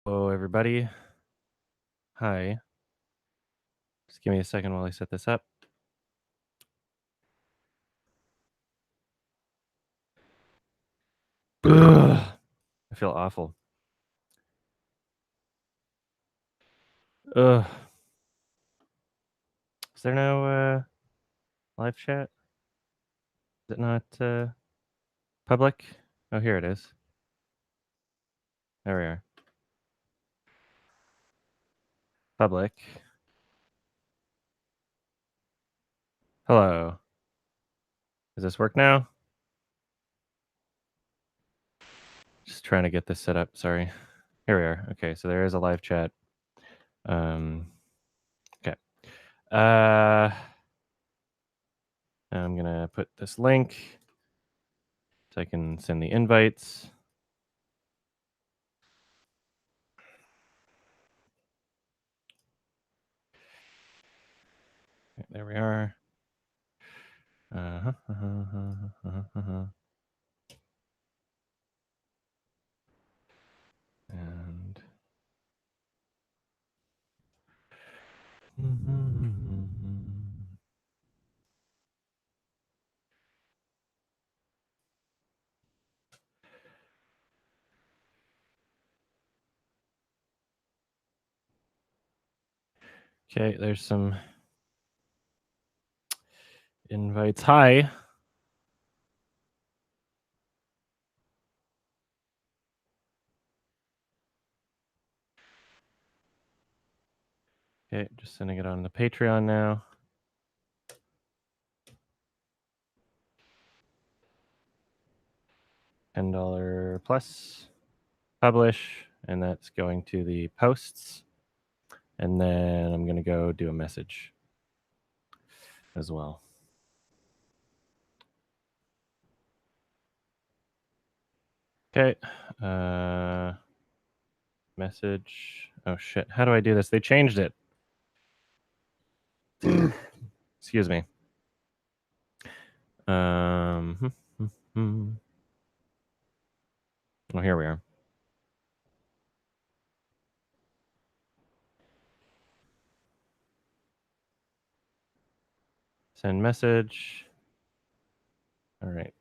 Hello, everybody. Hi. Just give me a second while I set this up. Ugh, I feel awful. Ugh. Is there no live chat? Is it not public? Oh, here it is. There we are. Public. Hello. Does this work now? Just trying to get this set up. Sorry. Here we are. Okay, so there is a live chat. Okay. I'm gonna put this link so I can send the invites. There we are. And okay, there's some invites. Hi. Okay, just sending it on the Patreon now. $10 plus publish, and that's going to the posts. And then I'm gonna go do a message as well. Okay. Message. Oh shit. How do I do this? They changed it. Excuse me. Oh, here we are. Send message. All right.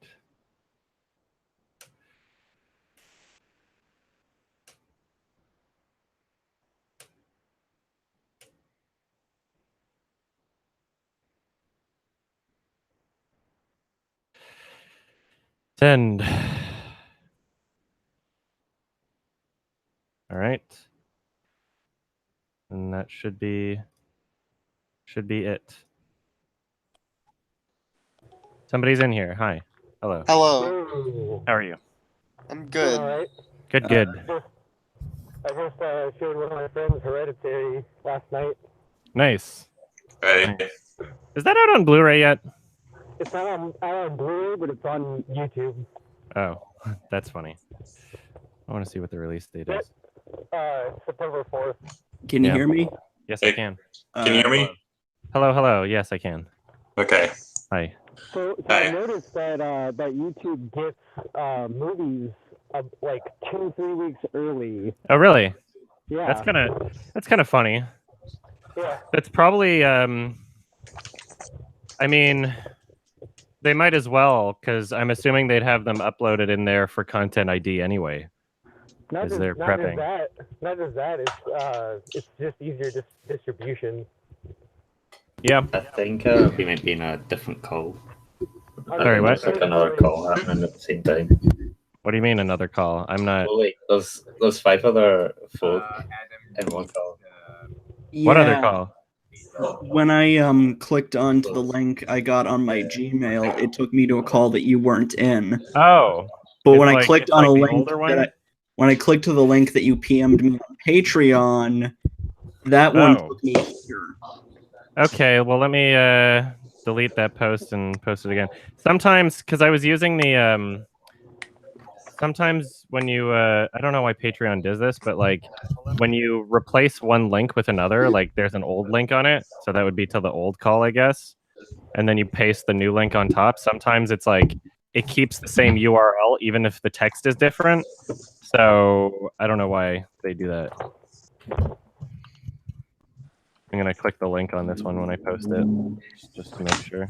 Send. All right. And that should be it. Somebody's in here. Hi. Hello. Hello. How are you? I'm good. All right. Good, good. I just showed one of my friends Hereditary last night. Nice. Hey. Is that out on Blu-ray yet? It's not on Blu-ray, but it's on YouTube. Oh, that's funny. I want to see what the release date is. September 4th. Can you hear me? Yes, Hey. I can. Can you hear me? Hello, hello. Yes, I can. Okay. Hi. So I noticed that YouTube gets movies like 2-3 weeks early. Oh, really? Yeah. That's kind of funny. Yeah. That's probably I mean, they might as well, because I'm assuming they'd have them uploaded in there for Content ID anyway. Not As just they're prepping. It's just easier distribution. Yeah. I think we might be in a different call. Sorry, what? There's like another call happening at the same time. What do you mean another call? I'm not. Oh wait, there's 5 other folk in one call. What other call? When I clicked onto the link I got on my Gmail, it took me to a call that you weren't in. Oh. But It's when I like- clicked it's on like a the link older one? that when I clicked to the link that you PM'd me on Patreon, that one Oh. took me here. Okay, well, let me delete that post and post it again. Sometimes, because I was using the sometimes when you I don't know why Patreon does this, but like when you replace one link with another, like there's an old link on it, so that would be to the old call, I guess, and then you paste the new link on top. Sometimes it's like it keeps the same URL even if the text is different. So I don't know why they do that. I'm gonna click the link on this one when I post it, just to make sure.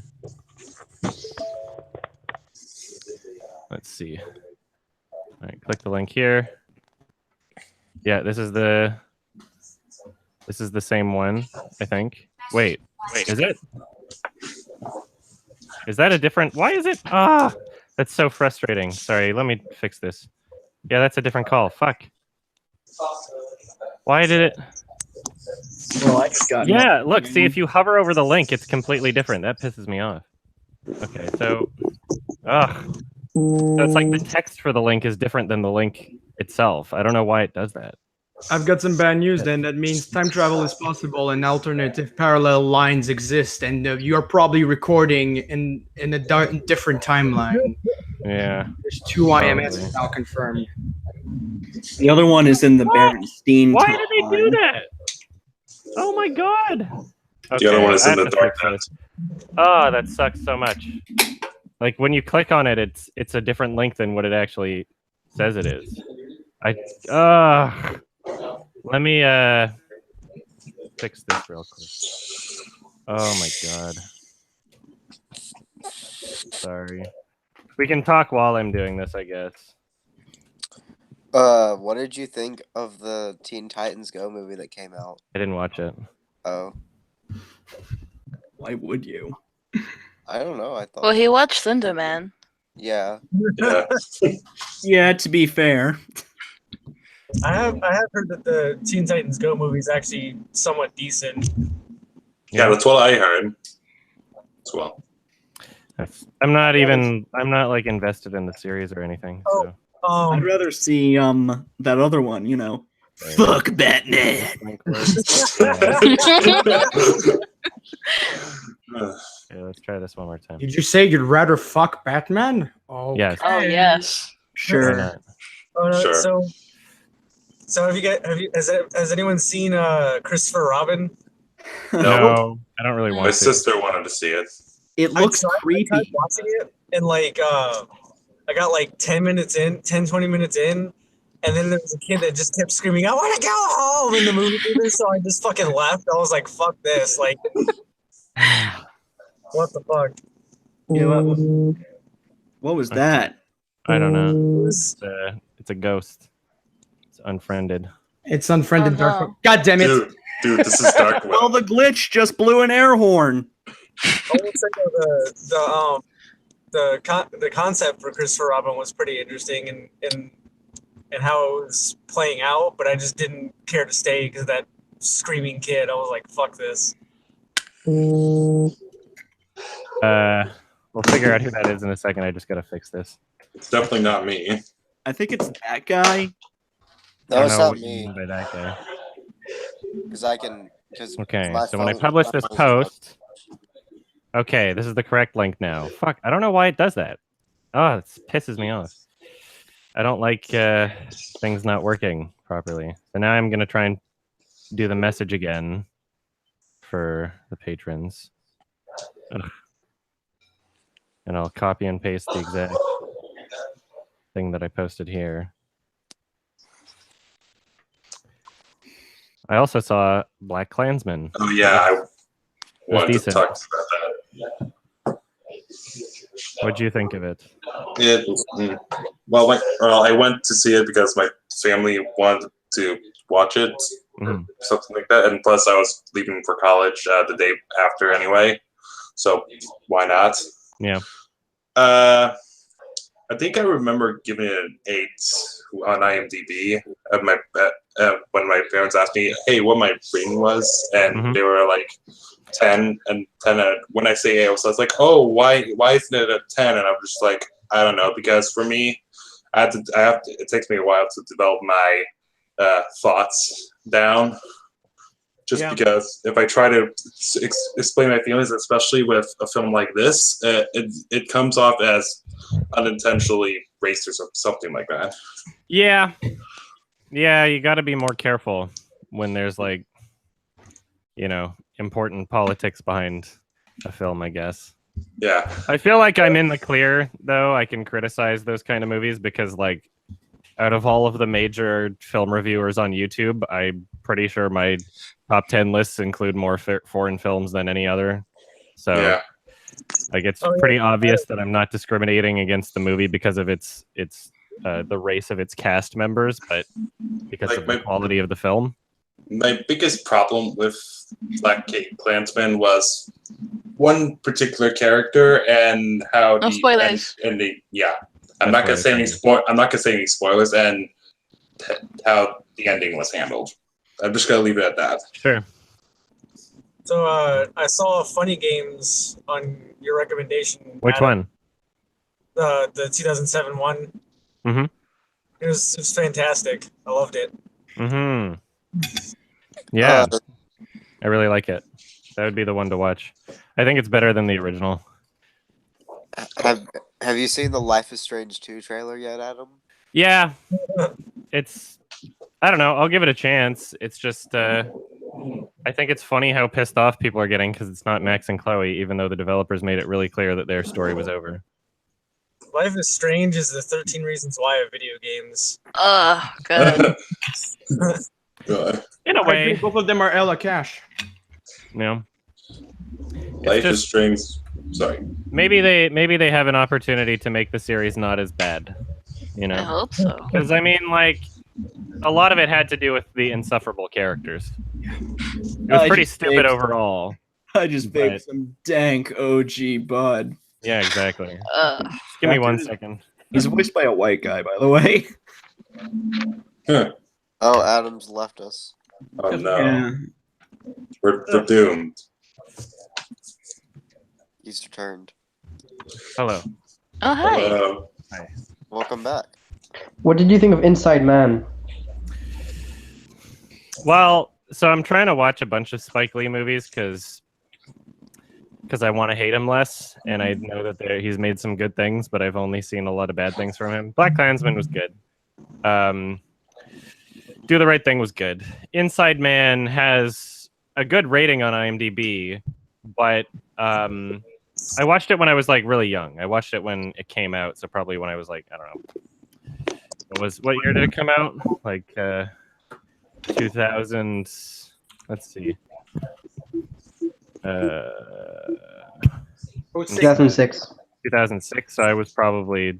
Let's see. All right, click the link here. Yeah, this is the same one, I think. Wait, is it? Is that a different? Why is it? Ah, that's so frustrating. Sorry, let me fix this. Yeah, that's a different call. Fuck. Why did it? Well, I just got Yeah, look, see, if you hover over the link, it's completely different. That pisses me off. Okay, so, so it's like the text for the link is different than the link itself. I don't know why it does that. I've got some bad news then. That means time travel is possible and alternative parallel lines exist, and you are probably recording in a different timeline. Yeah. There's 2 IMSs now confirmed. The other one is in the Berenstein. Why did they do that? Oh my god. The other one is I in have the to dark fix net. this. Oh, that sucks so much. Like when you click on it, it's a different link than what it actually says it is. Let me fix this real quick. Oh my god. Sorry. We can talk while I'm doing this, I guess. What did you think of the Teen Titans Go movie that came out? I didn't watch it. Oh, Why would you? I don't know. I thought. Well, he watched Slender Man. Yeah. Yeah. Yeah, to be fair. I have heard that the Teen Titans Go movie is actually somewhat decent. Yeah, that's what I heard as well. I'm not like invested in the series or anything. So. I'd rather see that other one, you know. Fuck Batman. Yeah, let's try this one more time. Did you say you'd rather fuck Batman? Oh, Yes. Oh yes. Sure. Why not? Oh, no, Sure. So has anyone seen Christopher Robin? No, I don't really want My to. sister wanted to see it. It looks I tried creepy. watching it, and like I got like 20 minutes in, and then there was a kid that just kept screaming, "I want to go home!" in the movie theater. So I just fucking left. I was like, "Fuck this!" Like, what the fuck? Yeah, what was that? I don't know. It's a ghost. It's unfriended. It's unfriended Oh, dark. no. God damn it! Dude, this is dark. Well, the glitch just blew an air horn. I will say though, the concept for Christopher Robin was pretty interesting and how it was playing out, but I just didn't care to stay because that screaming kid. I was like, "Fuck this." We'll figure out who that is in a second. I just gotta fix this. It's definitely not me. I think it's that guy. No, it's I don't know not what you me. mean by that guy. Because Okay, so when I publish this post, okay, this is the correct link now. Fuck, I don't know why it does that. Oh, it pisses me off. I don't like things not working properly. So now I'm gonna try and do the message again for the patrons. Ugh. And I'll copy and paste the exact thing that I posted here. I also saw Black Klansman. Oh yeah, I wanted decent. to talk about that. What'd you think of it? It was, well, I went to see it because my family wanted to watch it, something like that, and plus I was leaving for college the day after anyway, so why not? Yeah. I think I remember giving it an 8 on IMDb when my parents asked me, "Hey, what my rating was," and they were like 10 and 10. When I say 8, I was like, "Oh, why isn't it a 10?" And I'm just like, I don't know, because for me, it takes me a while to develop my thoughts down. Just because if I try to explain my feelings, especially with a film like this, it comes off as unintentionally racist or something like that. Yeah. Yeah, you got to be more careful when there's like, important politics behind a film, I guess. Yeah. I feel like I'm in the clear, though. I can criticize those kind of movies because, like, out of all of the major film reviewers on YouTube, I'm pretty sure my top 10 lists include more foreign films than any other. So, Yeah. like, it's pretty obvious that I'm not discriminating against the movie because of its the race of its cast members, but because Like of the quality of the film. My biggest problem with Black Klansman was one particular character and how No spoilers. I'm not gonna say any spoilers and how the ending was handled. I'm just gonna leave it at that. Sure. So I saw Funny Games on your recommendation. Which Adam. one? The 2007 one. Mm-hmm. It was fantastic. I loved it. Mm-hmm. Yeah, I really like it. That would be the one to watch. I think it's better than the original. Have you seen the Life is Strange 2 trailer yet, Adam? Yeah, it's. I don't know. I'll give it a chance. It's just. I think it's funny how pissed off people are getting because it's not Max and Chloe, even though the developers made it really clear that their story was over. Life is Strange is the 13 Reasons Why of video games. Good. In a I way, think both of them are Ella Cash. no. Life is Strange. Sorry. Maybe they have an opportunity to make the series not as bad. You know. I hope so. Because I mean, like, a lot of it had to do with the insufferable characters. It was pretty stupid overall. I just baked some dank OG bud. Yeah, exactly. Give me 1 second. He's voiced by a white guy, by the way. Huh. Oh, Adam's left us. Oh no. Yeah. We're doomed. He's returned. Hello. Oh, hi. Hi. Welcome back. What did you think of Inside Man? Well, so I'm trying to watch a bunch of Spike Lee movies because I want to hate him less, and I know that he's made some good things, but I've only seen a lot of bad things from him. Black Klansman was good. Do the Right Thing was good. Inside Man has a good rating on IMDb, but I watched it when I was like really young. I watched it when it came out, so probably when I was like, I don't know. What year did it come out? Like 2000. Let's see. 2006. 2006. So I was probably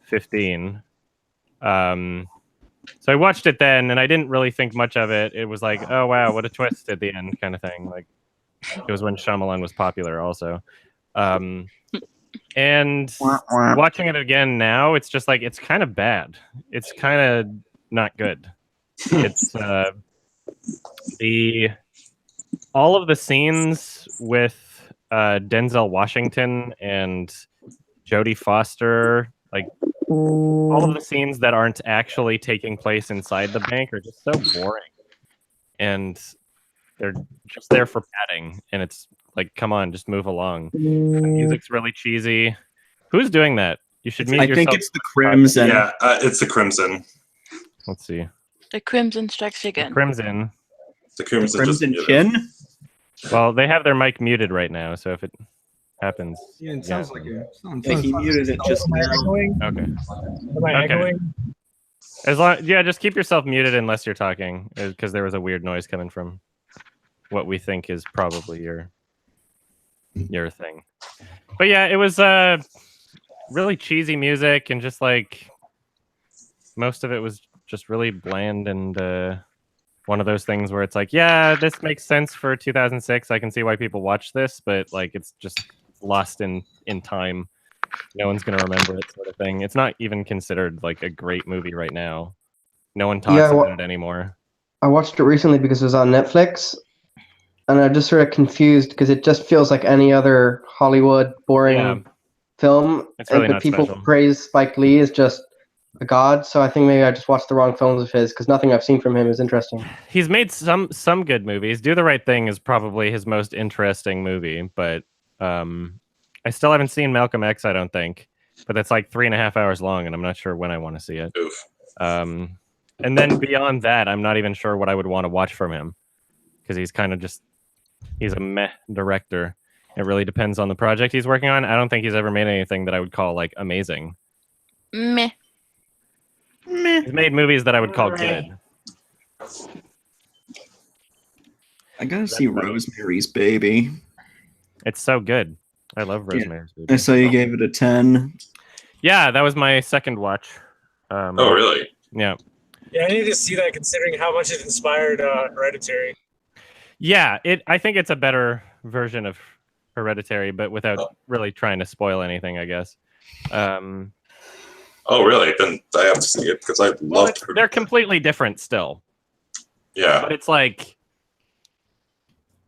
15. So I watched it then, and I didn't really think much of it. It was like, oh wow, what a twist at the end, kind of thing. Like, it was when Shyamalan was popular, also. And watching it again now, it's just like it's kind of bad. It's kind of not good. It's all of the scenes with Denzel Washington and Jodie Foster, like all of the scenes that aren't actually taking place inside the bank are just so boring, and they're just there for padding. And it's like, come on, just move along. The music's really cheesy. Who's doing that? You should mute yourself. I think it's the Crimson. Yeah, it's the Crimson. Let's see. The Crimson strikes again. Crimson. The Crimson, Crimson Chin? Well, they have their mic muted right now, so if it happens. Yeah, it sounds like it. Yeah, he muted it just now. Okay. Am I echoing? As long, yeah, just keep yourself muted unless you're talking, because there was a weird noise coming from what we think is probably your thing. But yeah, it was really cheesy music, and just like most of it was just really bland, and one of those things where it's like, yeah, this makes sense for 2006. I can see why people watch this, but like it's just lost in time. No one's gonna remember it, sort of thing. It's not even considered like a great movie right now. No one talks about it anymore. I watched it recently because it was on Netflix, and I'm just sort of confused because it just feels like any other Hollywood boring film. It's really and not people special. praise Spike Lee as just a god, so I think maybe I just watched the wrong films of his because nothing I've seen from him is interesting. He's made some good movies. Do the Right Thing is probably his most interesting movie, but I still haven't seen Malcolm X, I don't think. But that's like 3.5 hours long, and I'm not sure when I want to see it. Oof. And then beyond that, I'm not even sure what I would want to watch from him, because he's kind of just, he's a meh director. It really depends on the project he's working on. I don't think he's ever made anything that I would call like amazing. Meh. Meh. He's made movies that I would call good. I gotta see Rosemary's Baby. It's so good. I love Rosemary's Baby. I saw you gave it a 10. Yeah, that was my second watch. Oh, really? Yeah. Yeah, I need to see that considering how much it inspired Hereditary. Yeah, I think it's a better version of Hereditary, but without really trying to spoil anything, I guess. Oh, really? Then I have to see it because I loved her. They're completely different still. Yeah. But it's like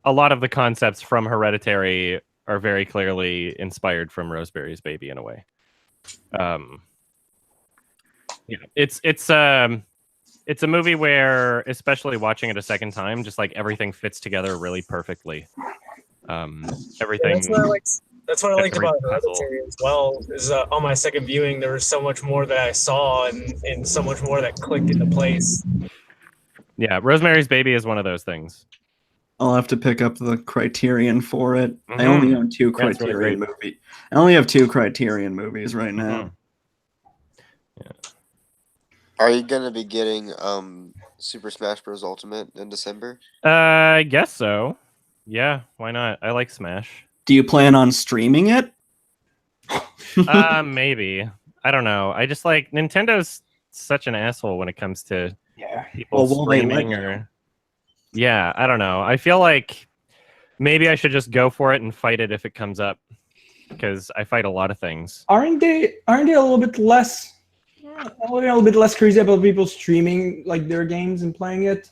a lot of the concepts from Hereditary are very clearly inspired from Rosemary's Baby in a way. Yeah, it's a movie where, especially watching it a second time, just like everything fits together really perfectly. Everything. That's what I liked about Hereditary as well. Is on my second viewing, there was so much more that I saw and so much more that clicked into place. Yeah, Rosemary's Baby is one of those things. I'll have to pick up the Criterion for it. I only own 2 Criterion movies. I only have 2 Criterion movies right now. Yeah. Are you gonna be getting Super Smash Bros. Ultimate in December? I guess so. Yeah, why not? I like Smash. Do you plan on streaming it? Maybe. I don't know. I just like Nintendo's such an asshole when it comes to people streaming or. Yeah, I don't know. I feel like maybe I should just go for it and fight it if it comes up, because I fight a lot of things. Aren't they a little bit less crazy about people streaming like their games and playing it?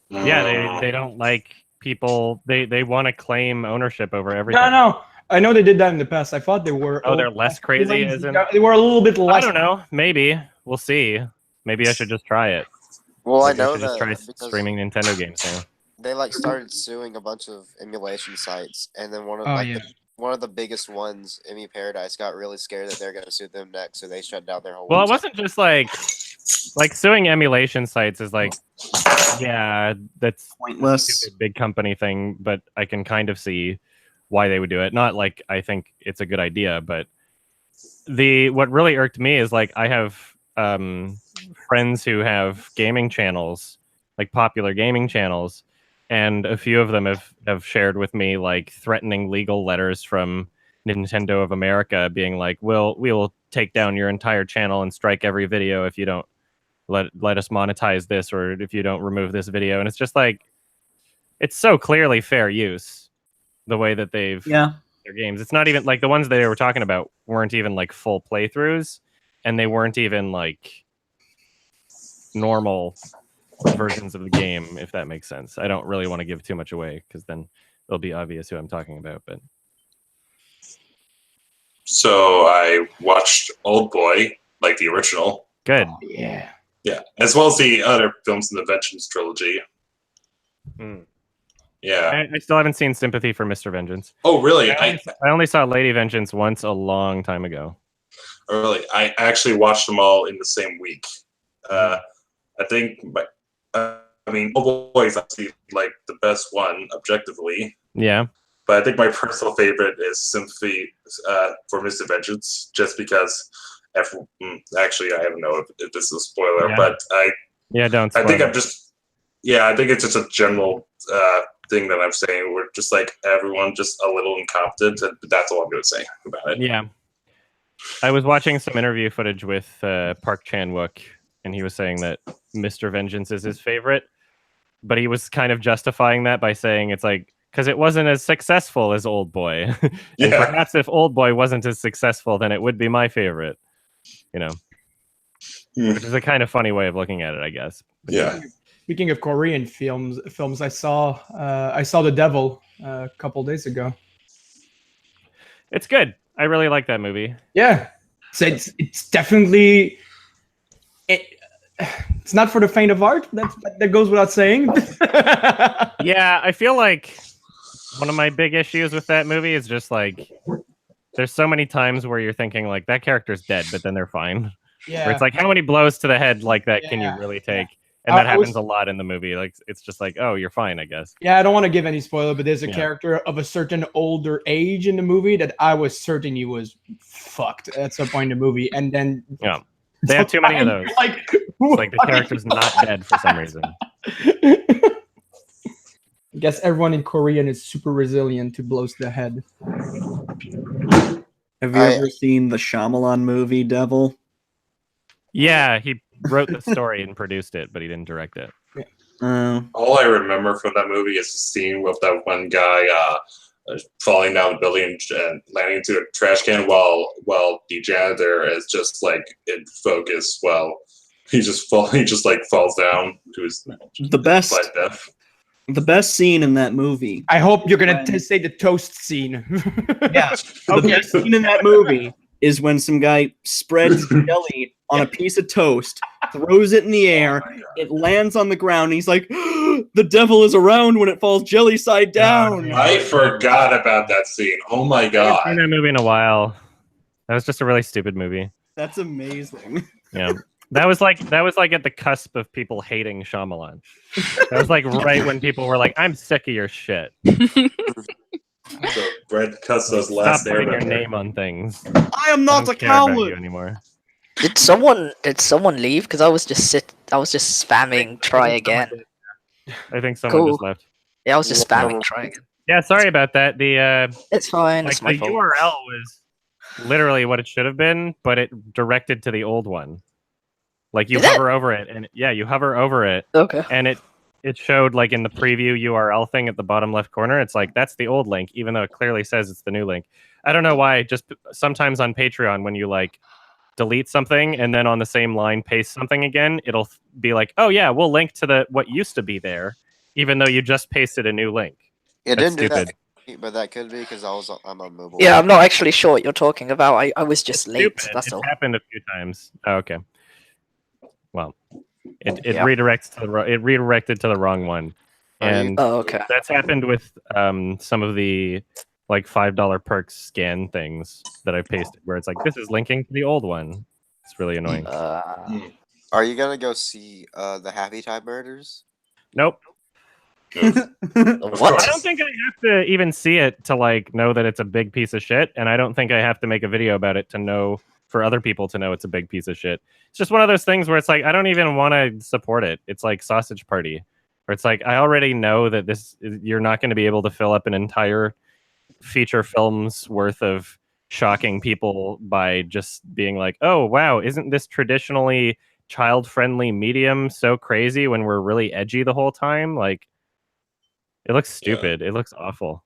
Yeah, they don't like people. They want to claim ownership over everything. No. I know they did that in the past. I thought they were. Oh, they're less crazy, They were a little bit less. I don't know. Maybe we'll see. Maybe I should just try it. Well, Maybe I know should just try because streaming Nintendo games now. they started suing a bunch of emulation sites, and then one of the biggest ones, Emmy Paradise, got really scared that they're going to sue them next, so they shut down their whole. Well, it website. wasn't just like suing emulation sites is like, yeah, that's pointless, a stupid big company thing, but I can kind of see why they would do it. Not like I think it's a good idea, but what really irked me is like I have friends who have gaming channels, like popular gaming channels, and a few of them have shared with me like threatening legal letters from Nintendo of America being like, we will take down your entire channel and strike every video if you don't let us monetize this, or if you don't remove this video. And it's just like, it's so clearly fair use the way that they've their games. It's not even like the ones they were talking about weren't even like full playthroughs, and they weren't even like normal versions of the game, if that makes sense. I don't really want to give too much away because then it'll be obvious who I'm talking about. But so I watched Old Boy, like the original. Good. Yeah, as well as the other films in the Vengeance trilogy. Yeah, I still haven't seen Sympathy for Mr. Vengeance. Oh, really? I only saw Lady Vengeance once a long time ago. Really, I actually watched them all in the same week. I think, Old Boy is actually like the best one objectively. Yeah. But I think my personal favorite is Sympathy for Mr. Vengeance, just because. Actually, I don't know if this is a spoiler, but don't. I think I think it's just a general thing that I'm saying. We're just like everyone, just a little incompetent, and that's all I'm going to say about it. Yeah. I was watching some interview footage with Park Chan-wook, and he was saying that Mr. Vengeance is his favorite, but he was kind of justifying that by saying it's like, because it wasn't as successful as Old Boy. And perhaps if Old Boy wasn't as successful, then it would be my favorite, which is a kind of funny way of looking at it, I guess. Yeah. Speaking of Korean films, I saw The Devil a couple days ago. It's good. I really like that movie. Yeah, it's definitely it's not for the faint of heart. That goes without saying. Yeah, I feel like one of my big issues with that movie is just like there's so many times where you're thinking like that character's dead, but then they're fine. Yeah, where it's like how many blows to the head like that can you really take? And that happens a lot in the movie. Like it's just like, oh, you're fine, I guess. Yeah, I don't want to give any spoiler, but there's a character of a certain older age in the movie that I was certain he was fucked at some point in the movie, and then They have too many of those. Like, It's like the character's not dead for some reason. I guess everyone in Korean is super resilient to blows to the head. Have you ever seen the Shyamalan movie Devil? Yeah, he wrote the story and produced it, but he didn't direct it. All I remember from that movie is the scene with that one guy falling down the building and landing into a trash can while the janitor is just like in focus while he just like falls down to his death. The best scene in that movie. I hope you're gonna say the toast scene. Yeah, the best scene in that movie is when some guy spreads jelly on a piece of toast, throws it in the air, it lands on the ground, and he's like, the devil is around when it falls jelly side down. I forgot about that scene. Oh my god. I haven't seen that movie in a while. That was just a really stupid movie. That's amazing. Yeah. That was like at the cusp of people hating Shyamalan. That was like right when people were like, I'm sick of your shit. So Brett cuts those last Stop putting your name on things. I am not a coward anymore. Did someone leave? Because I was just spamming try again. I think someone just left. Yeah, I was just spamming try again. Yeah, sorry about that. It's fine. Like it's my the fault. URL was literally what it should have been, but it directed to the old one. Like you hover over it, and you hover over it. Okay. And it showed like in the preview URL thing at the bottom left corner. It's like that's the old link, even though it clearly says it's the new link. I don't know why. Just sometimes on Patreon, when you like delete something and then on the same line paste something again, it'll be like, oh yeah, we'll link to what used to be there, even though you just pasted a new link. It That's didn't stupid. do that, but that could be because I'm on mobile. Yeah, I'm not actually sure what you're talking about. I was just late. Stupid. That's It's all. happened a few times. Oh, okay. Well, it Yeah. redirected to the wrong one, and okay. that's happened with some of the like $5 perks scan things that I've pasted, where it's like this is linking to the old one. It's really annoying. Are you gonna go see the Happytime Murders? Nope. What? I don't think I have to even see it to like know that it's a big piece of shit, and I don't think I have to make a video about it to know for other people to know it's a big piece of shit. It's just one of those things where it's like I don't even want to support it. It's like Sausage Party, where it's like I already know that you're not going to be able to fill up an entire feature film's worth of shocking people by just being like, oh wow, isn't this traditionally child-friendly medium so crazy when we're really edgy the whole time? Like, it looks stupid. It looks awful.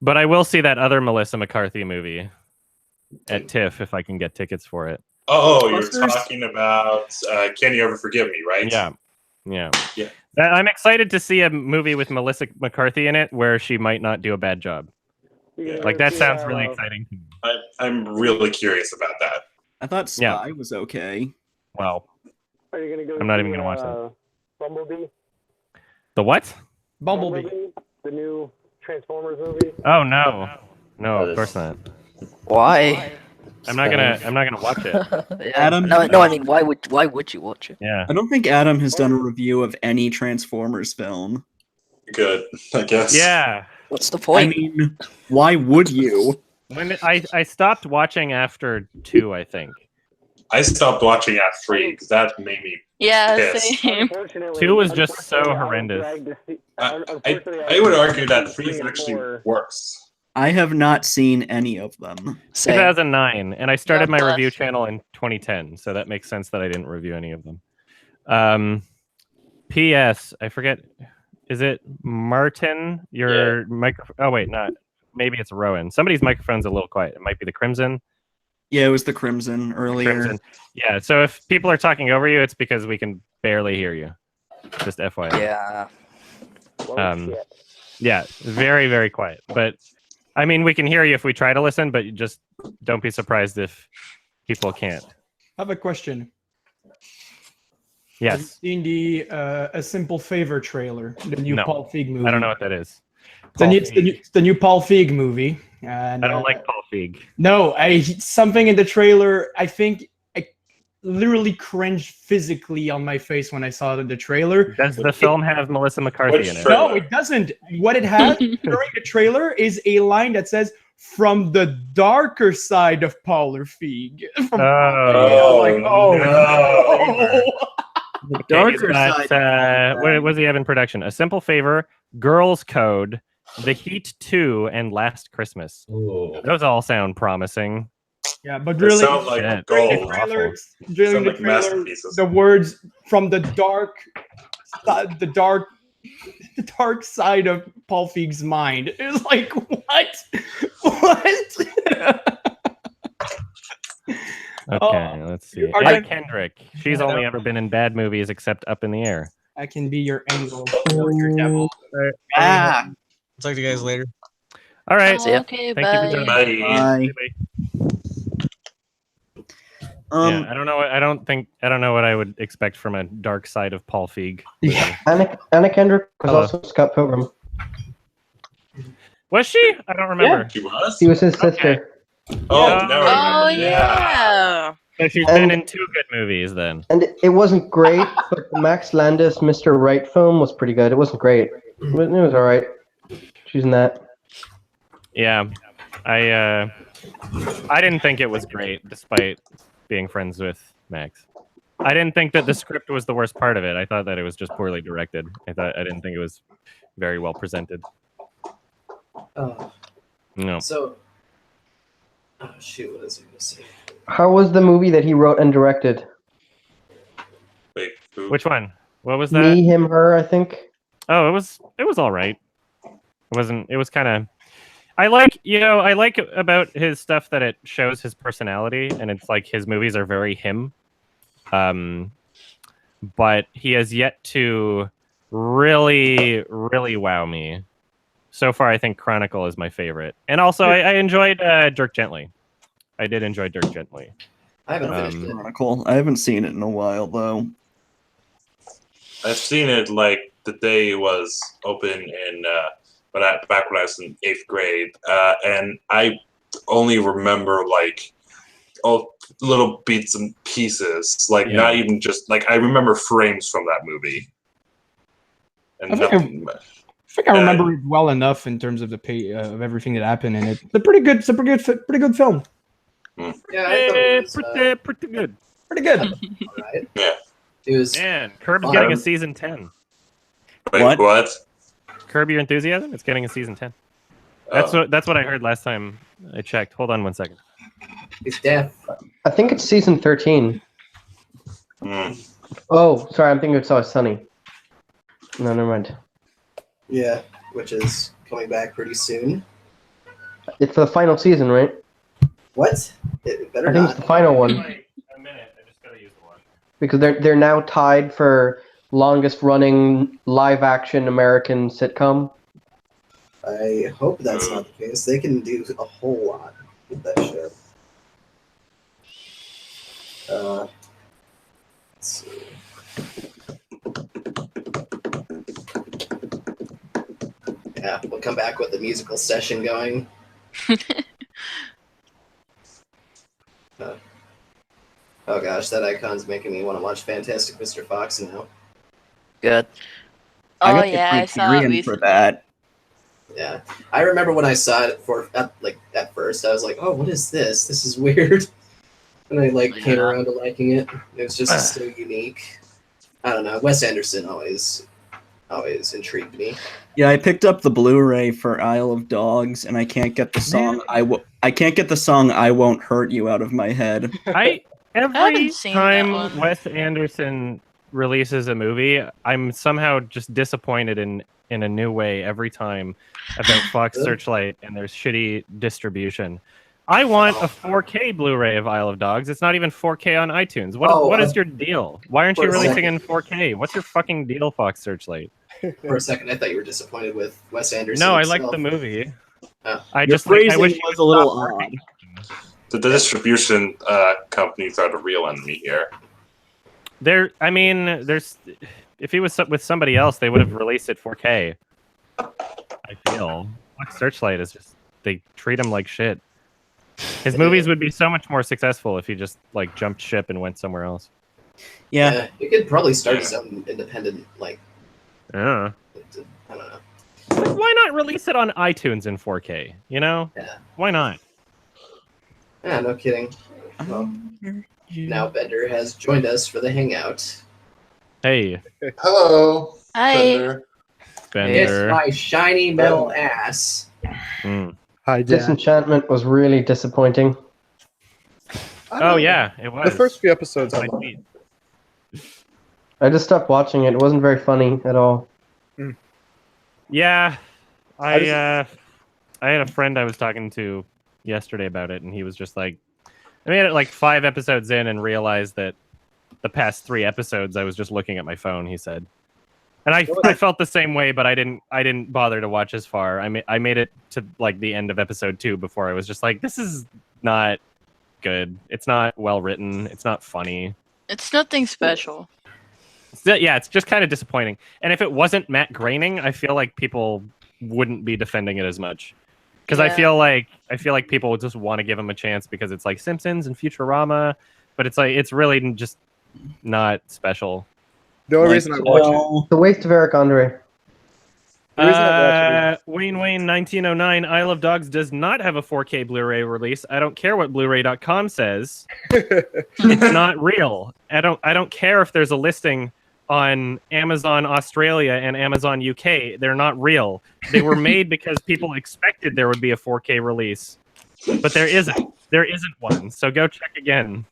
But I will see that other Melissa McCarthy movie at TIFF if I can get tickets for it. Oh, you're talking about Can You Ever Forgive Me, right? Yeah. I'm excited to see a movie with Melissa McCarthy in it where she might not do a bad job. Like, that sounds really exciting to me. I'm really curious about that. I thought Spy was okay. Well, Are you gonna go I'm not even going to watch that. Bumblebee? The what? Bumblebee. The new Transformers movie? Oh, no. No, of course not. Why? I'm not gonna watch it. Yeah, Adam? No, I mean, why would you watch it? Yeah. I don't think Adam has done a review of any Transformers film. Good, I guess. Yeah. What's the point? I mean, why would you? When I stopped watching after 2, I think. I stopped watching at 3 because that made me pissed. Same. 2 was just so horrendous. I would argue that 3 is actually worse. I have not seen any of them. 2009, and I started my review channel in 2010, so that makes sense that I didn't review any of them. P.S. I forget. Is it Martin? Your microphone? Oh wait, not. Maybe it's Rowan. Somebody's microphone's a little quiet. It might be the Crimson. Yeah, it was the Crimson earlier. Crimson. Yeah. So if people are talking over you, it's because we can barely hear you. Just FYI. Yeah. Yeah. Very, very quiet. But I mean, we can hear you if we try to listen, but just don't be surprised if people can't. I have a question. Yes. Have you seen the A Simple Favor trailer, the new Paul Feig movie? I don't know what that is. It's the new Paul Feig movie. And, I don't like Paul Feig. No, something in the trailer, I think I literally cringed physically on my face when I saw the trailer. Does the film have Melissa McCarthy in it? No, it doesn't. What it has during the trailer is a line that says, from the darker side of Paul Feig. From The darker But, side. what was he have in production? A Simple Favor, Girls Code, The Heat 2, and Last Christmas. Ooh. Those all sound promising. Yeah, but They really, sound like Shit. gold. during the trailer, Sound like masterpieces. the words from the dark side of Paul Feig's mind. It was like, what? What? Okay, let's see. Are Anna you- Kendrick. She's only ever been in bad movies except Up in the Air. I can be your angel, or your devil. Ah. Talk to you guys later. All right. See ya. Okay, Thank you for joining. Bye. Yeah, I don't know. I don't know what I would expect from a dark side of Paul Feig. Yeah. Anna Kendrick was Hello. also Scott Pilgrim. Was she? I don't remember. She was? He was his sister. Oh, Yeah. now I Oh remember. yeah. So she's And- been in 2 good movies then. And it wasn't great, but the Max Landis Mr. Right film was pretty good. It wasn't great, but it was all right. She's in that. Yeah, I didn't think it was great, despite being friends with Max. I didn't think that the script was the worst part of it. I thought that it was just poorly directed. I didn't think it was very well presented. No. So, oh shoot, what is I gonna say? How was the movie that he wrote and directed? Wait, who? Which one? What was that? Me, him, her, I think. Oh, it was all right. It was kind of. I like about his stuff that it shows his personality, and it's like his movies are very him. But he has yet to really, really wow me. So far, I think Chronicle is my favorite, and also I enjoyed Dirk Gently. I did enjoy Dirk Gently. I haven't finished it. Chronicle. I haven't seen it in a while though. I've seen it like the day it was open in back when I was in 8th grade, and I only remember like little bits and pieces, like not even just like I remember frames from that movie. And I think I remember it well enough in terms of the of everything that happened in it. It's a pretty good film. Yeah, I thought it was, pretty good. Pretty good. alright. Yeah. It was. Man, Curb's getting a season 10. Wait, what? Curb Your Enthusiasm? It's getting a season 10. That's what I heard last time I checked. Hold on one second. It's death. I think it's season 13. Oh, sorry, I'm thinking it's Always Sunny. No, never mind. Yeah, which is coming back pretty soon. It's the final season, right? What? It better I think not. it's the final one. A minute. I just gotta use the one. Because they're now tied for longest running live action American sitcom. I hope that's not the case. They can do a whole lot with that show. Let's see. Yeah, we'll come back with the musical session going. Oh gosh, that icon's making me want to watch Fantastic Mr. Fox now. Good. I Oh got the yeah, I saw it Criterion recently. for that. Yeah, I remember when I saw it at first, I was like, "Oh, what is this? This is weird." And I came around to liking it. It was just so unique. I don't know. Wes Anderson always intrigued me. Yeah, I picked up the Blu-ray for Isle of Dogs, and I can't get the song I can't get the song "I Won't Hurt You" out of my head. Every haven't seen that time one. Wes Anderson releases a movie, I'm somehow just disappointed in a new way every time about Fox Searchlight and their shitty distribution. I want a 4K Blu-ray of Isle of Dogs. It's not even 4K on iTunes. What is your deal? Why aren't you For a releasing second. in 4K? What's your fucking deal, Fox Searchlight? For a second, I thought you were disappointed with Wes Anderson. No, I himself. like the movie. Oh. I Your just think, I phrasing wish was a little odd. The distribution companies are the real enemy here. There's if he was with somebody else, they would have released it 4K. I feel Fox Searchlight is just they treat him like shit. His movies would be so much more successful if he just jumped ship and went somewhere else. Yeah, you could probably start his own independent Yeah. I don't know. Like, why not release it on iTunes in 4K? You know? Yeah. Why not? Yeah, no kidding. Well, now Bender has joined us for the Hangout. Hey. Hello. Hi. Bender. It's my shiny metal ass. Hi, Disenchantment was really disappointing. Oh yeah, it was. The first few episodes. I tweet. I just stopped watching it. It wasn't very funny at all. Yeah, I had a friend I was talking to yesterday about it, and he was just like, I made it like 5 episodes in and realized that the past 3 episodes I was just looking at my phone. He said, and I felt the same way, but I didn't bother to watch as far. I made it to like the end of episode 2 before I was just like, this is not good. It's not well written. It's not funny. It's nothing special. Yeah, it's just kind of disappointing. And if it wasn't Matt Groening, I feel like people wouldn't be defending it as much. Because I feel like people would just want to give him a chance because it's like Simpsons and Futurama, but it's like it's really just not special. The only reason I watch it. The waste of Eric Andre. Wayne 1909 Isle of Dogs does not have a 4K Blu-ray release. I don't care what Blu-ray.com says. It's not real. I don't care if there's a listing on Amazon Australia and Amazon UK. They're not real. They were made because people expected there would be a 4K release, but there isn't. There isn't one. So go check again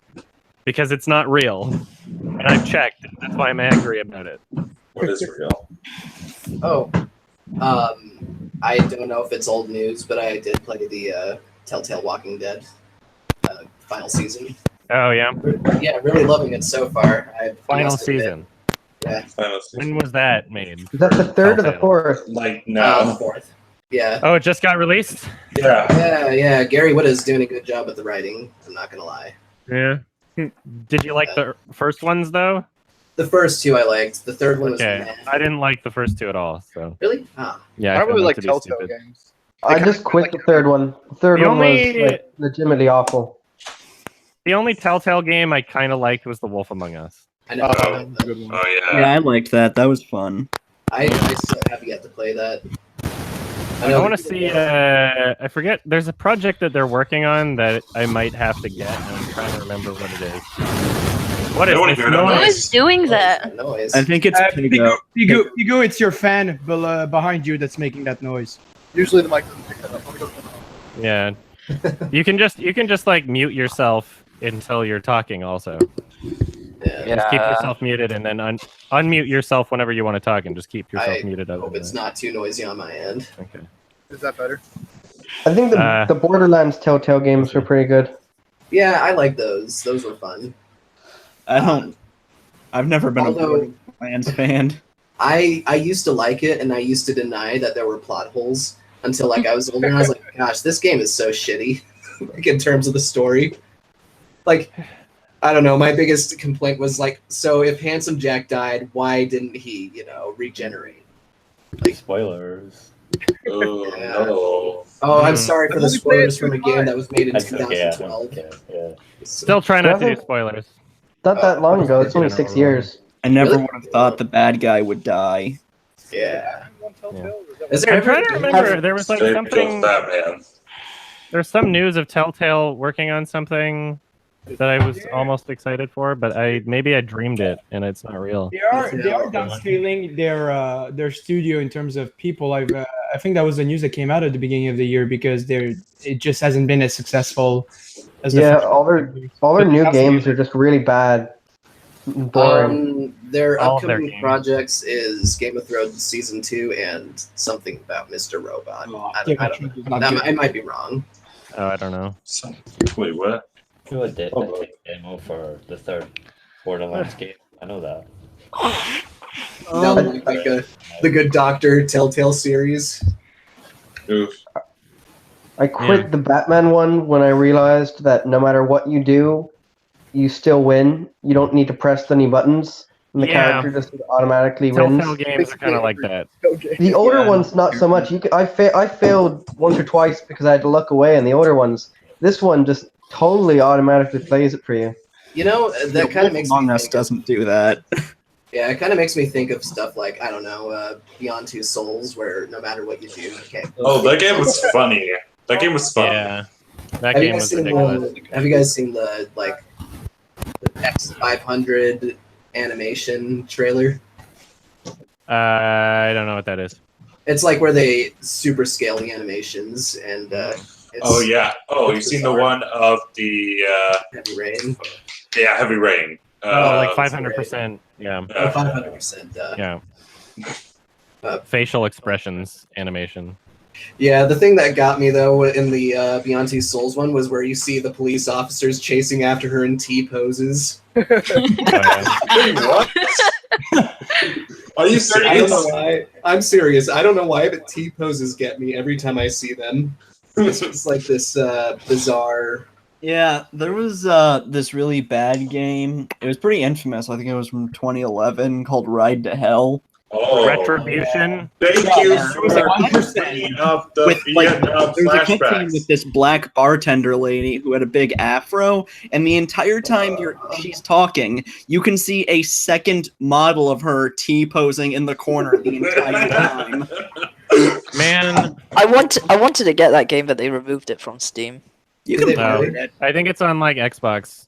because it's not real. And I've checked. And that's why I'm angry about it. What is real? Oh, I don't know if it's old news, but I did play the Telltale Walking Dead final season. Oh yeah. Yeah, really loving it so far. Final season. Yeah. When was that made? Is that the 3rd or the 4th? Like now. The 4th. Yeah. Oh, it just got released? Yeah. Gary Whitta is doing a good job at the writing. I'm not gonna lie. Yeah. Did you like the first ones though? The first 2 I liked. The third one was meh. I didn't like the first 2 at all. So. Really? Ah. Yeah. I really like to be Telltale stupid. games. I just quit the 3rd one. The 3rd one was like, legitimately awful. The only Telltale game I kind of liked was The Wolf Among Us. I know. Oh yeah. Yeah, I liked that. That was fun. I still have yet to play that. I want to see. I forget. There's a project that they're working on that I might have to get, and I'm trying to remember what it is. What is this noise? Who is doing that? Noise. I think it's Pigu, it's your fan behind you that's making that noise. Usually the mic doesn't pick that up. Let me go. Yeah. You can just like mute yourself until you're talking. Also. Yeah. Just keep yourself muted and then unmute yourself whenever you want to talk and just keep yourself I muted. hope it's not too noisy on my end. Okay. Is that better? I think the Borderlands Telltale games were pretty good. Yeah, I like those. Those were fun. I've never been a Borderlands fan. I used to like it, and I used to deny that there were plot holes until like I was older, and I was like, gosh, this game is so shitty, like in terms of the story. Like, I don't know. My biggest complaint was like, so if Handsome Jack died, why didn't he, regenerate? Like spoilers. Oh Yeah. no. Oh, I'm sorry for the spoilers from a game that was made in 2012. Yeah. Still trying not to do spoilers. Not that long ago. It's only 6 years. I never would have thought the bad guy would die. Yeah. I'm trying to remember. There was like something. Batman. There's some news of Telltale working on something that I was almost excited for, but maybe I dreamed it and it's not real. They are downscaling their studio in terms of people. I think that was the news that came out at the beginning of the year because it just hasn't been as successful as all their new games are just really bad. Boring. Their upcoming projects is Game of Thrones Season 2 and something about Mr. Robot. I don't know. I might be wrong. Oh, I don't know. Wait, what? Who did a demo for the 3rd Borderlands game? I know that. Like the Good Doctor Telltale series. Oof. I quit the Batman one when I realized that no matter what you do, you still win. You don't need to press any buttons, and the character just automatically wins. Telltale games are kind of like that. The older ones, not so much. I failed once or twice because I had to look away in the older ones. This one just totally automatically plays it for you. That kind of makes Among Us doesn't do that. Yeah, it kind of makes me think of stuff like, I don't know, Beyond Two Souls, where no matter what you do, you can't. Oh, that game was funny. That game was fun. Yeah, that game was ridiculous. Have you guys seen the X500 animation trailer? I don't know what that is. It's like where they super scale the animations and. Oh yeah. Oh, you've seen the one of the Heavy Rain. Yeah, Heavy Rain. Like 500%. Yeah. 500%. Yeah. Facial expressions animation. Yeah, the thing that got me though in the Beyond Two Souls one was where you see the police officers chasing after her in T poses. Wait, what? Are you serious? I don't know why. I'm serious. I don't know why, but T poses get me every time I see them. It's just like this bizarre. Yeah, there was this really bad game. It was pretty infamous. I think it was from 2011 called Ride to Hell. Oh, Retribution. Thank you for With, the there was a cutscene with this black bartender lady who had a big afro, and the entire time she's talking, you can see a second model of her T-posing in the corner the entire time. Man, I wanted to get that game, but they removed it from Steam. You can play it. I think it's on like Xbox.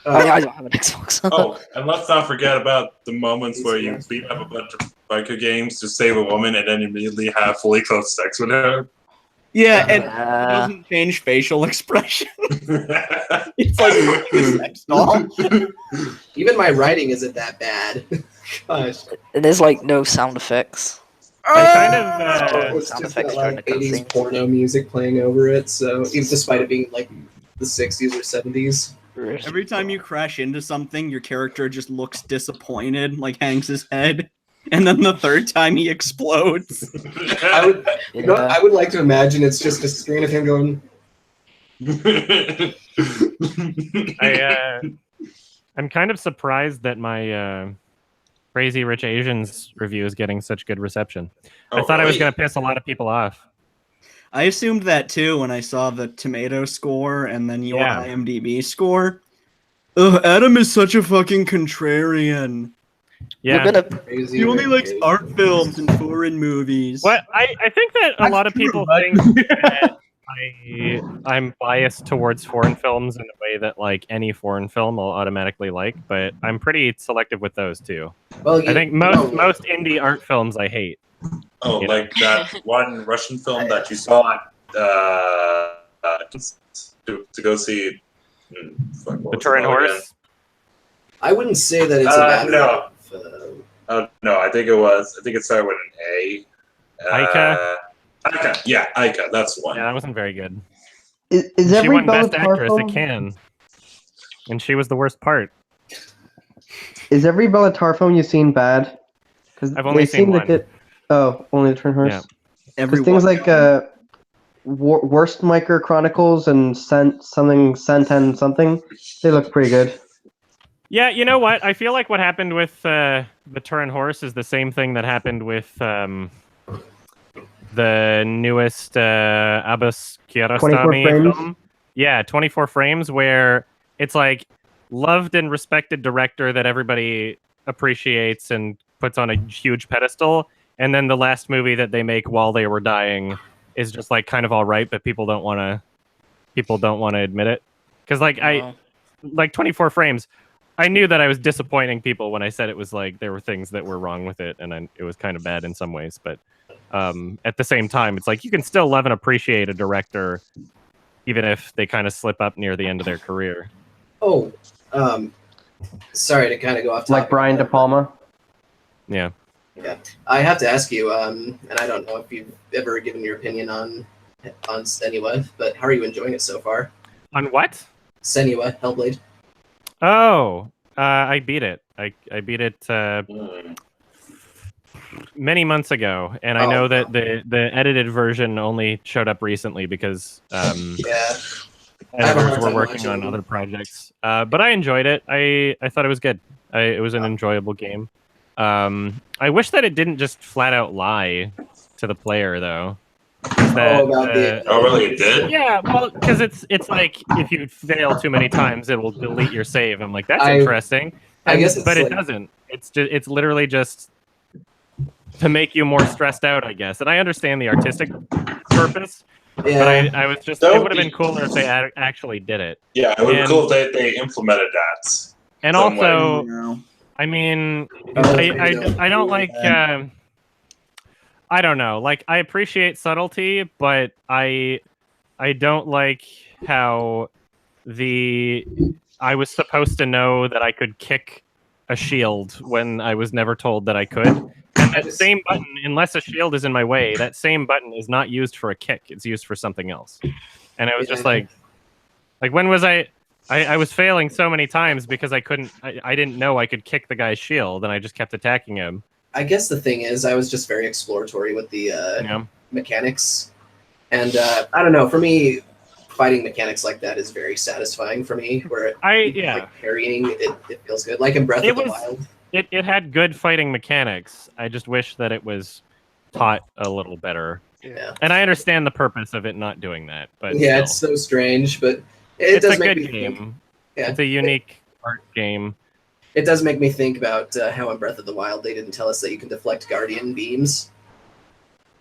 I don't have an Xbox. Oh, and let's not forget about the moments where you beat up a bunch of biker games to save a woman and then immediately have fully clothed sex with her. Yeah, and it doesn't change facial expression. It's like a sex doll. Even my writing isn't that bad. Gosh. And there's like no sound effects. I kind of it's just got like 80s porno music playing over it, so even despite it being like the 60s or 70s. Every time you crash into something, your character just looks disappointed, like hangs his head, and then the third time he explodes. I would like to imagine it's just a screen of him going. I'm kind of surprised that my Crazy Rich Asians review is getting such good reception. I thought I was going to piss a lot of people off. I assumed that too when I saw the tomato score and then your IMDb score. Ugh, Adam is such a fucking contrarian. Yeah, he only likes art films and foreign movies. What I think that a lot of people think that I'm biased towards foreign films in a way that like any foreign film I'll automatically like, but I'm pretty selective with those too. Well, I think most indie art films I hate. Oh, like that one Russian film that you saw to go see The Trojan Horse? I wouldn't say that it's a bad no. No, I think it started with an A. Ica? Ica, yeah, Ica, that's the one. Yeah, that wasn't very good. Is She every won Bella Best Actress Tarr at Cannes, and she was the worst part. Is every Bella Tarr film you've seen bad? Because I've only seen one. Only the Turn Horse. Yeah. Because things like Worst Micro Chronicles and Santan something, they look pretty good. Yeah, you know what? I feel like what happened with The Turin Horse is the same thing that happened with the newest Abbas Kiarostami film. Yeah, 24 Frames, where it's like loved and respected director that everybody appreciates and puts on a huge pedestal, and then the last movie that they make while they were dying is just like kind of all right, but people don't want to admit it. Because like 24 Frames, I knew that I was disappointing people when I said it was like there were things that were wrong with it, and it was kind of bad in some ways. But at the same time, it's like you can still love and appreciate a director, even if they kind of slip up near the end of their career. Oh, sorry to kind of go off topic. Like Brian De Palma. Yeah. Yeah, I have to ask you, and I don't know if you've ever given your opinion on Senua, but how are you enjoying it so far? On what? Senua, Hellblade. Oh, I beat it. I beat it many months ago, and I know that the edited version only showed up recently because editors were working on other projects. But I enjoyed it. I thought it was good. It was an enjoyable game. I wish that it didn't just flat out lie to the player, though. Really, it did? Yeah, well, because it's like if you fail too many times, it will delete your save. I'm like, that's interesting. I guess it's but it like- doesn't. It's literally just to make you more stressed out, I guess. And I understand the artistic purpose, but I was just it would have been cooler if they actually did it. Yeah, it would be cool if they implemented that. And some also, way. I mean, I don't like. I don't know. Like, I appreciate subtlety, but I don't like how I was supposed to know that I could kick a shield when I was never told that I could. And that same button, unless a shield is in my way, that same button is not used for a kick. It's used for something else. And I was just like when was I was failing so many times because I didn't know I could kick the guy's shield, and I just kept attacking him. I guess the thing is, I was just very exploratory with the mechanics, and I don't know. For me, fighting mechanics like that is very satisfying for me. Where like parrying, it feels good. Like in Breath of the Wild, it had good fighting mechanics. I just wish that it was taught a little better. Yeah, and I understand the purpose of it not doing that, but yeah, still. it's so strange, but It's does a make good me game. think. Yeah, it's a unique art game. It does make me think about how in Breath of the Wild they didn't tell us that you can deflect Guardian beams.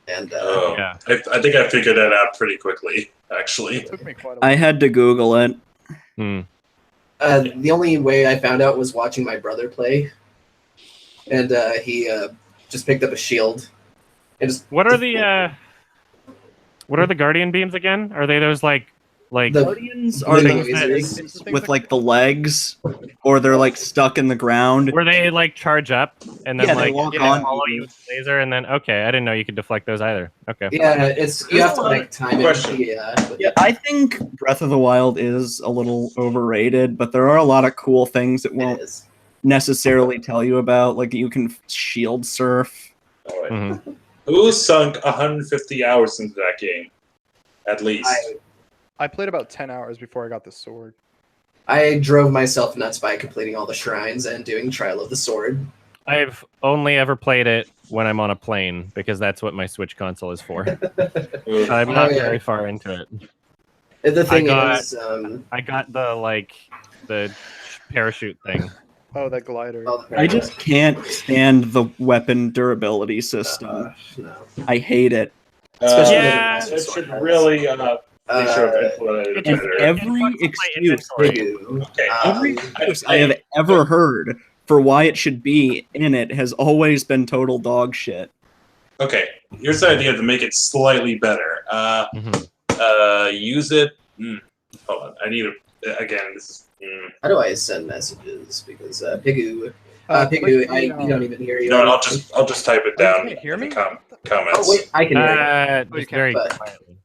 And I think I figured that out pretty quickly, actually. I had to Google it. The only way I found out was watching my brother play, and he just picked up a shield. And just What are the Guardian beams again? Are they those like The Guardians are the things with like the legs, or they're like stuck in the ground. Where they like charge up and then they like walk they on follow you with the laser, and then I didn't know you could deflect those either. Okay. Yeah, you have to like time Question. it. Yeah, I think Breath of the Wild is a little overrated, but there are a lot of cool things it won't necessarily tell you about. Like you can shield surf. Who sunk 150 hours into that game? At least. I played about 10 hours before I got the sword. I drove myself nuts by completing all the shrines and doing Trial of the Sword. I've only ever played it when I'm on a plane because that's what my Switch console is for. I'm not very far into it. The thing is, I got the parachute thing. Oh, that glider. I just can't stand the weapon durability system. I hate it. It should really. They should have implemented it And better. every excuse I have ever heard for why it should be in it has always been total dog shit. Okay, here's the idea to make it slightly better. Use it. Hold on, I need to. Again, this is. How do I send messages? Because Pigu, you don't even hear you. No, I'll just type it down. Hear me? In the comments. Oh wait, I can hear you. Just very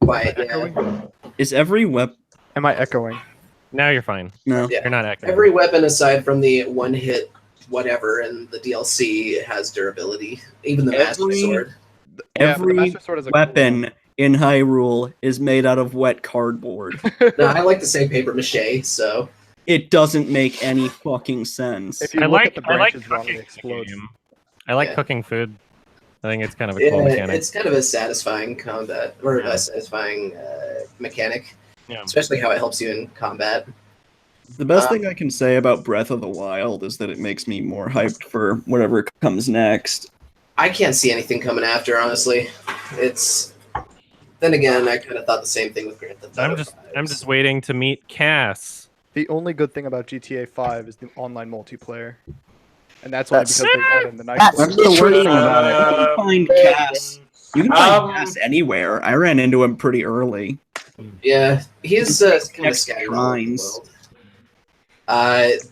Quiet. Yeah. Is every weapon? Am I echoing? Now you're fine. No, Yeah. you're not echoing. Every weapon aside from the one hit whatever and the DLC has durability. Even the Master Sword. Every weapon in Hyrule is made out of wet cardboard. No, I like to say paper mache, so It doesn't make any fucking sense. If you I look like at the branches wrong, cooking it explodes. game. I like Yeah. cooking food. I think it's kind of a cool mechanic. it's kind of a satisfying combat or a satisfying mechanic, especially how it helps you in combat. The best thing I can say about Breath of the Wild is that it makes me more hyped for whatever comes next. I can't see anything coming after, honestly. It's then again, I kind of thought the same thing with Grand Theft Auto. I'm just waiting to meet Cass. The only good thing about GTA 5 is the online multiplayer. And that's only because they added in the night. That's the worst thing about it. You can find Cass. You can find Cass anywhere. I ran into him pretty early. Yeah, he's kind of scattered all over the world.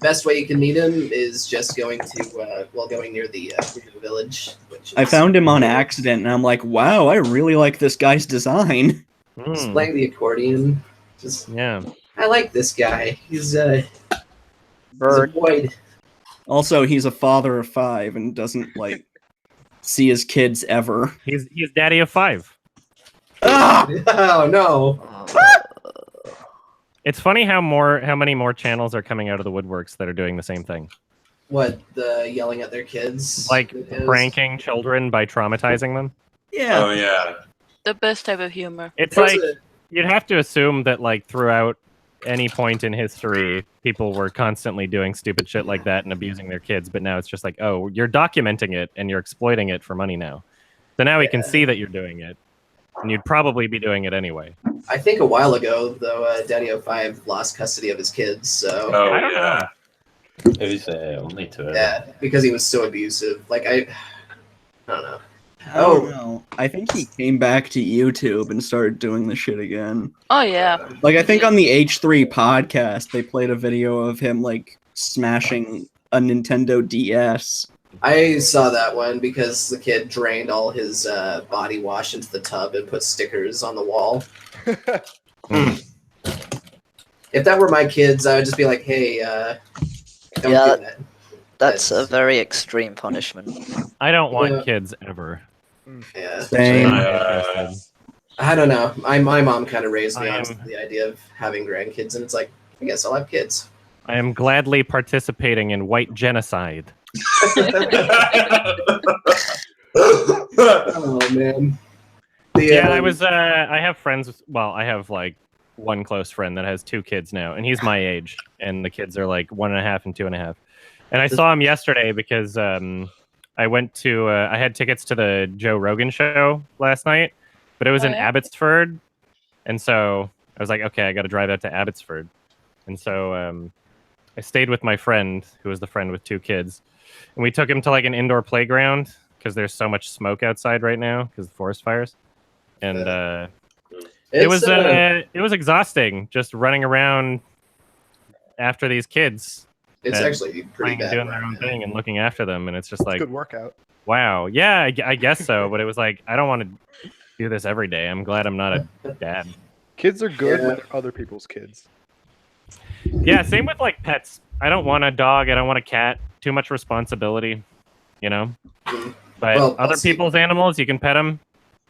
Best way you can meet him is just going to going near the village. Which I found him on accident, and I'm like, wow, I really like this guy's design. He's playing the accordion. I like this guy. He's a void. Also, he's a father of 5 and doesn't like see his kids ever. He's daddy of 5. Oh no! It's funny how many more channels are coming out of the woodworks that are doing the same thing. What, the yelling at their kids? Like pranking children by traumatizing them? Yeah. Oh yeah. The best type of humor. It's like you'd have to assume that like throughout any point in history, people were constantly doing stupid shit like that and abusing their kids, but now it's just like, oh, you're documenting it and you're exploiting it for money now. So now we can see that you're doing it, and you'd probably be doing it anyway. I think a while ago, though, Daddy-O5 lost custody of his kids, so... Oh, I don't know. It was only 2. Yeah, because he was so abusive. Like, I don't know. I don't know. I think he came back to YouTube and started doing the shit again. Oh yeah. Like, I think on the H3 podcast, they played a video of him, like, smashing a Nintendo DS. I saw that one because the kid drained all his body wash into the tub and put stickers on the wall. If that were my kids, I would just be like, hey, don't do that. That's a very extreme punishment. I don't want kids ever. Yeah. Same. I don't know. My mom kind of raised me on the idea of having grandkids, and it's like, I guess I'll have kids. I am gladly participating in white genocide. Oh man. I have friends. Well, I have like one close friend that has 2 kids now, and he's my age, and the kids are like 1.5 and 2.5. And I saw him yesterday because I went to I had tickets to the Joe Rogan show last night, but it was in Abbotsford, and so I was like, okay, I got to drive out to Abbotsford, and so I stayed with my friend, who was the friend with 2 kids, and we took him to like an indoor playground because there's so much smoke outside right now because of forest fires, and it was exhausting just running around after these kids. It's actually pretty bad. Doing their own thing and looking after them, and it's just like good workout. Wow, yeah, I guess so. But it was like I don't want to do this every day. I'm glad I'm not a dad. Kids are good when they're other people's kids. Yeah, same with like pets. I don't want a dog. I don't want a cat. Too much responsibility, you know. But other people's animals, you can pet them.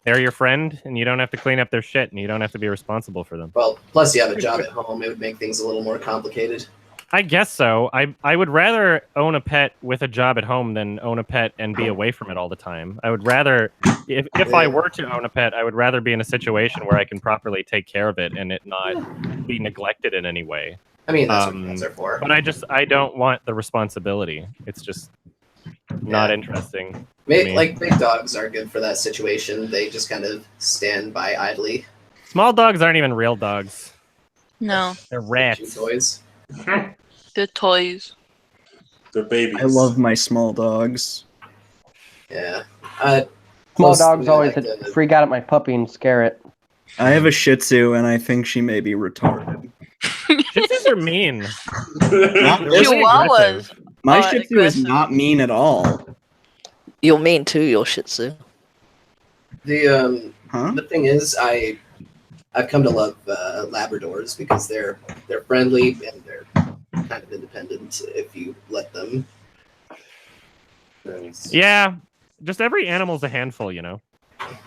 They're your friend, and you don't have to clean up their shit, and you don't have to be responsible for them. Well, plus you have a job at home. It would make things a little more complicated. I guess so. I would rather own a pet with a job at home than own a pet and be away from it all the time. I would rather, if I were to own a pet, I would rather be in a situation where I can properly take care of it and it not be neglected in any way. I mean, that's what pets are for. But I don't want the responsibility. It's just not interesting. Like big dogs are good for that situation. They just kind of stand by idly. Small dogs aren't even real dogs. No. They're rats. Toys. They're toys. They're babies. I love my small dogs. Yeah. Small dogs always freak out at my puppy and scare it. I have a Shih Tzu, and I think she may be retarded. Shih Tzus are mean. Chihuahuas. My Shih Tzu is not mean at all. You're mean too, your Shih Tzu. The thing is, I've come to love Labradors because they're friendly and they're kind of independent if you let them. Yeah, just every animal's a handful, you know.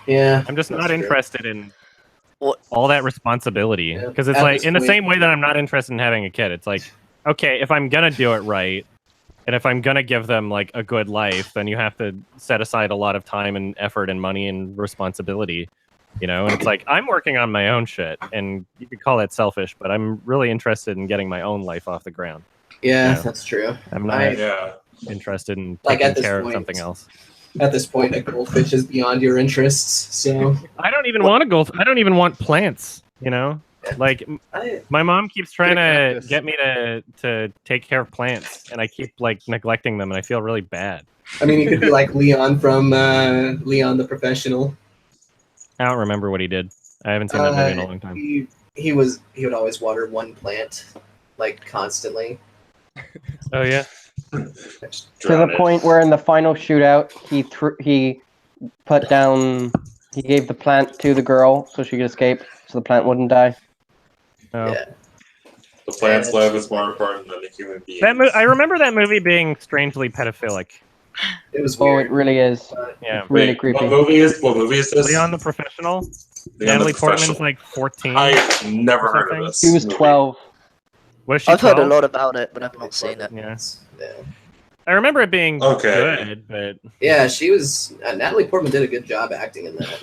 Yeah, I'm just not true. interested in all that responsibility because it's At like this in the point- same way that I'm not interested in having a kid. It's like, okay, if I'm gonna do it right, and if I'm gonna give them like a good life, then you have to set aside a lot of time and effort and money and responsibility. You know, and it's like I'm working on my own shit, and you could call it selfish, but I'm really interested in getting my own life off the ground. Yeah, You know? that's true. I'm not interested in Like, taking at this care point- of something else. At this point, a goldfish is beyond your interests. So I don't even want a goldfish. I don't even want plants. You know, like my mom keeps trying to get me to take care of plants, and I keep like neglecting them, and I feel really bad. I mean, you could be like Leon from Leon the Professional. I don't remember what he did. I haven't seen that movie in a long time. He would always water one plant, like constantly. Oh yeah. To the point where in the final shootout, he gave the plant to the girl so she could escape, so the plant wouldn't die. Oh. Yeah. The plant's life is more important than the human being. I remember that movie being strangely pedophilic. It was weird. Oh, it really is. Yeah. It's really creepy. What movie is this? Leon the Professional? Leon Natalie the Portman's Professional. like 14. I've never heard of this. She was 12. Was she I've heard a 12? lot about it, but I've not seen it. Yeah. I remember it being good, but Yeah, she was. Natalie Portman did a good job acting in that.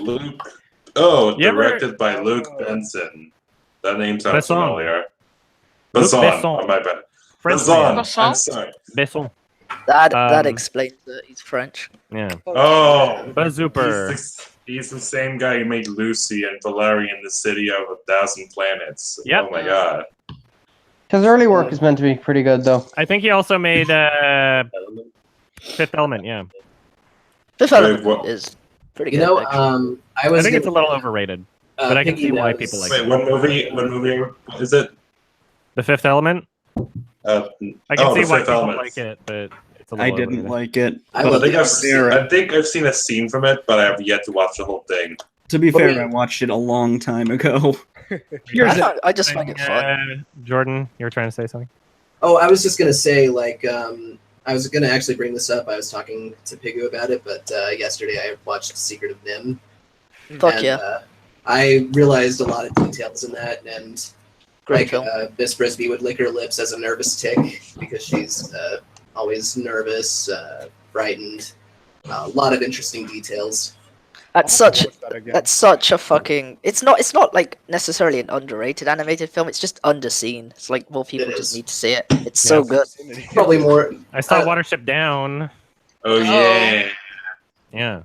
Directed by Luc Besson. That name sounds familiar. Besson. Oh, my bad. Besson. I'm sorry. Besson. That explains it. He's French. Yeah. Oh, Bazooper. He's the same guy who made Lucy and Valerian, the City of a Thousand Planets. Yep. Oh my god. His early work is meant to be pretty good, though. I think he also made Fifth Element. Yeah. Fifth Element is pretty good. I think it's a little overrated, but I can see why people like it. What movie is it? The Fifth Element. I can see why people like it, but it's a little I didn't overrated. like it. I think I've seen a scene from it, but I have yet to watch the whole thing. To be fair, I watched it a long time ago. I just find it fun. Jordan, you were trying to say something? Oh, I was just gonna say, like, I was gonna actually bring this up. I was talking to Pigu about it, but yesterday I watched Secret of Nim. Fuck yeah! I realized a lot of details in that, and Great film. Miss Frisbee would lick her lips as a nervous tick because she's always nervous, frightened. A lot of interesting details. That's such a fucking. It's not like necessarily an underrated animated film. It's just underseen. It's like more people just need to see it. It's so good. Probably more. I saw Watership Down. Oh yeah. Yeah.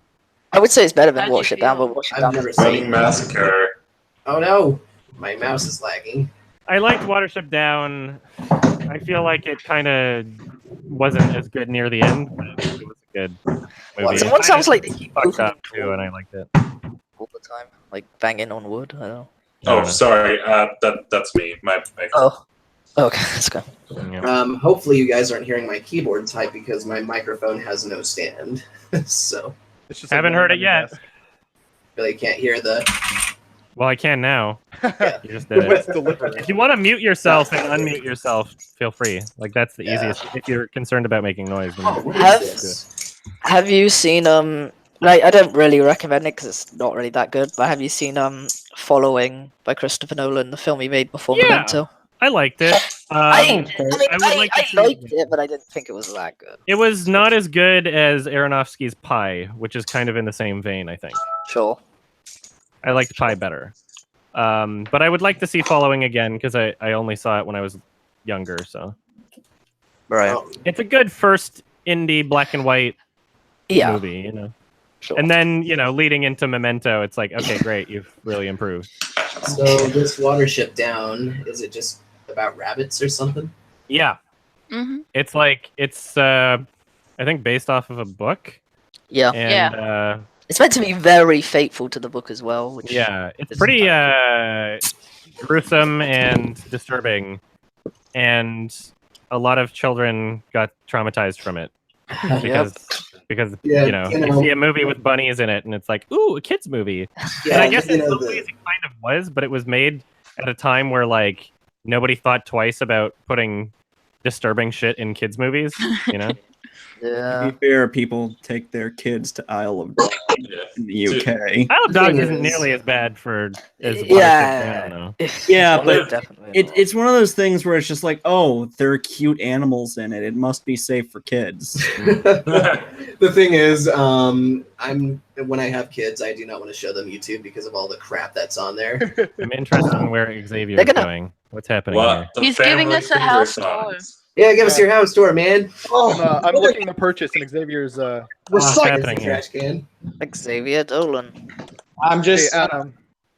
I would say it's better than Watership Down, but Watership Down. Running Massacre. Oh no, my mouse is lagging. I liked Watership Down. I feel like it kind of wasn't as good near the end, but it was a good movie. Someone sounds like he fucked up too, and I liked it all the time, like banging on wood. I don't know. Oh, sorry. That's me. My Oh, okay, let's go. Hopefully you guys aren't hearing my keyboard type because my microphone has no stand. So haven't heard it yet. Really can't hear the. Well, I can now. You just did it. If you want to mute yourself and unmute yourself, feel free. Like that's the easiest. If you're concerned about making noise. Have you seen like I don't really recommend it because it's not really that good. But have you seen Following by Christopher Nolan, the film he made before Memento? I liked it. I liked it, but I didn't think it was that good. It was not as good as Aronofsky's Pi, which is kind of in the same vein, I think. Sure. I liked Pi better. But I would like to see Following again because I only saw it when I was younger. So, right. It's a good first indie black and white movie, you know. Sure. And then leading into Memento, it's like, okay, great, you've really improved. So this Watership Down, is it just about rabbits or something? Yeah. Mm-hmm. It's like I think based off of a book. Yeah. And, it's meant to be very faithful to the book as well. Which it's pretty gruesome and disturbing, and a lot of children got traumatized from it because you see a movie with bunnies in it, and it's like, ooh, a kids movie. Yeah, and I guess in some ways it kind of was, but it was made at a time where like nobody thought twice about putting disturbing shit in kids movies. You know. Yeah. To be fair, people take their kids to Isle of Dogs in the UK. Isle of Dogs isn't nearly as bad as yeah, but it's one of those things where it's just like, oh, there are cute animals in it. It must be safe for kids. The thing is, when I have kids, I do not want to show them YouTube because of all the crap that's on there. I'm interested in where Xavier's going. What's happening here? He's giving us a house tour. Yeah, give us your house tour, man. I'm looking to purchase an Xavier's. Recycling trash can. Xavier Dolan. I'm just.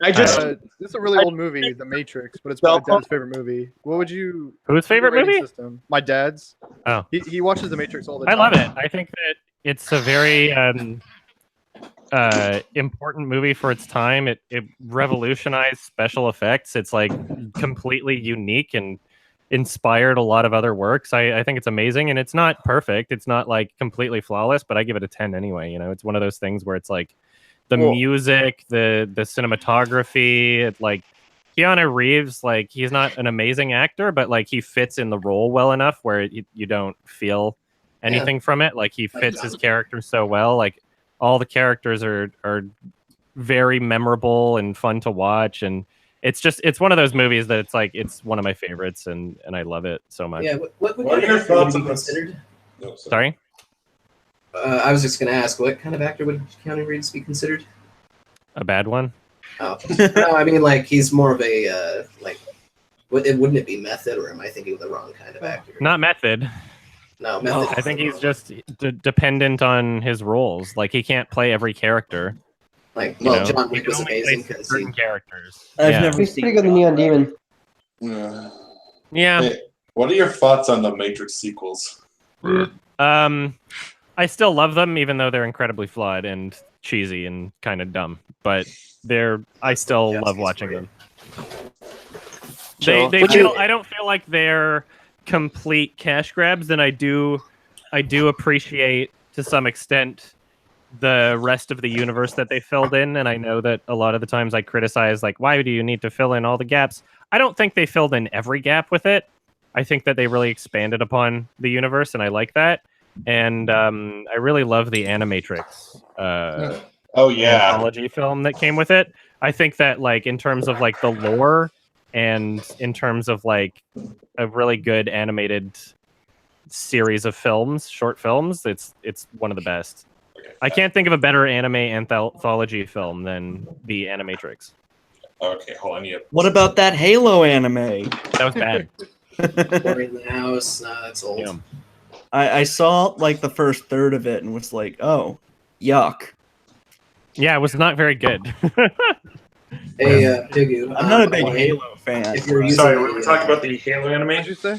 This is a really old movie, The Matrix, but it's my dad's favorite movie. What would you? Whose favorite movie? System? My dad's. Oh. He watches The Matrix all the I time. love it. I think that it's a very important movie for its time. It revolutionized special effects. It's like completely unique and inspired a lot of other works. I think it's amazing, and it's not perfect. It's not like completely flawless, but I give it a 10 anyway. It's one of those things where it's like the music, the cinematography. It's like Keanu Reeves, like he's not an amazing actor, but like he fits in the role well enough where you don't feel anything from it. Like he fits his character so well. Like all the characters are very memorable and fun to watch, and it's one of those movies that it's like it's one of my favorites, and I love it so much. Yeah, what are your thoughts on considered? No, sorry. I was just going to ask, what kind of actor would Keanu Reeves be considered? A bad one? Oh, no, I mean like he's more of a Wouldn't it be Method, or am I thinking of the wrong kind of actor? Not Method. No, Method. I think he's just dependent on his roles. Like he can't play every character. Like, You well, know, John he Wick can was only amazing play because certain characters. I've Yeah. never He's seen pretty good in Neon Demon. Yeah. Hey, what are your thoughts on the Matrix sequels? I still love them, even though they're incredibly flawed and cheesy and kind of dumb. But I still love watching them. Sure. I don't feel like they're complete cash grabs, and I do appreciate to some extent the rest of the universe that they filled in. And I know that a lot of the times I criticize, like, why do you need to fill in all the gaps? I don't think they filled in every gap with it. I think that they really expanded upon the universe, and I like that. And I really love the Animatrix anthology film that came with it. I think that, like, in terms of like the lore and in terms of like a really good animated series of films, short films, it's one of the best. I can't think of a better anime anthology film than the Animatrix. Okay, hold on. What about that Halo anime? That was bad. Or in the House. Nah, that's old. Yeah. I saw like the first third of it and was like, oh, yuck. Yeah, it was not very good. Hey, Piggu. I'm not a big Halo fan. If you're using Sorry, we were talking about the Halo anime. What did you say?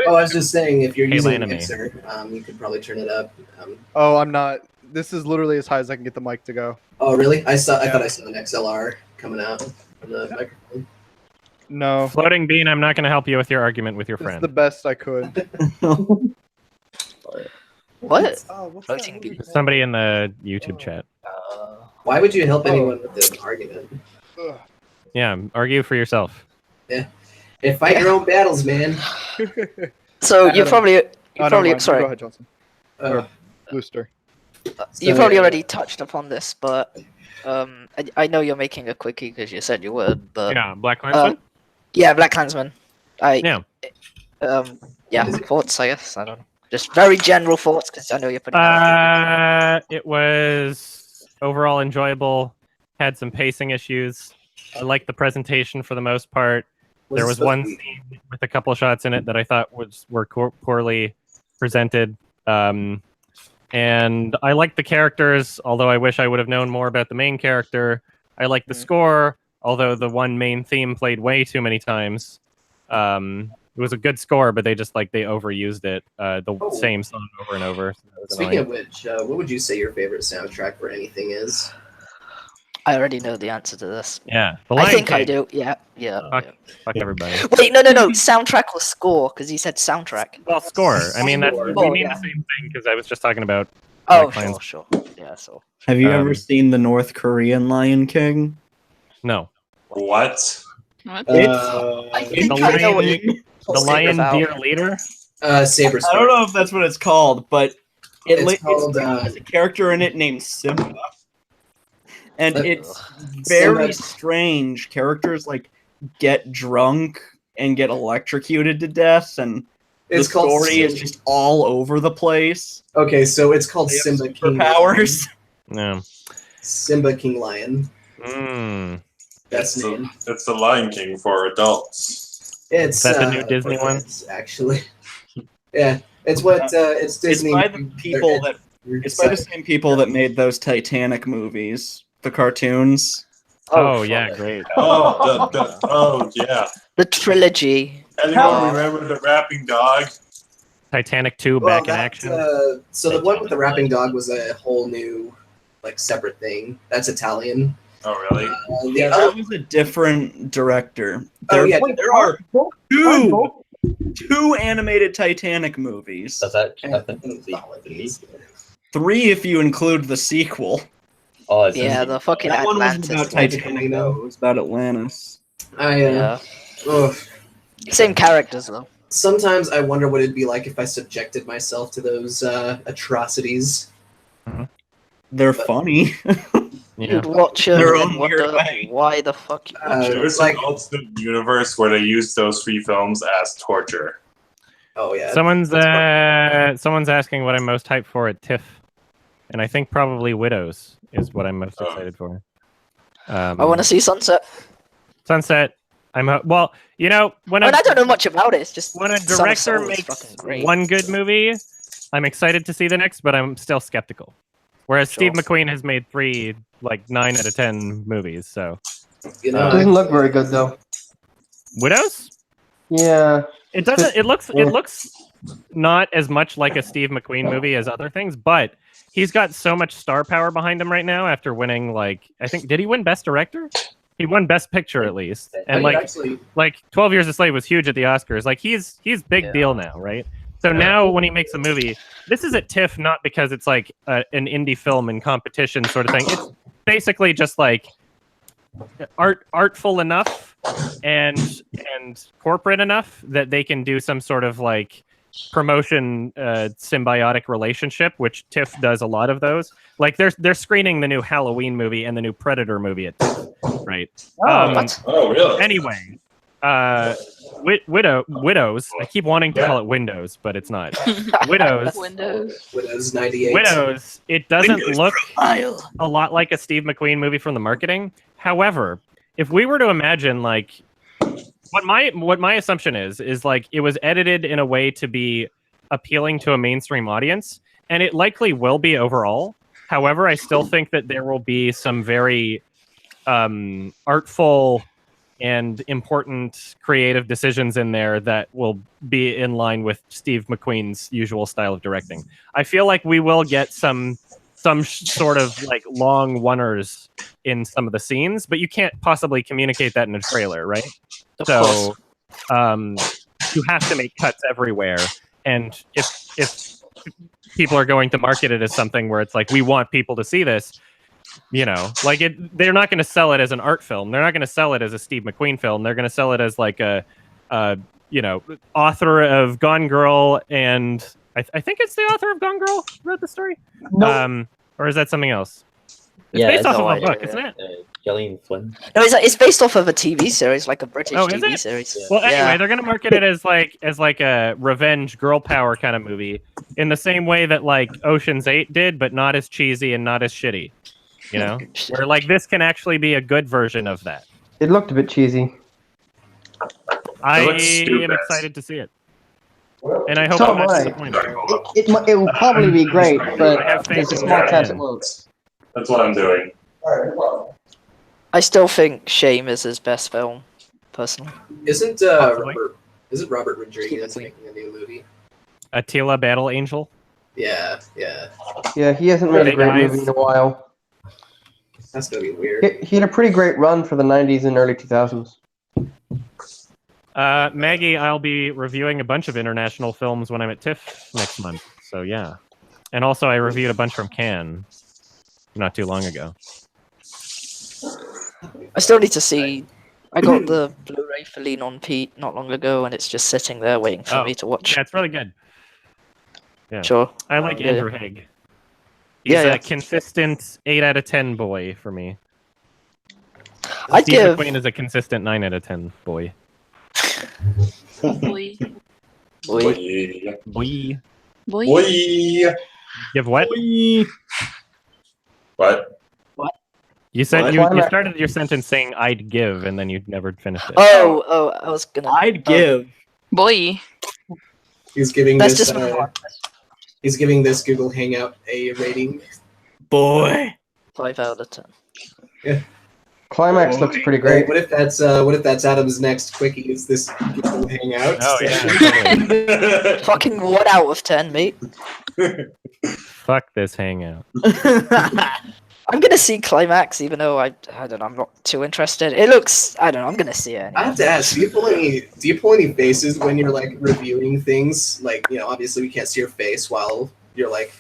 Oh, I was just saying, if you're Halo using a anime. mixer, you could probably turn it up. Oh, I'm not. This is literally as high as I can get the mic to go. Oh, really? I thought I saw an XLR coming out from the microphone. No. Floating Bean, I'm not going to help you with your argument with your It's friend. the best I could. What? Oh, what's Floating Bean. Somebody in the YouTube chat. Why would you help anyone with an argument? Yeah, argue for yourself. Yeah. And fight your own battles, man. So you probably Go sorry. ahead, Johnson. Or Booster. You probably already touched upon this, but I know you're making a quickie because you said you would. But Yeah, Black Klansman? yeah, Black Klansman. Yeah. Thoughts, I guess. I don't know. Just very general thoughts because I know you're putting. It was overall enjoyable. Had some pacing issues. I liked the presentation for the most part. There was one scene with a couple shots in it that I thought were poorly presented. And I liked the characters, although I wish I would have known more about the main character. I liked the score, although the one main theme played way too many times. It was a good score, but they overused it. The same song over and over. So Speaking of which, what would you say your favorite soundtrack for anything is? I already know the answer to this. Yeah, I think I do. Yeah. Fuck everybody. Wait, no. Soundtrack or score? Because you said soundtrack. Well, score. I mean, we mean the same thing because I was just talking about. Sure. Yeah, so. Have you ever seen the North Korean Lion King? No. What? What? The lion deer leader? Saber. I don't know if that's what it's called, but It's called, there's a character in it named Simba. And it's very strange. Characters like get drunk and get electrocuted to death, and the story is just all over the place. Okay, so it's called Simba King Powers. No. Simba King Lion. That's name. It's the Lion King for adults. It's Is that the new Disney one? Actually, yeah, it's what it's Disney. It's by the people that. It's by the same people that made those Titanic movies, the cartoons. Oh yeah, great. Oh yeah. The trilogy. Anyone remember the rapping dog? Titanic 2 back in action. So the one with the rapping dog was a whole new, separate thing. That's Italian. Oh really? That was a different director. Oh, yeah. There are two animated Titanic movies. Does that? Three if you include the sequel. Oh, Yeah, the fucking that one Atlantis. wasn't about Titanic, though. It was about Atlantis. Same characters though. Sometimes I wonder what it'd be like if I subjected myself to those atrocities. They're funny. You'd watch it Their and own weird wonder way. why the fuck you watch it. There's an alternate universe where they use those three films as torture. Oh yeah. Someone's asking what I'm most hyped for at TIFF, and I think probably Widows is what I'm most excited for. I want to see Sunset. Sunset Well, you know, I don't know much about it. It's just when a director makes one good movie, I'm excited to see the next, but I'm still skeptical. Whereas Steve McQueen has made 3 like 9 out of 10 movies, so it doesn't look very good though. Widows? Yeah. It doesn't. It looks not as much like a Steve McQueen movie as other things, but he's got so much star power behind him right now after winning, like, I think, did he win Best Director? He won Best Picture at least, and like 12 Years a Slave was huge at the Oscars. Like he's big deal now, right? So now when he makes a movie, this is at TIFF not because it's like an indie film in competition sort of thing. It's basically just like artful enough and corporate enough that they can do some sort of like promotion symbiotic relationship, which TIFF does a lot of those. Like they're screening the new Halloween movie and the new Predator movie at TIFF, right? Oh, really? Anyway, Widows. I keep wanting to call it Windows, but it's not. Widows. Widows 98. Widows. It doesn't look a lot like a Steve McQueen movie from the marketing. However, if we were to imagine like what my assumption is like it was edited in a way to be appealing to a mainstream audience, and it likely will be overall. However, I still think that there will be some very artful and important creative decisions in there that will be in line with Steve McQueen's usual style of directing. I feel like we will get some sort of like long oneers in some of the scenes, but you can't possibly communicate that in a trailer, right? So you have to make cuts everywhere, and if people are going to market it as something where it's like, we want people to see this, you know, like they're not going to sell it as an art film. They're not going to sell it as a Steve McQueen film. They're going to sell it as like a you know, author of Gone Girl, and I think it's the author of Gone Girl wrote the story. Nope. Or is that something else? It's based off of a book, isn't it? Gillian Flynn. No, it's based off of a TV series, like a British is TV it? series. Well, anyway, they're gonna market it as like a revenge girl power kind of movie, in the same way that like Ocean's 8 did, but not as cheesy and not as shitty. You know, where like this can actually be a good version of that. It looked a bit cheesy. I am excited to see it, and I hope So I'm not am I. disappointed. It will probably be great, but I have faith there's a in small that chance man. it won't. That's what I'm doing. I still think Shame is his best film, personally. Isn't Robert Rodriguez making a new movie? Attila Battle Angel. Yeah. Yeah, he hasn't made a great movie in a while. That's gonna be weird. He had a pretty great run for the 90s and early 2000s. Maggie, I'll be reviewing a bunch of international films when I'm at TIFF next month. So yeah, and also I reviewed a bunch from Cannes not too long ago. I still need to see. I got the Blu-ray for Lean on Pete not long ago, and it's just sitting there waiting for me to watch. Yeah, it's really good. Yeah. Sure. I like Andrew Haigh. He's a consistent 8 out of 10 boy for me. Steve McQueen is a consistent 9 out of 10 boy. Boy. Give what? What? You said What? you started your sentence saying "I'd give" and then you never finished it. Oh, I was gonna. I'd give. Boy. He's giving That's this. just He's giving this Google Hangout a rating. Boy. 5 out of 10. Yeah. Climax looks pretty great. What if that's Adam's next quickie? Is this Google Hangout? Oh yeah. Fucking 1 out of 10, mate. Fuck this hangout. I'm gonna see Climax, even though I don't know, I'm not too interested. It looks, I don't know, I'm gonna see it. Anyway. I have to ask, do you pull any faces when you're like reviewing things? Like, you know, obviously we can't see your face while you're like.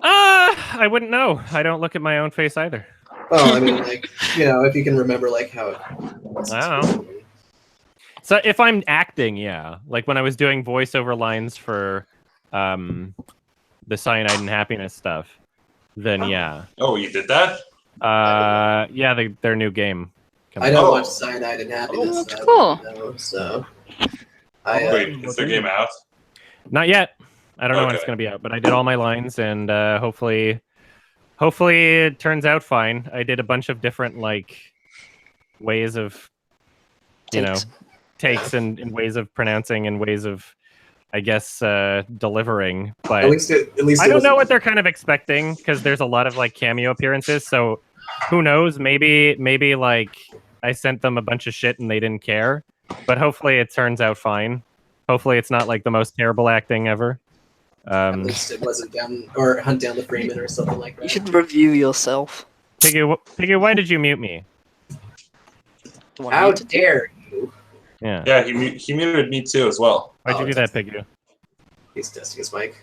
I wouldn't know. I don't look at my own face either. Oh, I mean, like, you know, if you can remember, like how. I don't know. So if I'm acting, yeah, like when I was doing voiceover lines for, the Cyanide and Happiness stuff, then yeah. Oh, you did that? Yeah, their new game. I don't watch Cyanide and Happiness. Oh, that's cool. No, so. Wait, is the game out? Not yet. I don't know when it's going to be out, but I did all my lines, and hopefully it turns out fine. I did a bunch of different like ways of takes and ways of pronouncing and ways of, I guess, delivering. But at least I don't know what they're kind of expecting because there's a lot of like cameo appearances. So who knows? Maybe like I sent them a bunch of shit and they didn't care. But hopefully it turns out fine. Hopefully it's not like the most terrible acting ever. At least it wasn't Hunt Down the Freeman or something like that. You should review yourself. Piggy, why did you mute me? How dare you? Yeah. Yeah, he muted me too as well. Why'd you do that, Piggy? He's testing his mic.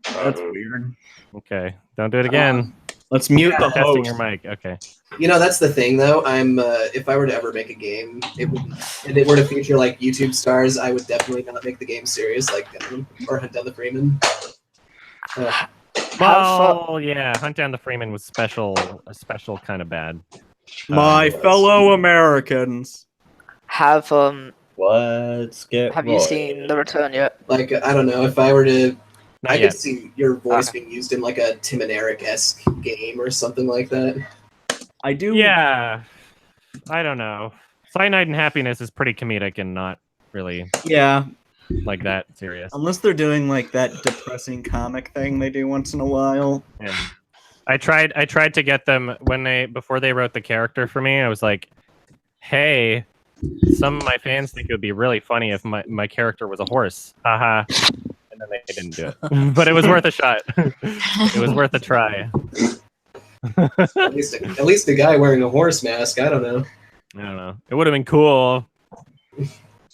That's weird. Okay, don't do it again. Let's mute the testing host. your mic. Okay. You know, that's the thing, though. I'm if I were to ever make a game, and it were to feature like YouTube stars, I would definitely not make the game serious like them or Hunt Down the Freeman. Well, yeah, Hunt Down the Freeman was a special kind of bad. My fellow Americans. Have Let's get Have you seen The Return yet? Like, I don't know, if I were to, I yet. could see your voice being used in like a Tim and Eric-esque game or something like that. I do. Yeah, I don't know. Cyanide and Happiness is pretty comedic and not really. Yeah. Like that serious. Unless they're doing like that depressing comic thing they do once in a while. Yeah. I tried to get them before they wrote the character for me. I was like, hey, some of my fans think it would be really funny if my character was a horse. Haha. And then they didn't do it. But it was worth a shot. It was worth a try. At least a guy wearing a horse mask. I don't know. I don't know. It would have been cool.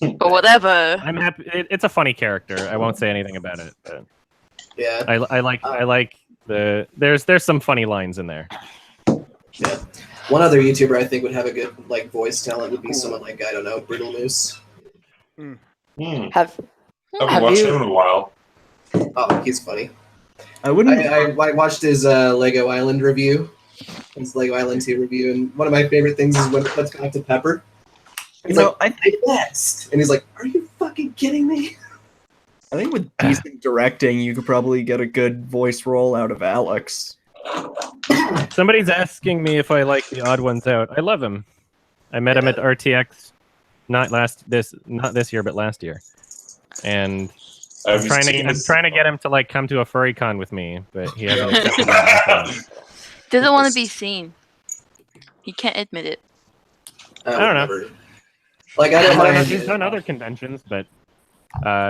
But whatever. I'm happy. It's a funny character. I won't say anything about it. But yeah. I like the there's some funny lines in there. Yeah. One other YouTuber I think would have a good like voice talent would be someone like, I don't know, Brittle Moose. Have I've watched him in a while. Oh, he's funny. I wouldn't. I watched his Lego Island review, his Lego Island 2 review, and one of my favorite things is when it cuts back to Pepper. He's like, I best, and he's like, "Are you fucking kidding me?" I think with decent directing, you could probably get a good voice role out of Alex. Somebody's asking me if I like the Odd Ones Out. I love him. I met him at RTX, not this year, but last year. And I'm trying to get him to like come to a furry con with me, but he hasn't accepted that. Doesn't want to be seen. He can't admit it. I don't know. Like I don't mind. He's done other conventions, but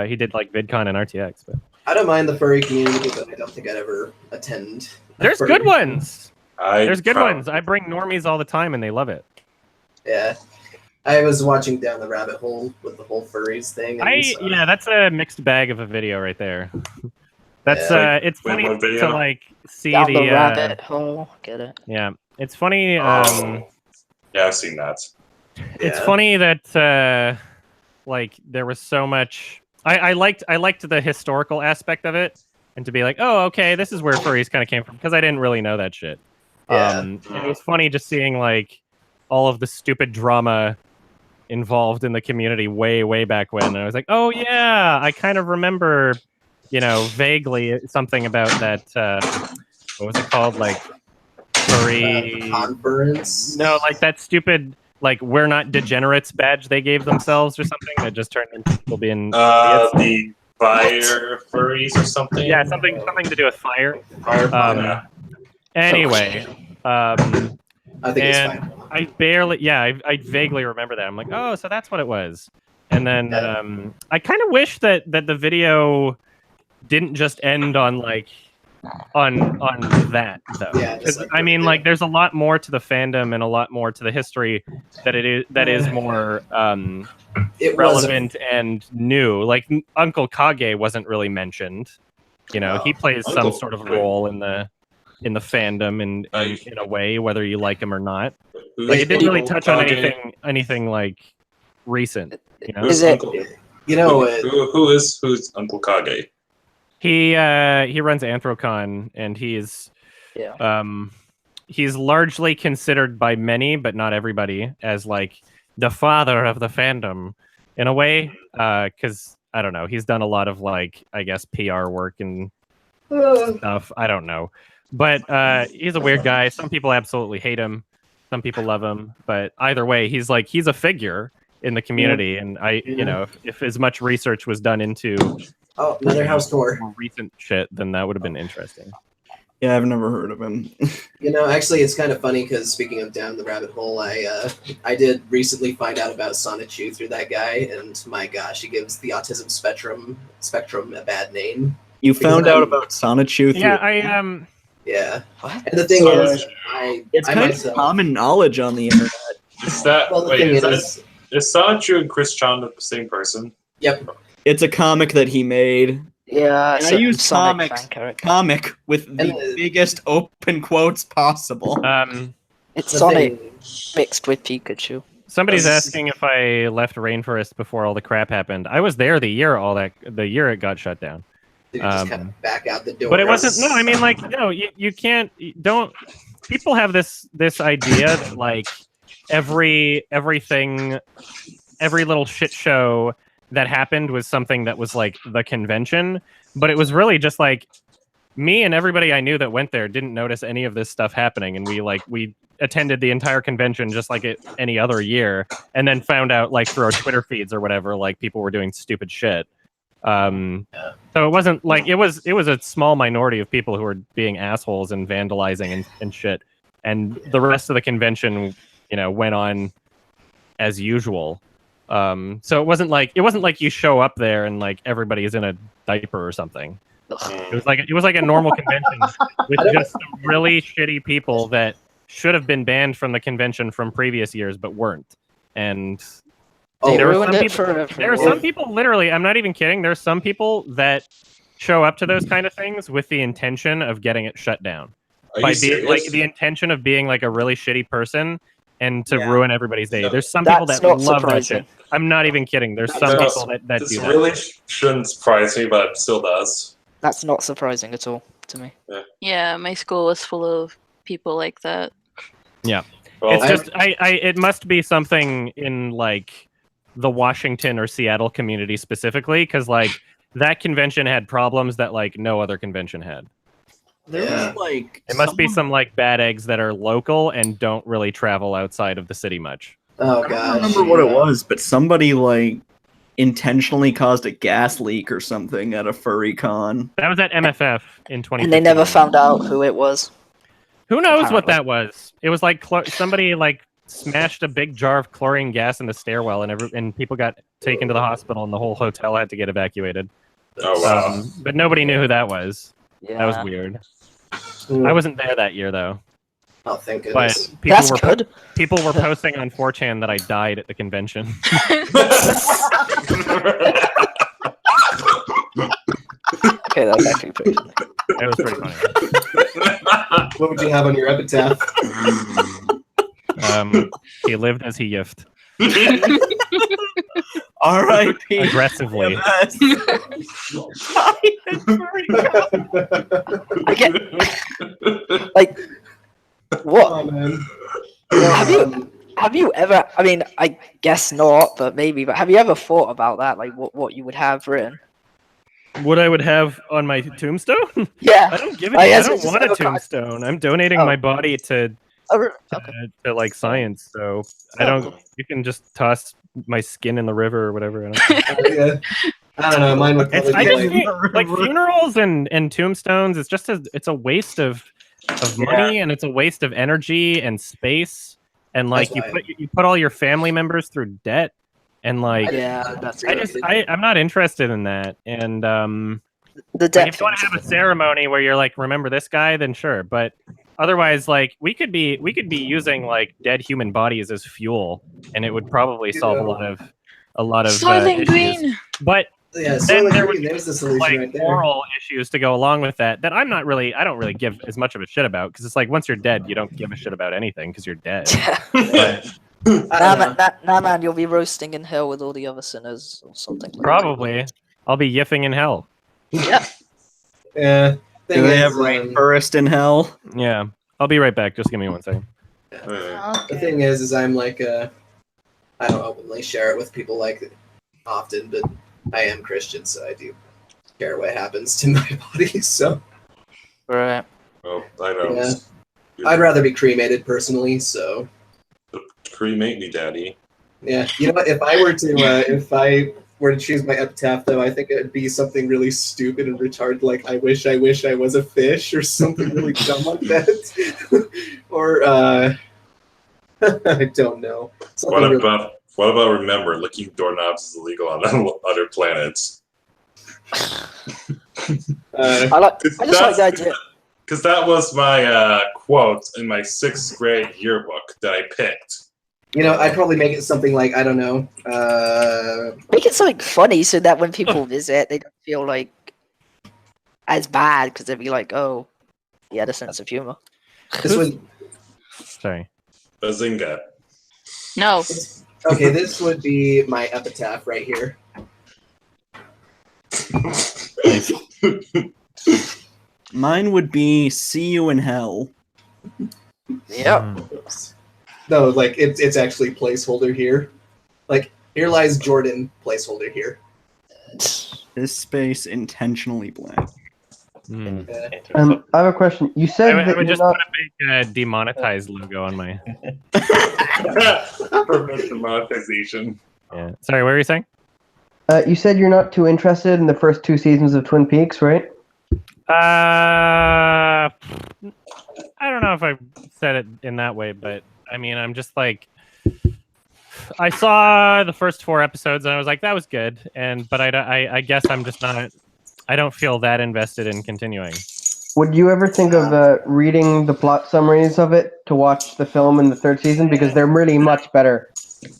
he did like VidCon and RTX. But I don't mind the furry community, but I don't think I'd ever attend. There's good ones. There's good ones. I bring normies all the time, and they love it. Yeah. I was watching Down the Rabbit Hole with the whole furries thing. And yeah, that's a mixed bag of a video right there. That's it's funny to like see Down the rabbit hole. Get it? Yeah, it's funny. Yeah, I've seen that. It's funny that like there was so much. I liked the historical aspect of it, and to be like, oh, okay, this is where furries kind of came from, because I didn't really know that shit. And it was funny just seeing like all of the stupid drama involved in the community way back when, and I was like, oh yeah, I kind of remember, vaguely something about that. What was it called? Like furry conference? No, like that stupid. Like, we're not degenerates badge they gave themselves or something that just turned into people being the fire furries or something. Yeah, something to do with fire. Anyway, I think it's fine. I vaguely remember that. I'm like, oh, so that's what it was. And then I kind of wish that the video didn't just end on like on that though. Yeah, because I mean, like, there's a lot more to the fandom and a lot more to the history that is more relevant and new. Like Uncle Kage wasn't really mentioned. He plays some sort of role in the fandom and in a way, whether you like him or not. Like, it didn't really touch on anything like recent. Is it? Who's Uncle Kage? He runs Anthrocon, and he's largely considered by many, but not everybody, as like the father of the fandom in a way. Because I don't know, he's done a lot of like, I guess, PR work and stuff. I don't know, but he's a weird guy. Some people absolutely hate him. Some people love him. But either way, he's a figure, in the community, and you know, if as much research was done into another house tour, more recent shit, then that would have been interesting. Yeah, I've never heard of him. You know, actually, it's kind of funny because speaking of down the rabbit hole, I did recently find out about Sonichu through that guy, and my gosh, he gives the autism spectrum a bad name. You found out about Sonichu through... Yeah, Yeah. What? And the thing is, it's kind of common knowledge on the internet. Is that Well, the wait? thing Is Sonichu and Chris Chan the same person? Yep. It's a comic that he made. Yeah, and I use comic with the biggest open quotes possible. It's Sonic mixed with Pikachu. Somebody's asking if I left Rainforest before all the crap happened. I was there the year it got shut down. You just kind of back out the door. But it wasn't. No, I mean, like, no, you can't. Don't. People have this idea that like everything, every little shit show that happened was something that was like the convention, but it was really just like me and everybody I knew that went there didn't notice any of this stuff happening, and we attended the entire convention just like any other year, and then found out like through our Twitter feeds or whatever, like people were doing stupid shit. So it wasn't like it was a small minority of people who were being assholes and vandalizing and shit, and the rest of the convention, you know, went on as usual. So it wasn't like you show up there and like everybody is in a diaper or something. It was like a normal convention with just some really shitty people that should have been banned from the convention from previous years but weren't. And there are some people literally, I'm not even kidding, there are some people that show up to those kind of things with the intention of getting it shut down. By being like the intention of being like a really shitty person and to ruin everybody's day. There's some people that love that shit. I'm not even kidding. There's some people that do that. This really shouldn't surprise me, but it still does. That's not surprising at all to me. Yeah, my school was full of people like that. Yeah. Well, it's just it must be something in like the Washington or Seattle community specifically, because like that convention had problems that like no other convention had. There was like it must be some like bad eggs that are local and don't really travel outside of the city much. Oh I gosh. don't remember what it was, but somebody like intentionally caused a gas leak or something at a furry con. That was at MFF in 2015. And they never found out who it was. Who knows what that was? It was like somebody like smashed a big jar of chlorine gas in the stairwell, and people got taken to the hospital, and the whole hotel had to get evacuated. Oh wow! But nobody knew who that was. Yeah. That was weird. I wasn't there that year though. Oh, thank goodness. But people were posting on 4chan that I died at the convention. Okay, that's actually pretty funny. It was pretty funny. What would you have on your epitaph? He lived as he yiffed. R.I.P. Aggressively. I get like what? Oh, man. Have you ever? I mean, I guess not, but maybe. But have you ever thought about that? Like, what you would have written? What I would have on my tombstone? Yeah, I don't give it. I don't want a tombstone. I'm donating my body to like science. So I don't. You can just toss my skin in the river or whatever. I don't know. Mine would probably I just think, like funerals and tombstones. It's just it's a waste of money, and it's a waste of energy and space. And like you put all your family members through debt, and like I'm not interested in that. And the debt. If you want to have a ceremony where you're like, remember this guy, then sure. But otherwise, like we could be using like dead human bodies as fuel, and it would probably solve a lot of Soylent issues. Green. But Yeah, then Soylent there Green, would be there's the solution like right there. moral issues to go along with that I don't really give as much of a shit about, because it's like once you're dead, you don't give a shit about anything because you're dead. Nah, man, you'll be roasting in hell with all the other sinners or something. Like Probably, I'll be yiffing in hell. Yeah. Yeah. Do they have rainforest in hell? Yeah, I'll be right back. Just give me 1 second. The thing is I'm like, I don't openly share it with people like often, but I am Christian, so I do care what happens to my body. So, right. Well, I know. Yeah. I'd rather be cremated personally. So, Cremate me, Daddy. Yeah, you know what? If I were to choose my epitaph, though, I think it would be something really stupid and retarded, like "I wish I was a fish" or something really dumb like that. Or I don't know. What about remember licking doorknobs is illegal on other planets? I just like the idea. Because that was my quote in my 6th grade yearbook that I picked. You know, I'd probably make it something like, I don't know. Make it something funny so that when people visit, they don't feel like as bad because they'd be like, oh, he had a sense of humor. This would. Sorry. Bazinga. No. Okay, this would be my epitaph right here. Mine would be "See you in hell." Yep. No, like it's actually placeholder here. Like here lies Jordan, placeholder here. This space intentionally blank. I have a question. You said I that would you're just not. put a big demonetized logo on my. Permit monetization. Yeah. Sorry, what were you saying? You said you're not too interested in the first 2 seasons of Twin Peaks, right? I don't know if I said it in that way, but I mean, I'm just like, I saw the first 4 episodes and I was like, that was good, but I guess I'm just not. I don't feel that invested in continuing. Would you ever think of reading the plot summaries of it to watch the film in the 3rd season? Because they're really much better.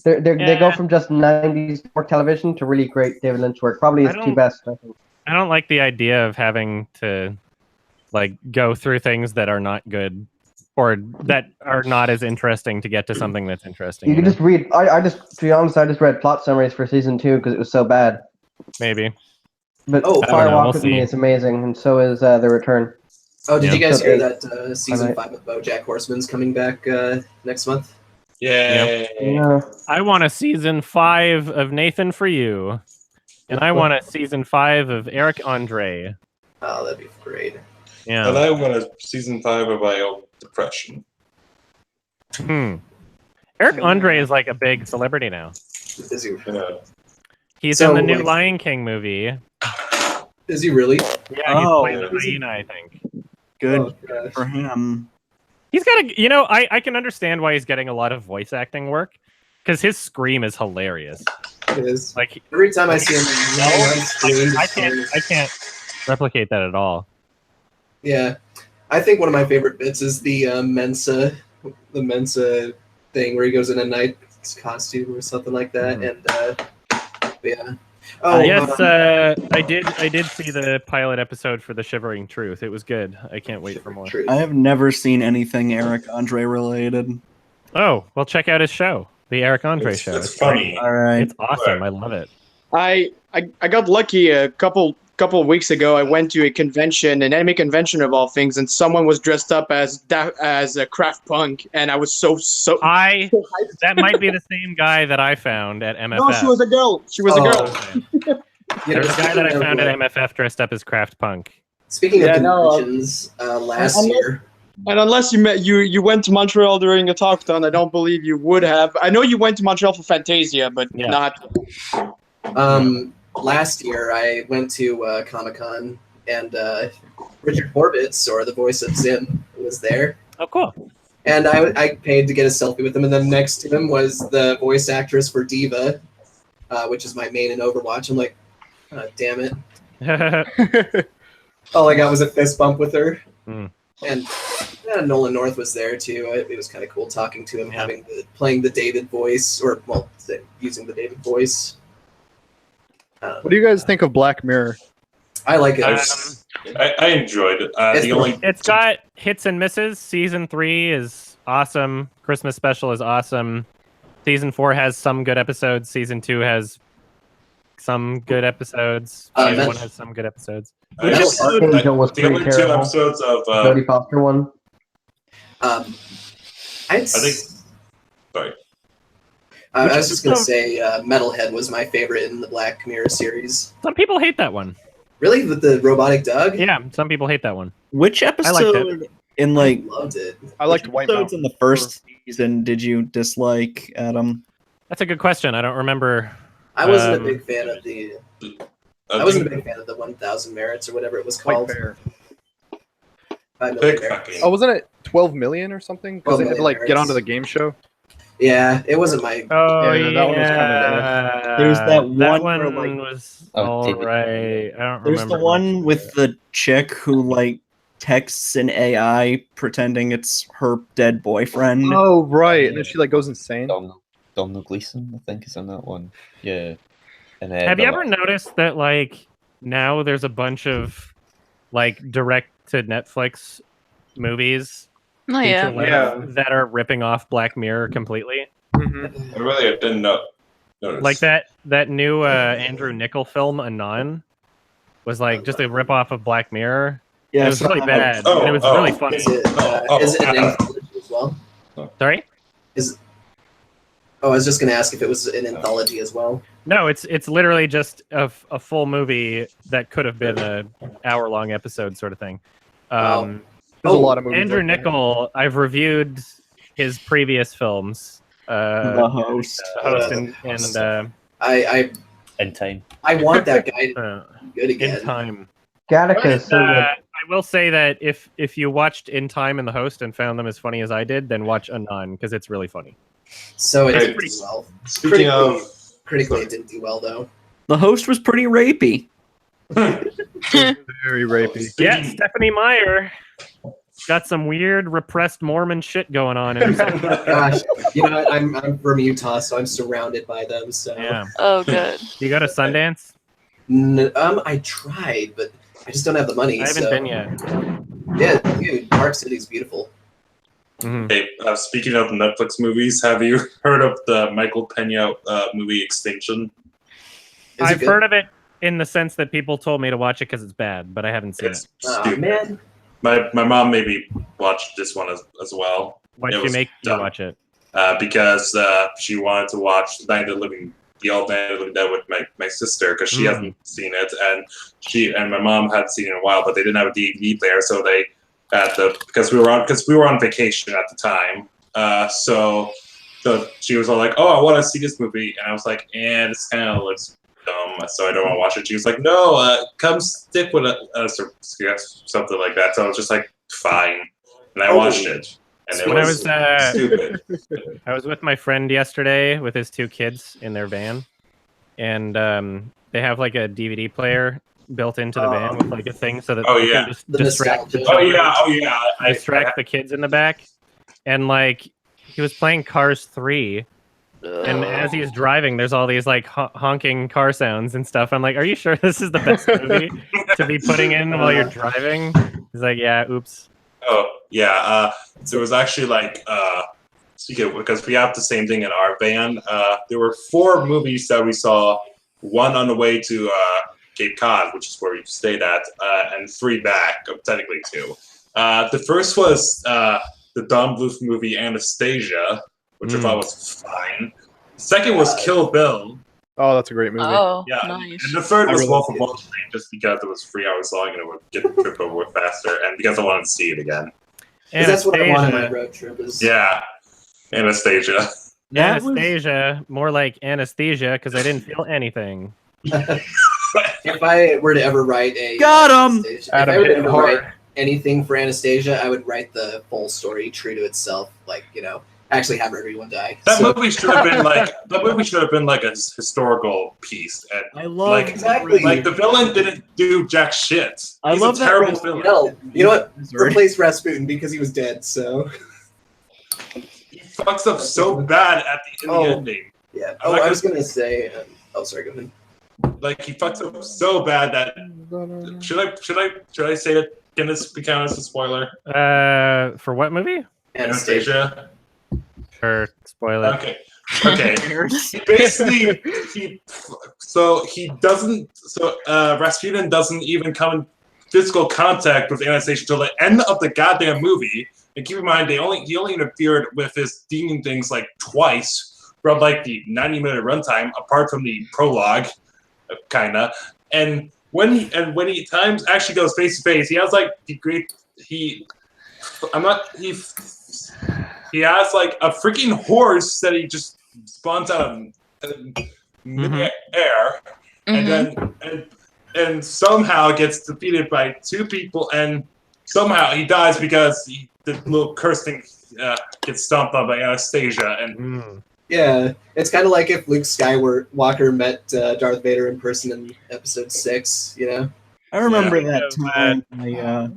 They go from just 90s network television to really great David Lynch work. Probably his 2 best, I think. I don't like the idea of having to like go through things that are not good or that are not as interesting to get to something that's interesting. You can just read. I just, to be honest, I just read plot summaries for season 2 because it was so bad. Maybe. But Oh, Firewalk with Me is amazing, and so is The Return. Oh, did you guys So hear they- that season 5 of BoJack Horseman's coming back next month? Yay! Yeah. I want a season 5 of Nathan For You, and I want a season 5 of Eric Andre. Oh, that'd be great. Yeah. And I want a season 5 of my own depression. Eric Andre is like a big celebrity now. Is he? He's So, in the new like- Lion King movie. Is he really? Yeah, he's playing the hyena, I think. Good for him. He's got a, I can understand why he's getting a lot of voice acting work because his scream is hilarious. It is. Like every time I see him on screen, I can't replicate that at all. Yeah, I think one of my favorite bits is the Mensa thing where he goes in a knight's costume or something like that, and yeah. Oh yes, I did see the pilot episode for The Shivering Truth. It was good. I can't wait for more. I have never seen anything Eric Andre related. Oh, well, check out his show, the Eric Andre Show. It's funny. All right, it's awesome. I love it. I got lucky a couple of weeks ago. I went to a convention, an anime convention of all things, and someone was dressed up as a Kraft Punk, and I was so that might be the same guy that I found at MFF. No, she was a girl. She was a girl. There's a guy that I found at MFF dressed up as Kraft Punk. Speaking of conventions, last year. And unless you went to Montreal during a talkathon, I don't believe you would have. I know you went to Montreal for Fantasia, but not. Last year I went to Comic-Con, and Richard Horvitz, or the voice of Zim, was there. Oh, cool. And I paid to get a selfie with him, and then next to him was the voice actress for Diva, which is my main in Overwatch. I'm like, oh, damn it. All I got was a fist bump with her. And Nolan North was there too. It was kind of cool talking to him, playing the David voice, or using the David voice. What do you guys think of Black Mirror? I like it. I enjoyed it. It's got hits and misses. Season 3 is awesome. Christmas special is awesome. Season 4 has some good episodes. Season 2 has some good episodes. Season 1 has some good episodes. Archangel was the pretty other 2 terrible. episodes of Jodie Foster one. I think. Sorry. I was just gonna say, Metalhead was my favorite in the Black Mirror series. Some people hate that one. Really, with the robotic dog? Yeah, some people hate that one. Which episode in I loved it. I liked White episodes Mountain. in the first season did you dislike, Adam? That's a good question. I don't remember. I wasn't a big fan of the. I wasn't a big fan of the 1,000 merits or whatever it was called. Fair. 5 million merits. Oh, wasn't it 12 million or something? Because they had to like get merits. onto the game show. Yeah, it wasn't my. Oh yeah, that one was kind of. There's that that one one where, like, was all right. I don't There's remember. the one with the chick who like texts an AI pretending it's her dead boyfriend. Oh right, and then she like goes insane. Domhnall Gleeson, I think, is on that one. Yeah. And Have you ever noticed that like now there's a bunch of like direct to Netflix movies Oh, yeah. that are ripping off Black Mirror completely? I really didn't know. Notice. Like that new Andrew Niccol film Anon was like just a rip off of Black Mirror. Yeah, it was really bad. And it was really funny. Is it an anthology as well? Sorry? I was just gonna ask if it was an anthology as well. No, it's literally just a full movie that could have been an hour-long episode sort of thing. There's a lot of movies. Andrew like that. Niccol, I've reviewed his previous films. The Host. And In Time. I want that guy to be good again. In Time. Gattaca is so good. I will say that if you watched In Time and The Host and found them as funny as I did, then watch Anon because it's really funny. So it didn't do Great. well. Speaking of, Critically, it didn't do well though. The Host was pretty rapey. Very rapey. Yeah, Stephanie Meyer got some weird repressed Mormon shit going on in her. Gosh, you know, I'm from Utah, so I'm surrounded by them. So Yeah. Oh, good. You go to Sundance? I tried, but I just don't have the money. I haven't been yet. Yeah, dude, Park City's beautiful. hey, speaking of Netflix movies, have you heard of the Michael Pena movie Extinction? I've heard of it in the sense that people told me to watch it because it's bad, but I haven't seen It's it. Oh, stupid. man. My mom made me watch this one as well. Why'd It she was make you dumb. watch it? Because she wanted to watch the Old Night of the Living Dead with my sister because she hasn't seen it, and she and my mom hadn't seen it in a while, but they didn't have a DVD player, so they had because we were on vacation at the time. So she was all like, "Oh, I want to see this movie," and I was like, "this kind of looks dumb, so I don't want to watch it." She was like, "No, come stick with us," or something like that. So I was just like, "Fine," and I watched it. And it When was stupid. I was with my friend yesterday with his two kids in their van, and they have like a DVD player built into the van with like a thing so that Oh, they yeah. can just distract the Oh yeah. distract the kids in the back. And like he was playing Cars 3, and as he's driving, there's all these like honking car sounds and stuff. I'm like, are you sure this is the best movie to be putting in while you're driving? He's like, yeah, oops. Oh yeah, there was actually like because we have the same thing in our van. There were 4 movies that we saw. One on the way to Cape Cod, which is where we stayed at, and 3 back. Technically 2. The first was the Don Bluth movie Anastasia, which I thought was fine. The second was Kill Bill. Oh, that's a great movie. Oh, Yeah, nice. and the third I was really Wolf like of Wall Street, just because it was 3 hours long and it would get the trip over faster, and because I wanted to see it again. Because that's what I want on my Anastasia. road trip. Is Yeah, Anastasia. Anastasia, more like anesthesia, because I didn't feel anything. if I were to ever write a Got 'em! Anastasia, if I Adam were to hit ever hard. write anything for Anastasia, I would write the full story true to itself. Like, you know, actually have everyone die. That So- movie should have been like a historical piece. And I love like Exactly. like the villain didn't do jack shit. I He's love a that terrible Ras- villain. No, you know what? Sorry. Replace Rasputin because he was dead. So He fucks up so bad at the ending. yeah. I'm Oh, not I was gonna say. Sorry. Go ahead. Like he fucks up so bad that should I say it? Can this be counted as a spoiler? For what movie? Anastasia. Or spoiler. Okay. He basically Rasputin doesn't even come in physical contact with Anastasia till the end of the goddamn movie. And keep in mind, he only interfered with his demon things like twice from like the 90-minute runtime, apart from the prologue, kinda. And when he times actually goes face to face, he has like he has like a freaking horse that he just spawns out of mid-air, and then and somehow gets defeated by two people, and somehow he dies because the little cursed thing gets stomped on by Anastasia. And yeah, it's kind of like if Luke Skywalker met Darth Vader in person in Episode 6. You know, I remember that time.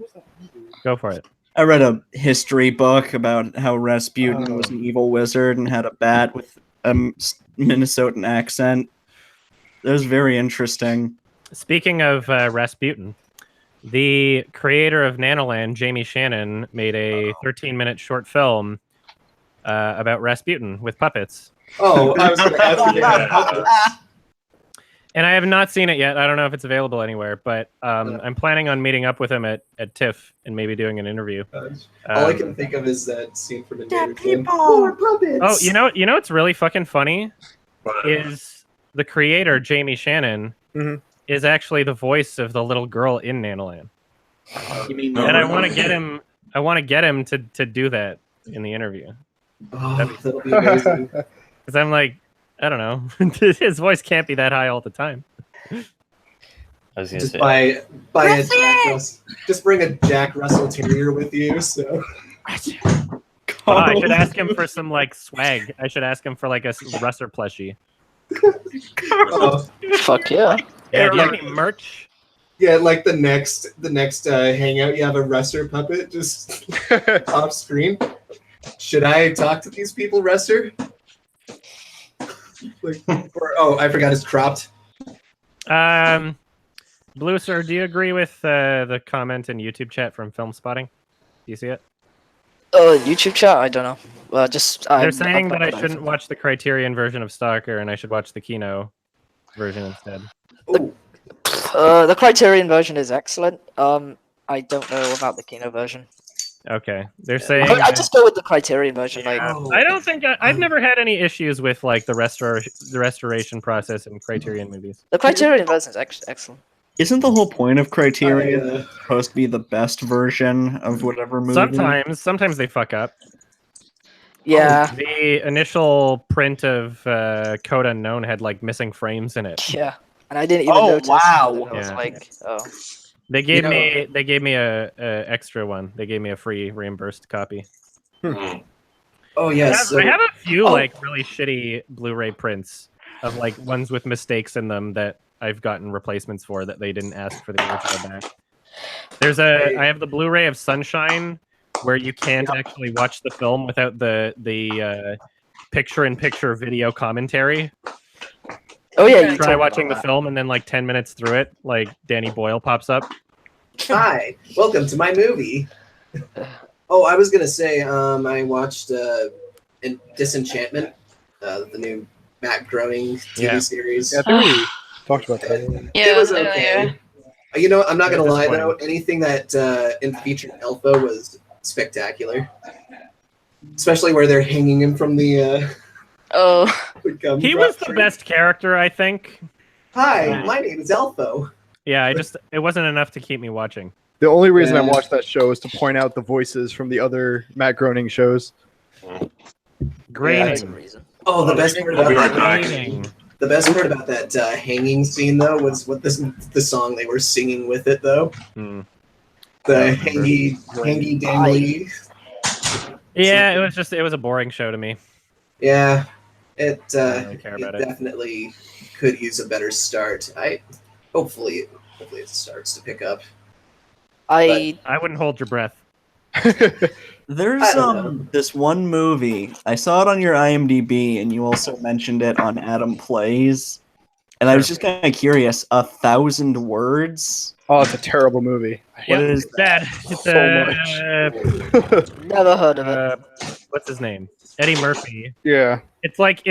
Go for it. I read a history book about how Rasputin was an evil wizard and had a bat with a Minnesotan accent. It was very interesting. Speaking of Rasputin, the creator of Nanoland, Jamie Shannon, made a 13-minute short film about Rasputin with puppets. Oh, I was going to ask you about puppets. And I have not seen it yet. I don't know if it's available anywhere, but I'm planning on meeting up with him at TIFF and maybe doing an interview. All I can think of is that scene from Invader Zim. More puppets. Oh, you know what's really fucking funny is the creator Jamie Shannon is actually the voice of the little girl in Nanoland. You mean? And I want to get him. I want to get him to do that in the interview. Oh, that'll be amazing. Because I'm like, I don't know. His voice can't be that high all the time. I was gonna Just say, buy a Jack Russell. Just bring a Jack Russell Terrier with you. So. Oh, I should ask him for some like swag. I should ask him for like a Russer plushie. Fuck yeah. Yeah, do you have any merch? Yeah, like the next hangout, you have a Russer puppet just off screen. Should I talk to these people, Russer? I forgot it's cropped. Blue Sir, do you agree with the comment in YouTube chat from Film Spotting? Do you see it? YouTube chat? I don't know. Well, they're saying that I shouldn't watch the Criterion version of Stalker and I should watch the Kino version instead. The Criterion version is excellent. I don't know about the Kino version. Okay, they're saying. I just go with the Criterion version. Yeah. I don't think I've never had any issues with like the restoration process in Criterion movies. The Criterion version is excellent. Isn't the whole point of Criterion supposed to be the best version of whatever movie? Sometimes they fuck up. Yeah. The initial print of Code Unknown had like missing frames in it. Yeah, and I didn't even notice. Wow! I was like, oh. They gave me a extra one. They gave me a free reimbursed copy. Oh yes. I have a few like really shitty Blu-ray prints of like ones with mistakes in them that I've gotten replacements for that they didn't ask for the original back. I have the Blu-ray of Sunshine where you can't actually watch the film without the picture-in-picture video commentary. Oh yeah, you try watching the film and then like 10 minutes through it, like Danny Boyle pops up. Hi, welcome to my movie. Oh, I was gonna say, I watched Disenchantment, the new Matt Groening TV series. Yeah, I think we talked about that. It was okay. You know, I'm not gonna lie though. Anything that featured Elfo was spectacular, especially where they're hanging him from the. He was the best character, I think. Hi, my name is Elfo. Yeah, it wasn't enough to keep me watching. The only reason I watched that show is to point out the voices from the other Matt Groening shows. Groening. Oh, the best part about that. The best part about that hanging scene though was what the song they were singing with it though. The hangy dangly. Yeah, it was a boring show to me. Yeah, it care about it. Definitely could use a better start. Hopefully it starts to pick up. I wouldn't hold your breath. There's this one movie. I saw it on your IMDb, and you also mentioned it on Adam Plays. And I was just kind of curious. 1,000 Words. Oh, it's a terrible movie. What is that? It's so much. Never heard of it. What's his name? Eddie Murphy. Yeah. It's like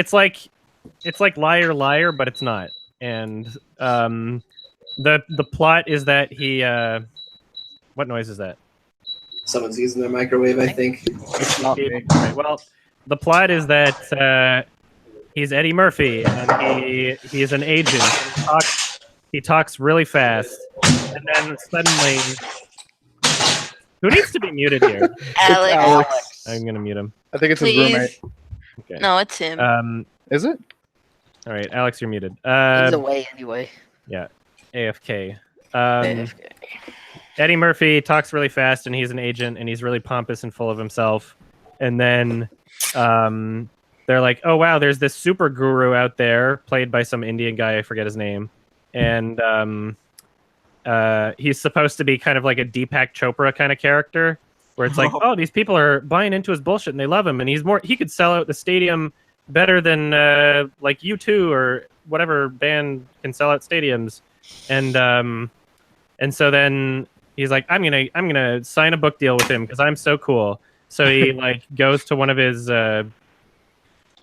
Liar Liar, but it's not. And the plot is that he what noise is that? Someone's using their microwave, I think. It's not me. Right, well, the plot is that he's Eddie Murphy and he is an agent. He talks really fast, and then suddenly, who needs to be muted here? Alex. I'm gonna mute him. I think it's Please. his roommate. Okay. No, it's him. Is it? All right, Alex, you're muted. He's away anyway. Yeah, AFK. AFK. Eddie Murphy talks really fast, and he's an agent, and he's really pompous and full of himself. And then they're like, "Oh wow, there's this super guru out there, played by some Indian guy. I forget his name." And he's supposed to be kind of like a Deepak Chopra kind of character, where it's like, "Oh, these people are buying into his bullshit, and they love him, and he could sell out the stadium better than like U2 or whatever band can sell out stadiums." And so then he's like, I'm gonna sign a book deal with him because I'm so cool. So he like goes to one of his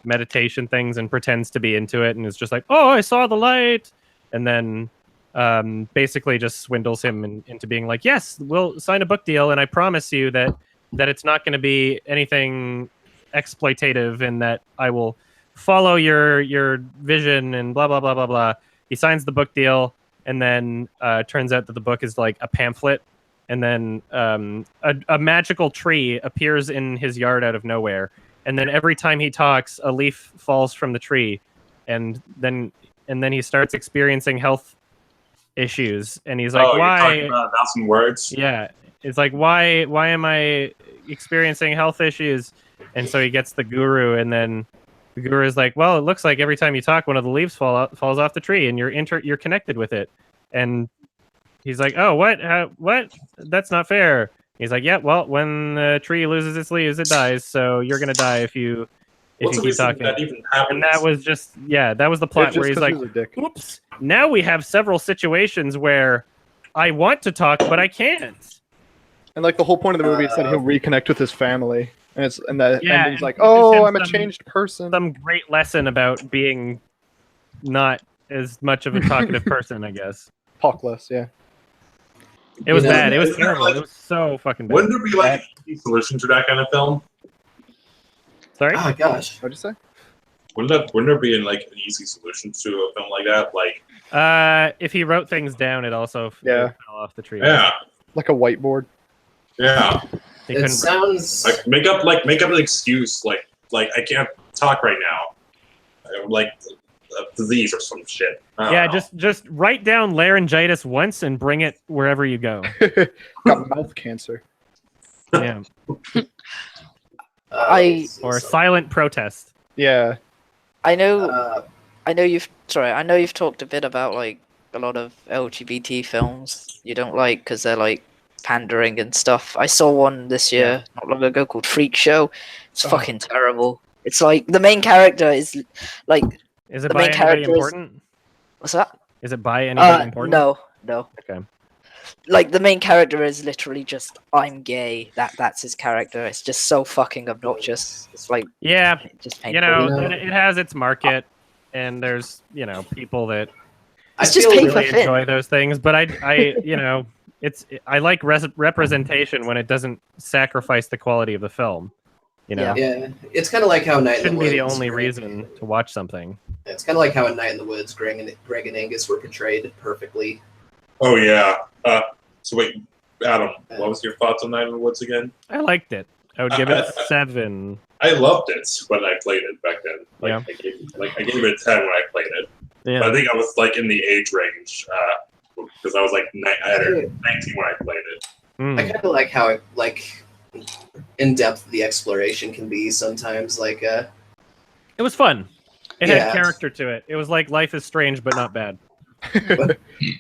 meditation things and pretends to be into it and is just like, "Oh, I saw the light," and then basically just swindles him into being like, "Yes, we'll sign a book deal, and I promise you that it's not going to be anything exploitative, and that I will follow your vision," and blah blah blah blah blah. He signs the book deal, and then turns out that the book is like a pamphlet, and then a magical tree appears in his yard out of nowhere, and then every time he talks, a leaf falls from the tree, and then he starts experiencing health issues, and he's like, "Why?" You're talking about 1,000 words. Yeah, it's like, why am I experiencing health issues? And so he gets the guru, and then the guru is like, "Well, it looks like every time you talk, one of the leaves falls off the tree, and you're connected with it." And he's like, "Oh, what? What? That's not fair." He's like, "Yeah, well, when the tree loses its leaves, it dies. So you're gonna die if you keep talking." That even happens? And that was just that was the plot where he's like, "Oops, now we have several situations where I want to talk, but I can't." And like the whole point of the movie is that he'll reconnect with his family, and the ending's like, and "Oh, I'm a changed person." Some great lesson about being not as much of a talkative person, I guess. Talk less, yeah. It was bad. It was terrible. It was so fucking bad. Wouldn't there be like an easy solution to that kind of film? Sorry? Oh gosh. What'd you say? Wouldn't there be like an easy solution to a film like that? Like, if he wrote things down, it also fell off the tree. Yeah. Like a whiteboard. Yeah. It sounds like make up an excuse like I can't talk right now, like a disease or some shit. Yeah, just write down laryngitis once and bring it wherever you go. Got mouth cancer. Yeah. Or silent protest. Yeah. I know you've talked a bit about like a lot of LGBT films you don't like because they're like pandering and stuff. I saw one this year not long ago called Freak Show. It's fucking terrible. It's like the main character is like. Is it by anybody important? What's that? Is it by anybody important? No. Okay. Like the main character is literally just I'm gay. That's his character. It's just so fucking obnoxious. It's like just painful. It has its market, and there's people that it's just really enjoy those things. But I I like representation when it doesn't sacrifice the quality of the film. Yeah, it's kind of like how Night in the Shouldn't Woods. be the only reason to watch something. It's kind of like how in Night in the Woods, Greg and Angus were portrayed perfectly. Oh yeah. So wait, Adam, what was your thoughts on Night in the Woods again? I liked it. I would give it 7. I loved it when I played it back then. I gave it a 10 when I played it. Yeah. But I think I was like in the age range because I was like 19 when I played it. I kind of like how in depth the exploration can be sometimes. Like it was fun. It had character to it. It was like Life is Strange, but not bad.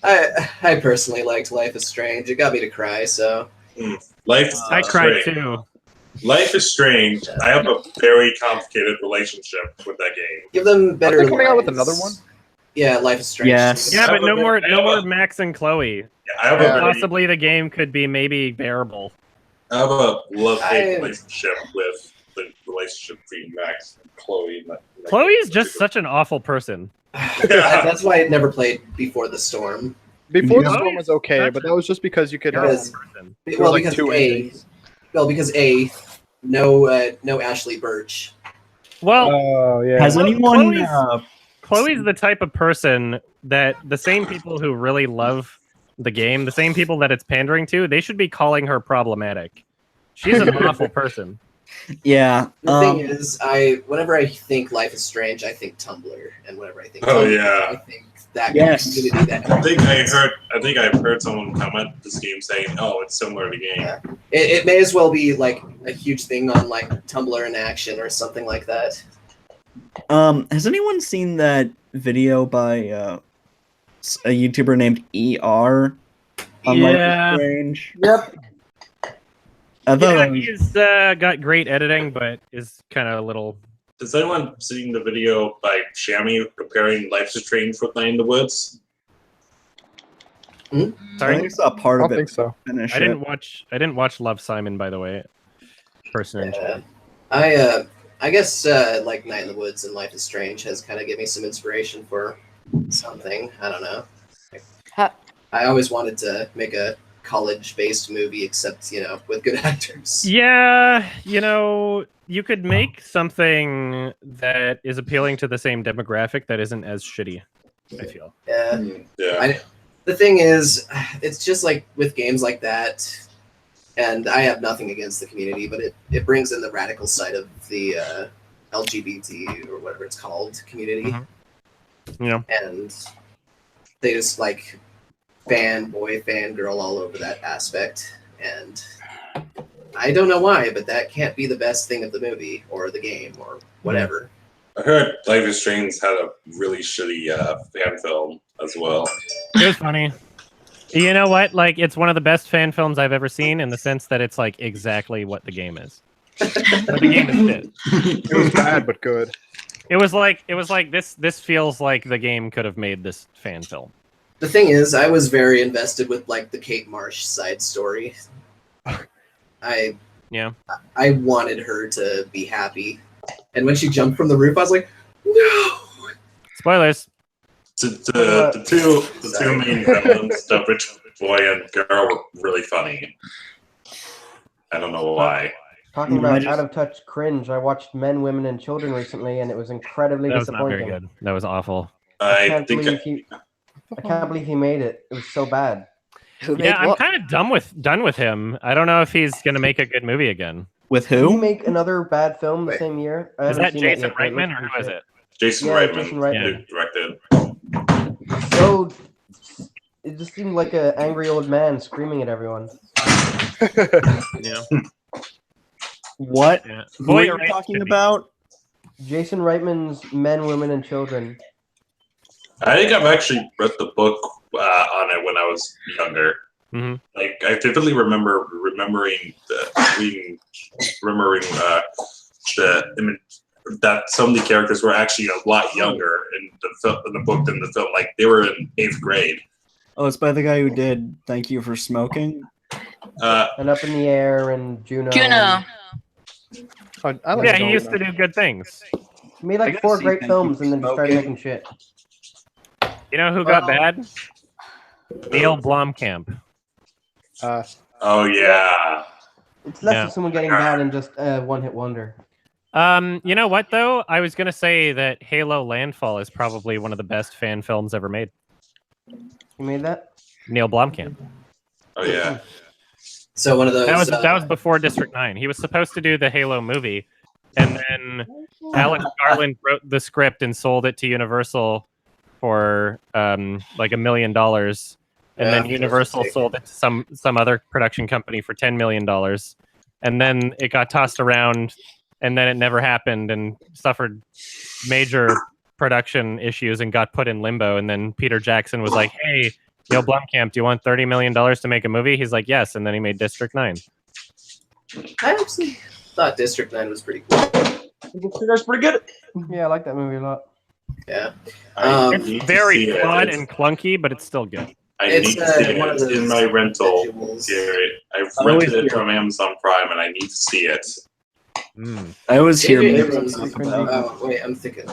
I personally liked Life is Strange. It got me to cry. So I cried too. Life is Strange. I have a very complicated relationship with that game. Give them better. Are they coming out with another one? Yeah, Life is Strange. Yes. Yeah, but no more Max and Chloe. I have Possibly the game could be maybe bearable. I have a love-hate relationship with the relationship between Max and Chloe. Chloe is just such an awful person. That's why I never played Before the Storm. Before the Storm was okay, but that was just because you could have because no Ashley Birch. Well, Has anyone? Chloe's the type of person that the same people who really love the game, the same people that it's pandering to, they should be calling her problematic. She's an awful person. Yeah. The thing is, whenever I think Life is Strange, I think Tumblr, and whenever I think Tumblr, I think that community. That I think I've heard someone comment this game saying, "Oh, it's similar to the game." Yeah. It may as well be like a huge thing on like Tumblr in action or something like that. Has anyone seen that video by a YouTuber named ER on Life is Strange? Yep. I thought he's got great editing, but is kind of a little. Has anyone seen the video by Shammy comparing Life is Strange with Night in the Woods? Sorry, I think I saw part of it. I think so. I didn't watch Love, Simon, by the way. Person. I guess like Night in the Woods and Life is Strange has kind of given me some inspiration for something. I don't know. I always wanted to make a college-based movie, except with good actors. Yeah, you could make something that is appealing to the same demographic that isn't as shitty. I feel. Yeah. The thing is, it's just like with games like that, and I have nothing against the community, but it brings in the radical side of the LGBT or whatever it's called community. Yeah. And they just like fanboy, fangirl all over that aspect, and I don't know why, but that can't be the best thing of the movie or the game or whatever. I heard Life is Strange had a really shitty fan film as well. It was funny. You know what? Like, it's one of the best fan films I've ever seen in the sense that it's like exactly what the game is. What the game is shit. It was bad but good. It was like this feels like the game could have made this fan film. The thing is, I was very invested with like the Kate Marsh side story. I wanted her to be happy, and when she jumped from the roof, I was like, no. Spoilers. The two main villains, the rich boy and girl, were really funny. I don't know why. Talking about out of touch cringe, I watched Men, Women, and Children recently, and it was incredibly disappointing. That was not very good. That was awful. I can't believe he made it. It was so bad. Yeah, I'm kind of done with him. I don't know if he's gonna make a good movie again. With Did who? he make another bad film the same year? Is that Jason Reitman or who is it? Jason Reitman directed. So it just seemed like an angry old man screaming at everyone. Yeah. What? Yeah. Who are you talking about? Jason Reitman's Men, Women, and Children. I think I've actually read the book on it when I was younger. Mm-hmm. Like I vividly remembering the image that some of the characters were actually a lot younger in the book than the film. Like they were in 8th grade. Oh, it's by the guy who did Thank You for Smoking. And Up in the Air and Juno. Yeah, he used to do good things. He made like 4 great films and then just started making shit. You know who got bad? Neil Blomkamp. Oh yeah. It's less of someone getting bad and just a one-hit wonder. You know what though? I was gonna say that Halo Landfall is probably one of the best fan films ever made. You made that? Neil Blomkamp. Oh yeah. So one of those. That was before District 9. He was supposed to do the Halo movie, and then Alex Garland wrote the script and sold it to Universal for like $1 million, and then Universal sold it to some other production company for $10 million, and then it got tossed around, and then it never happened and suffered major production issues and got put in limbo. And then Peter Jackson was like, "Hey, Neil Blomkamp, do you want $30 million to make a movie?" He's like, "Yes," and then he made District 9. I actually thought District 9 was pretty cool. That's pretty good. Yeah, I like that movie a lot. Yeah. It's very flawed and clunky, but it's still good. I need to see it in my rental period. I've rented it from Amazon Prime, and I need to see it. I was here. Oh, wait, I'm thinking.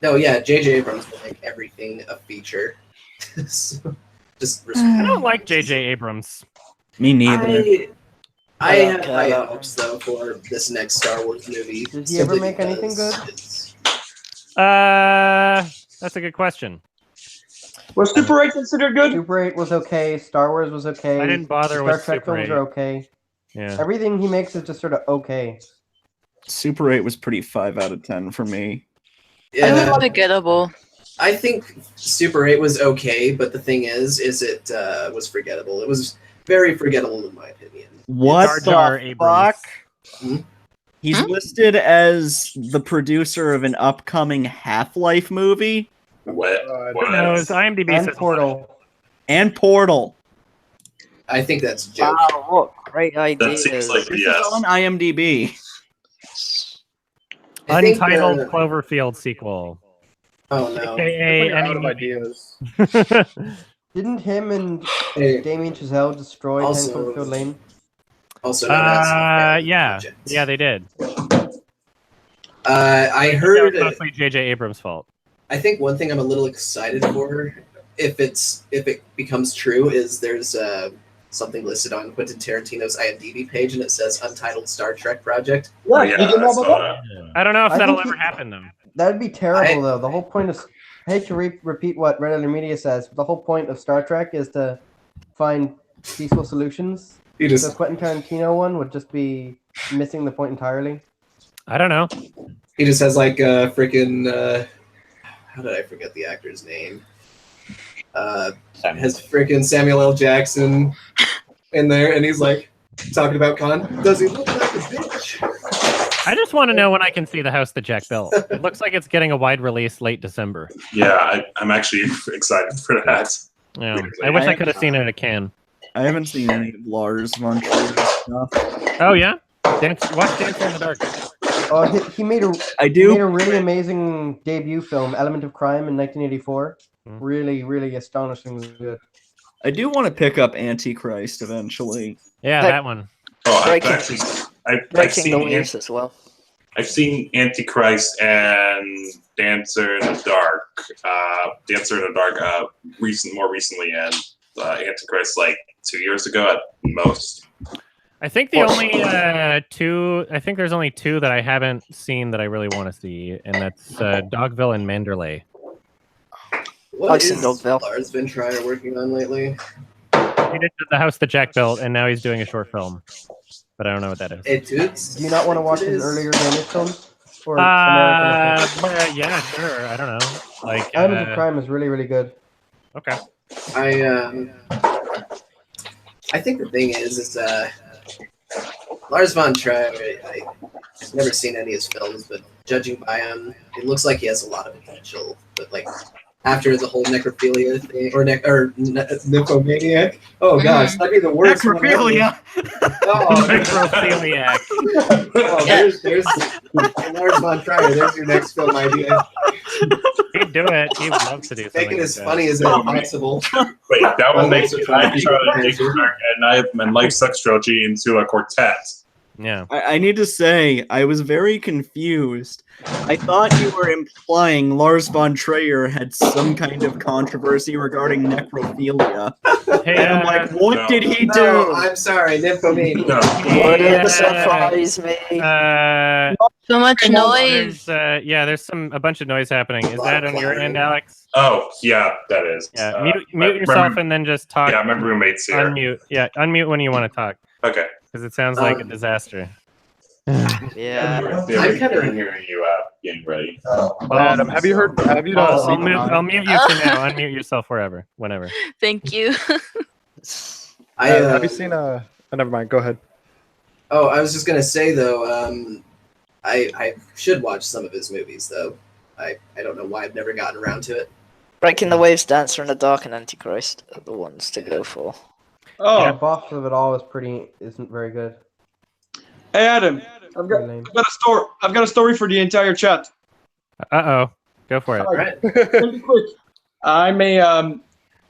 No, yeah, J.J. Abrams will make everything a feature. So, just I don't like J.J. Abrams. Me neither. I have high hopes though for this next Star Wars movie. Did he ever make anything good? That's a good question. Was Super 8 considered good? Super 8 was okay. Star Wars was okay. I didn't bother Star with Trek Super films 8. are okay. Yeah. Everything he makes is just sort of okay. Super 8 was pretty 5 out of 10 for me. It was forgettable. I think Super 8 was okay, but the thing is it was forgettable. It was very forgettable in my opinion. What the fuck? Hmm? He's listed as the producer of an upcoming Half-Life movie. What? No, his IMDb And says Portal. And Portal. I think that's a joke. Wow, what great ideas. seems like This yes. is on IMDb. I think, Untitled Cloverfield sequel. Oh no. AKA Out any of ideas. Didn't him and Hey, Damien Chazelle destroy 10 Also- Cloverfield Lane? also known as yeah, Project. yeah, they did. I That heard. was mostly J.J. Abrams' fault. I think one thing I'm a little excited for, if it becomes true, is there's something listed on Quentin Tarantino's IMDb page, and it says Untitled Star Trek Project. Oh, yeah, I saw that. I don't know if I that'll think ever happen though. That'd be terrible, though. The whole point of... I hate to repeat what Red Alert Media says, but the whole point of Star Trek is to find peaceful solutions. You The just Quentin Tarantino one would just be missing the point entirely. I don't know. he just has like a freaking how did I forget the actor's name? Has freaking Samuel L. Jackson in there, and he's like talking about Khan. Does he look like a bitch? I just want to know when I can see the house that Jack built. It looks like it's getting a wide release late December. Yeah, I'm actually excited for that. Yeah, I wish I could have seen it at Cannes. I haven't seen any of Lars von Trier stuff. Oh yeah, watch Dancer in the Dark. Oh, he made a I he made a do. really amazing debut film, Element of Crime, in 1984. Really, really astonishingly good. I do want to pick up Antichrist eventually. Yeah, that one. Oh, Breaking- I've Breaking the seen news as well. I've seen Antichrist and Dancer in the Dark. Dancer in the Dark more recently, and Antichrist like 2 years ago at most. I think the only two. I think there's only two that I haven't seen that I really want to see, and that's Dogville and Manderley. What seen is Dogville. Lars von Trier working on lately? He did the house that Jack built, and now he's doing a short film, but I don't know what that is. Do you not want to watch his earlier Danish films? Or American films? But, yeah, sure. I don't know. Like, Element of Crime is really, really good. Okay. I think the thing is Lars von Trier. I've never seen any of his films, but judging by him, it looks like he has a lot of potential. But like after the whole necrophilia thing, or nymphomaniac. Oh gosh, that'd be the worst. Necrophilia. Oh, Necrophiliac. oh, there's Lars von Trier. There's your next film idea. He'd do it. He would love to do something. Make it as like funny as possible. Wait, that Oh, would make that's Charlie what Dick and Knife and Life Sex Trilogy into a quartet. Yeah. I need to say, I was very confused. I thought you were implying Lars von Trier had some kind of controversy regarding necrophilia. Hey, And I'm like, what no. did he do? No, I'm sorry, nymphomania. No. Wouldn't surprise me. So much noise. There's a bunch of noise happening. Is that on your end, Alex? Oh, yeah, that is. Yeah, mute yourself and then just talk. Yeah, my roommate's here. Unmute. Yeah, unmute when you want to talk. Okay. Because it sounds like a disaster. Yeah. I'm kind of hearing you getting ready. Adam, have you I'll mute you for now. Unmute yourself whenever. Thank you. Have you seen never mind, go ahead. Oh, I was just gonna say though, I should watch some of his movies though. I don't know why I've never gotten around to it. Breaking the Waves, Dancer in the Dark, and Antichrist are the ones to go for. Oh, The box of it all isn't very good. hey Adam, I've got a story for the entire chat. Uh-oh. Go for it. All right. Really quick. I'm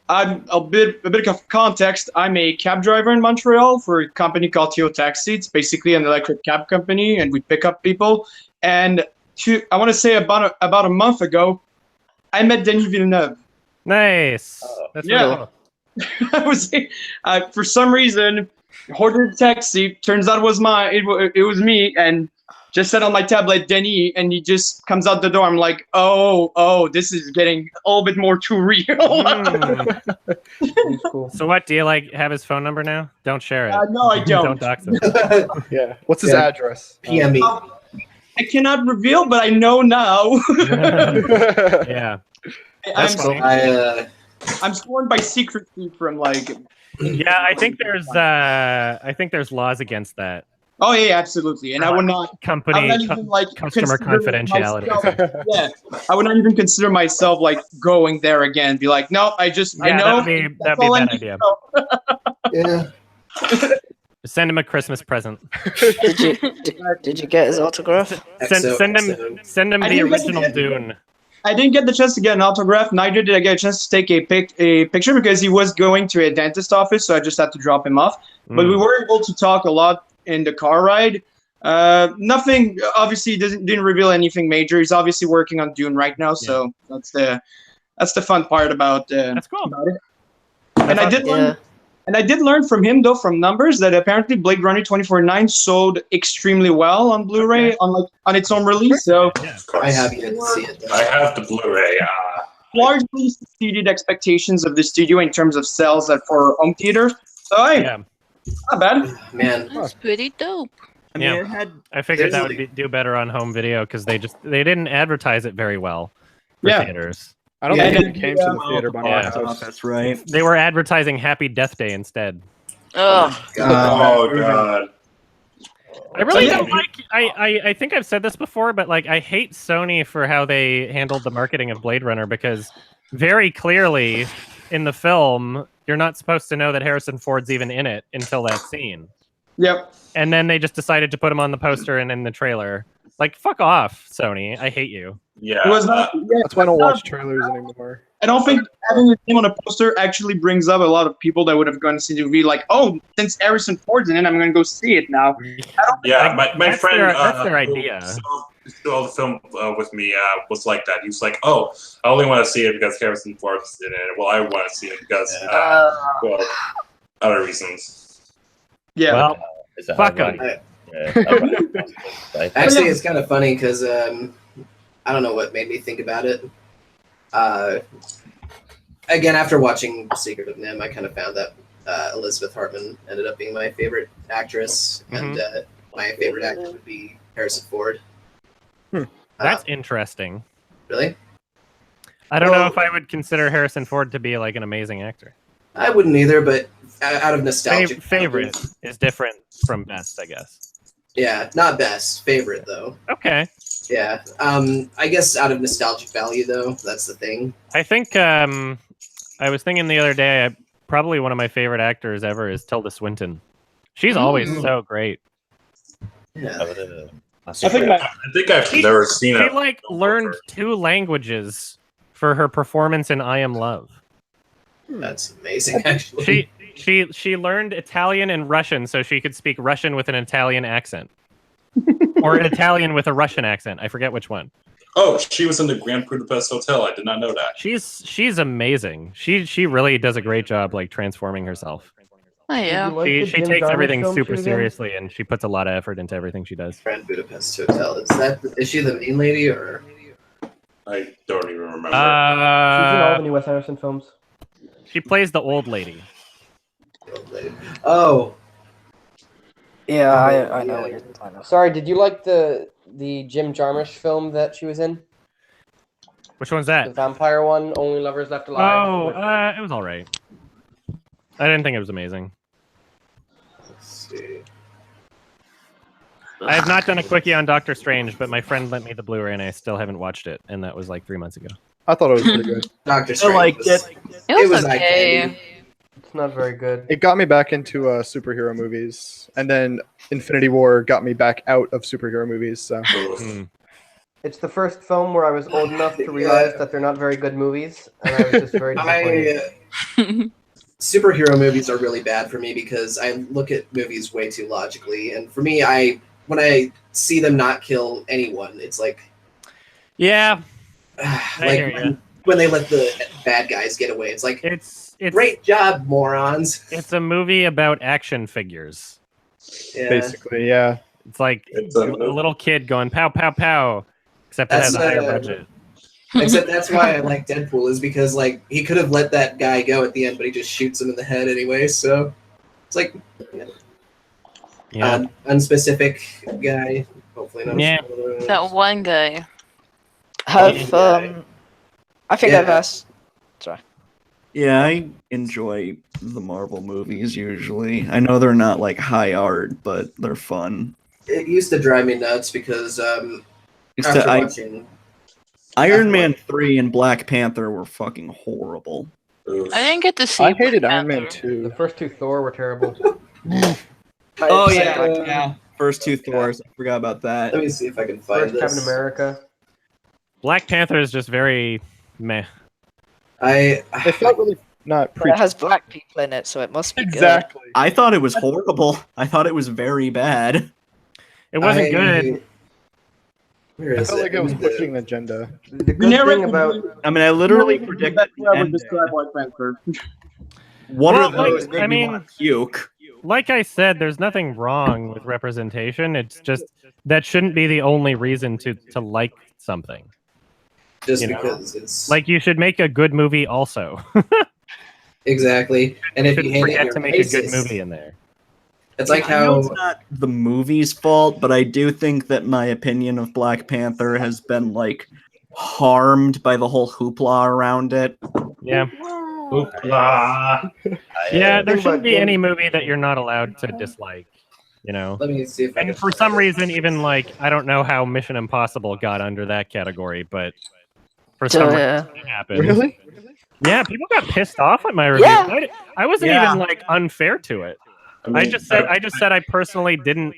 a bit of context. I'm a cab driver in Montreal for a company called Theo Taxi. It's basically an electric cab company, and we pick up people. And I want to say about a month ago, I met Denis Villeneuve. Nice. That's Yeah. really cool. I was for some reason ordered a taxi. Turns out it was it was me, and just said on my tablet Denis, and he just comes out the door. I'm like, oh, this is getting a little bit more too real. He's cool. So what, do you have his phone number now? Don't share it. No, I don't. Don't dox him. Yeah. What's his address? PME. I cannot reveal, but I know now. Yeah. I'm, funny. I'm sworn by secrecy from like. Yeah, I think there's laws against that. Oh yeah, absolutely, and I would not. I would not even, like, customer consider confidentiality. myself- yeah, I would not even consider myself like going there again. Be like, no, I just I Yeah, know. that'd be that's a all I bad need idea. to know. Yeah. Send him a Christmas present. Did you get his autograph? Send him I the didn't get original it. Dune. I didn't get the chance to get an autograph. Neither did I get a chance to take a picture because he was going to a dentist office, so I just had to drop him off. But we were able to talk a lot in the car ride. Nothing, obviously, didn't reveal anything major. He's obviously working on Dune right now, so that's the fun part about that's cool. About it. And I did learn from him though, from numbers, that apparently Blade Runner 2049 sold extremely well on Blu-ray on its own release. So I have yet to see it. I have the Blu-ray. Largely exceeded expectations of the studio in terms of sales for home theater. So not bad. Man, That's pretty dope. I mean, Yeah. I figured that would do better on home video because they didn't advertise it very well for theaters. I don't think it came to the theater by Yeah. now. That's right. They were advertising Happy Death Day instead. Oh, God. I really don't like. I think I've said this before, but like I hate Sony for how they handled the marketing of Blade Runner because very clearly in the film you're not supposed to know that Harrison Ford's even in it until that scene. Yep. And then they just decided to put him on the poster and in the trailer. Like, fuck off, Sony. I hate you. Yeah. It was not, That's why I don't watch trailers anymore. I don't think having his name on a poster actually brings up a lot of people that would have gone to see the movie. Like, oh, since Harrison Ford's in it, I'm going to go see it now. Yeah, my friend. That's their idea. Who saw the film with me was like that. He was like, "Oh, I only want to see it because Harrison Ford's in it. Well, I want to see it because other reasons." Yeah. Well, fuck him. Actually, it's kind of funny because I don't know what made me think about it. Again, after watching Secret of Nim, I kind of found that Elizabeth Hartman ended up being my favorite actress, and my favorite actor would be Harrison Ford. That's interesting. Really? I don't know if I would consider Harrison Ford to be like an amazing actor. I wouldn't either, but out of nostalgia. Favorite is different from best, I guess. Yeah, not best. Favorite, though. Okay. Yeah. I guess out of nostalgic value, though, that's the thing. I think I was thinking the other day, probably one of my favorite actors ever is Tilda Swinton. She's always so great. Yeah. I think I've never seen She it. like learned 2 languages for her performance in I Am Love. That's amazing, actually. She learned Italian and Russian so she could speak Russian with an Italian accent. Or Italian with a Russian accent. I forget which one. Oh, she was in the Grand Budapest Hotel. I did not know that. She's amazing. She really does a great job like transforming herself. Oh yeah. She takes everything super seriously and she puts a lot of effort into everything she does. Grand Budapest Hotel. Is she the main lady or? I don't even remember. She's in all the new Wes Anderson films. She plays the old lady. Oh. Yeah, I know what you're talking about. Sorry, did you like the Jim Jarmusch film that she was in? Which one's that? The vampire one, Only Lovers Left Alive. Oh, it was all right. I didn't think it was amazing. Let's see. I have not done a quickie on Doctor Strange, but my friend lent me the Blu-ray and I still haven't watched it, and that was like 3 months ago. I thought it was pretty good. Doctor Strange. It was okay. It's not very good. It got me back into superhero movies, and then Infinity War got me back out of superhero movies. So It's the first film where I was old enough to realize that they're not very good movies, and I was just very disappointed. Superhero movies are really bad for me because I look at movies way too logically, and for me, when I see them not kill anyone, it's like, yeah, like when they let the bad guys get away, it's like, it's great job, morons. It's a movie about action figures. Yeah. basically, yeah. It's like a little kid going pow pow pow, except it has a higher budget. Except that's why I like Deadpool, is because like he could have let that guy go at the end, but he just shoots him in the head anyway. So it's like unspecific guy, Hopefully not. Yeah. That one guy. Have I think I've asked. Sorry. Yeah, I enjoy the Marvel movies usually. I know they're not like high art, but they're fun. It used to drive me nuts because after watching Iron Man 3 and Black Panther were fucking horrible. I didn't get to see. I hated Iron Man 2. The first two Thor were terrible. Oh yeah. First two Thors. I forgot about that. Let me see if I can find First this. Captain America. Black Panther is just very meh. It felt really not But it has black people in it, so it must be Exactly. I thought it was horrible. I thought it was very bad. It wasn't good. Where I is felt it? like it was pushing an agenda. The good thing about I mean, I literally predicted the I would ending. describe Black Panther. One Well, of those like, made I me mean- want to puke. Like I said, there's nothing wrong with representation. It's just that shouldn't be the only reason to like something. Just you know? because it's Like you should make a good movie also. exactly. And if you Shouldn't hate it, forget you're to make a good racist. movie in there. It's like I know how it's not the movie's fault, but I do think that my opinion of Black Panther has been like harmed by the whole hoopla around it. Yeah. Hoopla. Yeah, there Think shouldn't about be James- any movie that you're not allowed to dislike, you know. let me see if I can And for some reason, even like I don't know how Mission Impossible got under that category, but for some reason it happened. Really? Yeah, people got pissed off at my review. Yeah. I wasn't Yeah. even like unfair to it. I I mean, just said I personally didn't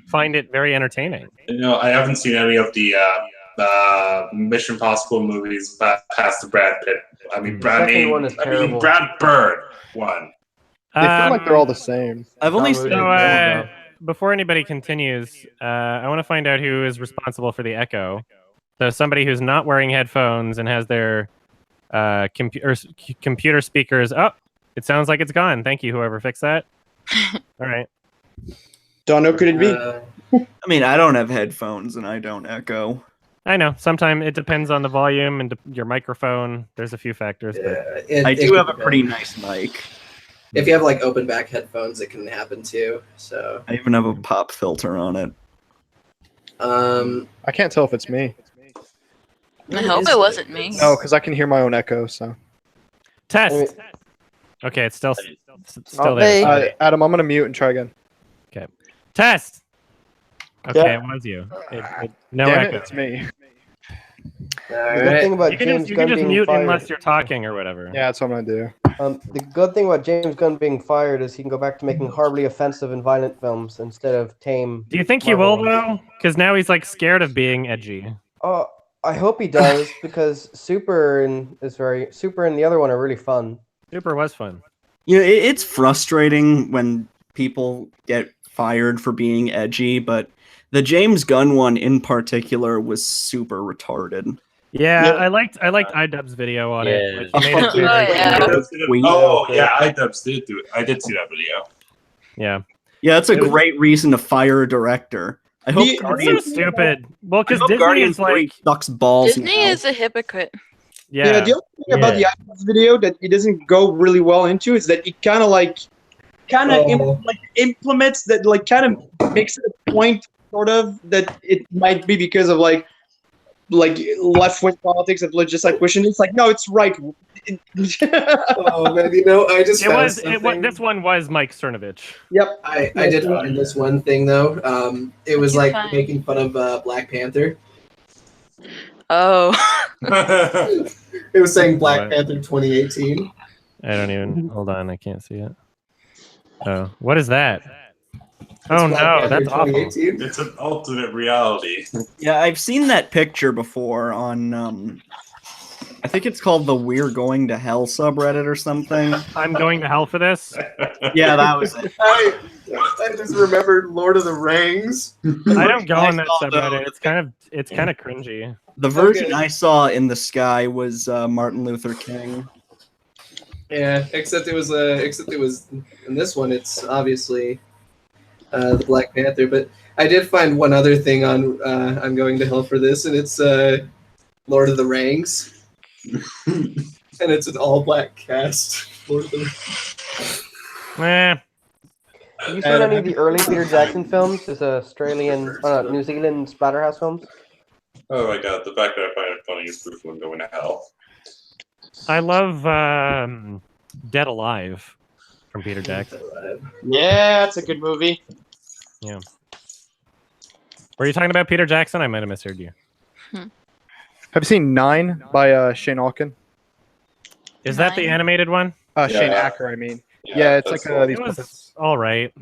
find it very entertaining. You know, I haven't seen any of the Mission Impossible movies past the Brad Pitt. I mean, second one is terrible. Brad Bird one. They feel like they're all the same. I've only Tom seen Cruise. So, before anybody continues, I want to find out who is responsible for the echo. So somebody who's not wearing headphones and has their computer speakers. Oh, it sounds like it's gone. Thank you, whoever fixed that. All right. Don't know, could it be? I mean, I don't have headphones and I don't echo. I know. Sometimes it depends on the volume and your microphone. There's a few factors. But... I do have a pretty nice mic. If you have like open back headphones, it can happen too. So I even have a pop filter on it. I can't tell if it's me. I hope it wasn't me. No, because I can hear my own echo. So Test. Okay, it's still Oh, there. hey. Adam, I'm gonna mute and try again. Okay. Test. Okay, Yeah. it was you. No Damn echo. it, it's me. The good thing about You can James just, you Gunn can just being mute fired. unless you're talking or whatever. Yeah, that's what I'm gonna do. The good thing about James Gunn being fired is he can go back to making horribly offensive and violent films instead of tame. Do you think he Marvel will ones. though? Because now he's like scared of being edgy. I hope he does because Super and the other one are really fun. Super was fun. You know, it's frustrating when people get fired for being edgy, but the James Gunn one in particular was super retarded. Yeah, I liked iDubbbz's video on it. Like, he made it Oh, yeah. Oh yeah, iDubbbz did do it. I did see that video. Yeah. Yeah, that's a great reason to fire a director. I hope It's so Guardians stupid. Well, because I hope Disney Guardians is like, 3 sucks balls. Disney now. is a hypocrite. yeah, The other thing about the iTunes video that it doesn't go really well into is that it kind of implements that, like, kind of makes it a point, sort of, that it might be because of like left wing politics of just like pushing. It's like, no, it's right. oh man, you know, I just it found was. something. This one was Mike Cernovich. Yep. I did find this one thing though. It was like Fine. making fun of Black Panther. Oh. It was saying Black What? Panther 2018. I don't even. Hold on, I can't see it. Oh, what is that? Oh Black no, Panther that's awful. 2018. It's an alternate reality. Yeah, I've seen that picture before on I think it's called the We're Going to Hell subreddit or something. I'm going to hell for this. Yeah, that was it. I just remembered Lord of the Rings. I don't go on that saw subreddit. It's kind of cringy. The version I saw in the sky was Martin Luther King. Yeah, except it was in this one. It's obviously the Black Panther. But I did find one other thing on I'm Going to Hell for this, and it's Lord of the Rings, and it's an all black cast. Lord of the Eh. Have you seen any of the early Peter Jackson films? His Australian, New Zealand Splatterhouse films? Oh my god, the fact that I find it funny is proof of going to hell. I love Dead Alive from Peter Jackson. Yeah, that's a good movie. Yeah. Were you talking about Peter Jackson? I might have misheard you. Have you seen 9 by Shane Alkin? Is that the animated one? Shane Acker, I mean. Yeah, it's like these it was puppets. all right.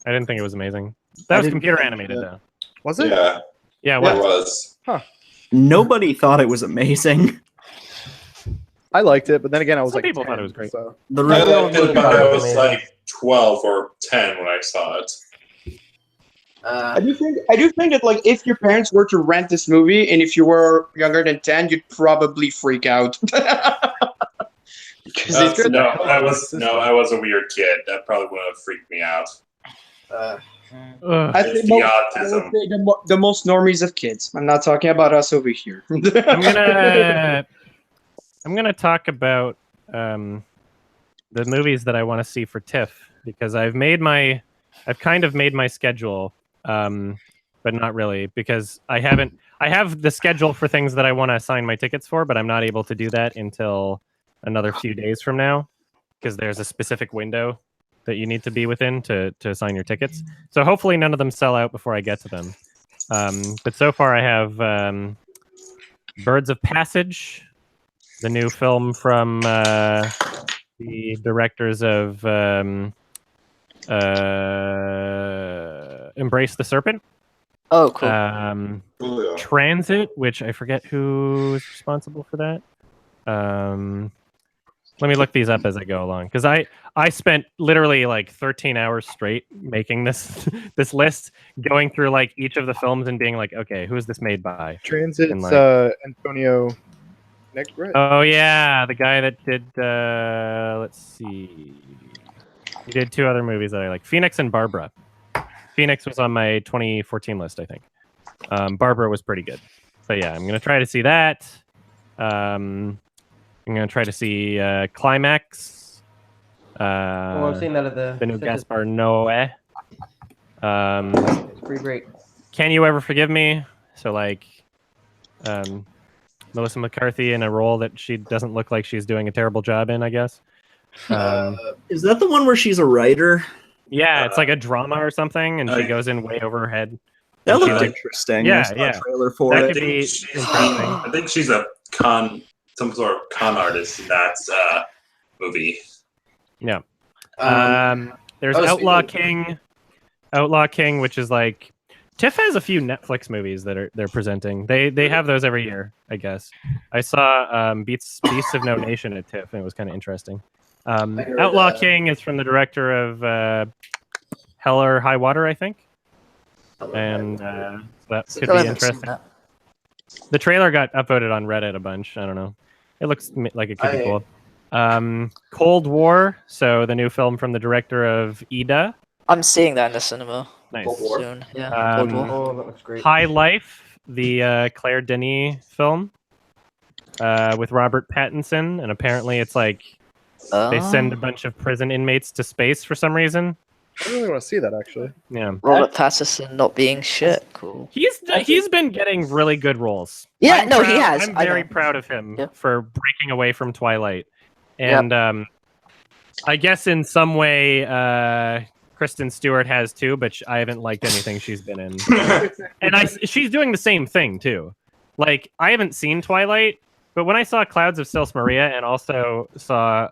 I didn't think it was amazing. That was computer animated, though. Was it? Yeah. Yeah, it was. Huh. Nobody thought it was amazing. I liked it, but then again, I was Some like, people 10, thought it was great. So. The I liked it, but I was like 12 or 10 when I saw it. I do think that like if your parents were to rent this movie and if you were younger than 10, you'd probably freak out. I was a weird kid. That probably wouldn't have freaked me out. I think the most normies of kids. I'm not talking about us over here. I'm gonna talk about the movies that I want to see for TIFF because I've kind of made my schedule, but not really because I have the schedule for things that I want to assign my tickets for, but I'm not able to do that until another few days from now because there's a specific window that you need to be within to assign your tickets. So hopefully none of them sell out before I get to them. But so far I have Birds of Passage, the new film from the directors of Embrace the Serpent. Oh, cool. Transit, which I forget who is responsible for that. Let me look these up as I go along because I spent literally like 13 hours straight making this list, going through like each of the films and being like, okay, who is this made by? Transit's like, Antonio Negret. Oh yeah, the guy that did let's see, he did 2 other movies that I like, Phoenix and Barbara. Phoenix was on my 2014 list, I think. Barbara was pretty good. So yeah, I'm gonna try to see that. I'm going to try to see Climax. I've seen that at the new Gaspar Noé. It's pretty great. Can You Ever Forgive Me? So, like, Melissa McCarthy in a role that she doesn't look like she's doing a terrible job in, I guess. Is that the one where she's a writer? Yeah, it's like a drama or something, and she goes in way over her head. That looked like, interesting. Yeah, I saw a trailer for that it. could be interesting. I think she's some sort of con artist in that movie. Yeah. There's Outlaw King, which is like TIFF has a few Netflix movies that they're presenting. They have those every year, I guess. I saw Beasts of No Nation at TIFF, and it was kind of interesting. Outlaw King is from the director of Hell or High Water, I think, and that could be interesting. The trailer got upvoted on Reddit a bunch. I don't know. It looks like it could be cool. Cold War, so the new film from the director of Ida. I'm seeing that in the cinema. Nice. Soon. Yeah. Cold War. Oh, that looks great. High Life, the Claire Denis film with Robert Pattinson, and apparently it's like they send a bunch of prison inmates to space for some reason. I really want to see that, actually. Yeah. Robert Pattinson not being shit. Cool. He's been getting really good roles. Yeah, he has. I'm very proud of him for breaking away from Twilight. And I guess in some way Kristen Stewart has too, but I haven't liked anything she's been in. And she's doing the same thing too. Like, I haven't seen Twilight, but when I saw Clouds of Sils Maria and also saw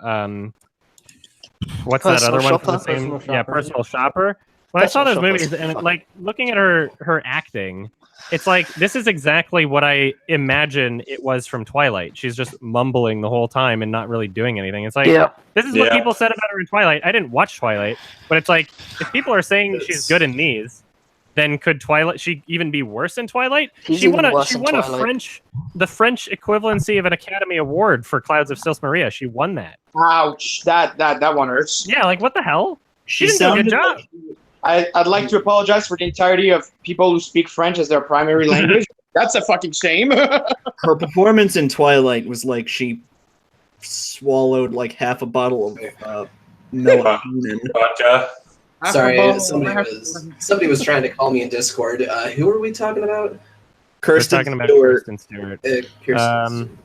what's that other one from the same? Personal Shopper. When I saw those movies and like looking at her acting, it's like this is exactly what I imagine it was from Twilight. She's just mumbling the whole time and not really doing anything. It's like this is what people said about her in Twilight. I didn't watch Twilight, but it's like if people are saying she's good in these, then could she even be worse in Twilight? She won the French equivalency of an Academy Award for Clouds of Sils Maria. She won that. Ouch! That one hurts. Yeah, like what the hell? She didn't do a good job. I'd like to apologize for the entirety of people who speak French as their primary language. That's a fucking shame. Her performance in Twilight was like she swallowed like half a bottle of melatonin. Vodka. Sorry, somebody was trying to call me in Discord. Who are we talking about? Kirsten Kirsten talking Stewart. about Kirsten Stewart. Kirsten.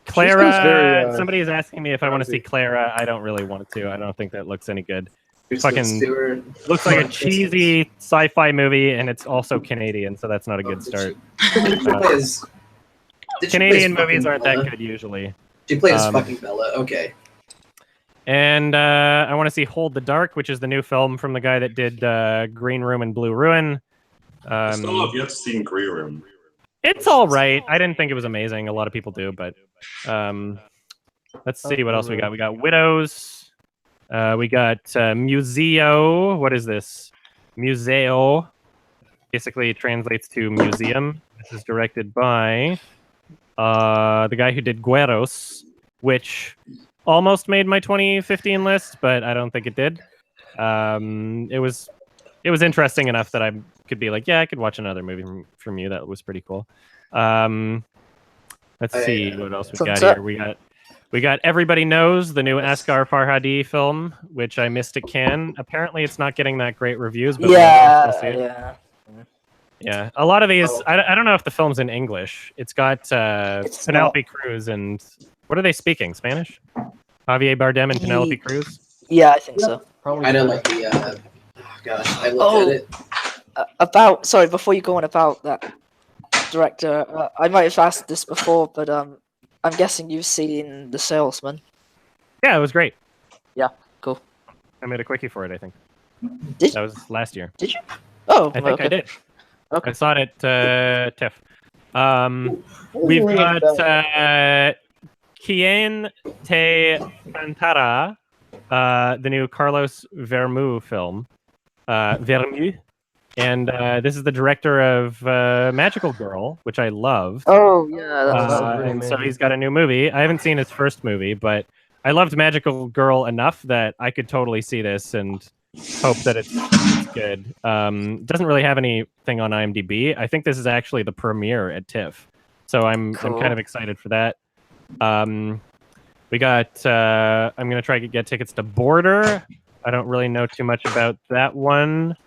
Clara. very, somebody is asking me if I want to see Clara. I don't really want to. I don't think that looks any good. Kristen Fucking Stewart. looks like a cheesy sci-fi movie, and it's also Canadian, so that's not a good start. Canadian movies aren't that good usually. She played as fucking Bella. Okay. And I want to see Hold the Dark, which is the new film from the guy that did Green Room and Blue Ruin. I still have yet to see Green Room. It's all right. I didn't think it was amazing. A lot of people do, but let's see what else we got. We got Widows. We got Museo. What is this? Museo. Basically translates to museum. This is directed by the guy who did Gueros, which almost made my 2015 list, but I don't think it did. It was interesting enough that I could be like, yeah, I could watch another movie from you. That was pretty cool. Let's see what else we got here. We got Everybody Knows, the new Asghar Farhadi film, which I missed at Cannes. Apparently, it's not getting that great reviews, but we'll see it. Yeah, a lot of these. I don't know if the film's in English. It's got Penelope Cruz and what are they speaking? Spanish? Javier Bardem and Penelope Cruz. Yeah, I think so. I don't like the. Gosh, I looked at it. Sorry, before you go on about that director, I might have asked this before, but I'm guessing you've seen The Salesman. Yeah, it was great. Yeah, cool. I made a quickie for it. I think that was last year. Did you? Oh, I think I did. Okay. I saw it at TIFF. We've got Quien Te Cantara, the new Carlos Vermeu film. Vermeu. And this is the director of Magical Girl, which I love. Oh, yeah. That and so he's got a new movie. I haven't seen his first movie, but I loved Magical Girl enough that I could totally see this and hope that it's good. Doesn't really have anything on IMDb. I think this is actually the premiere at TIFF. So I'm kind of excited for that. We got, I'm going to try to get tickets to Border. I don't really know too much about that one.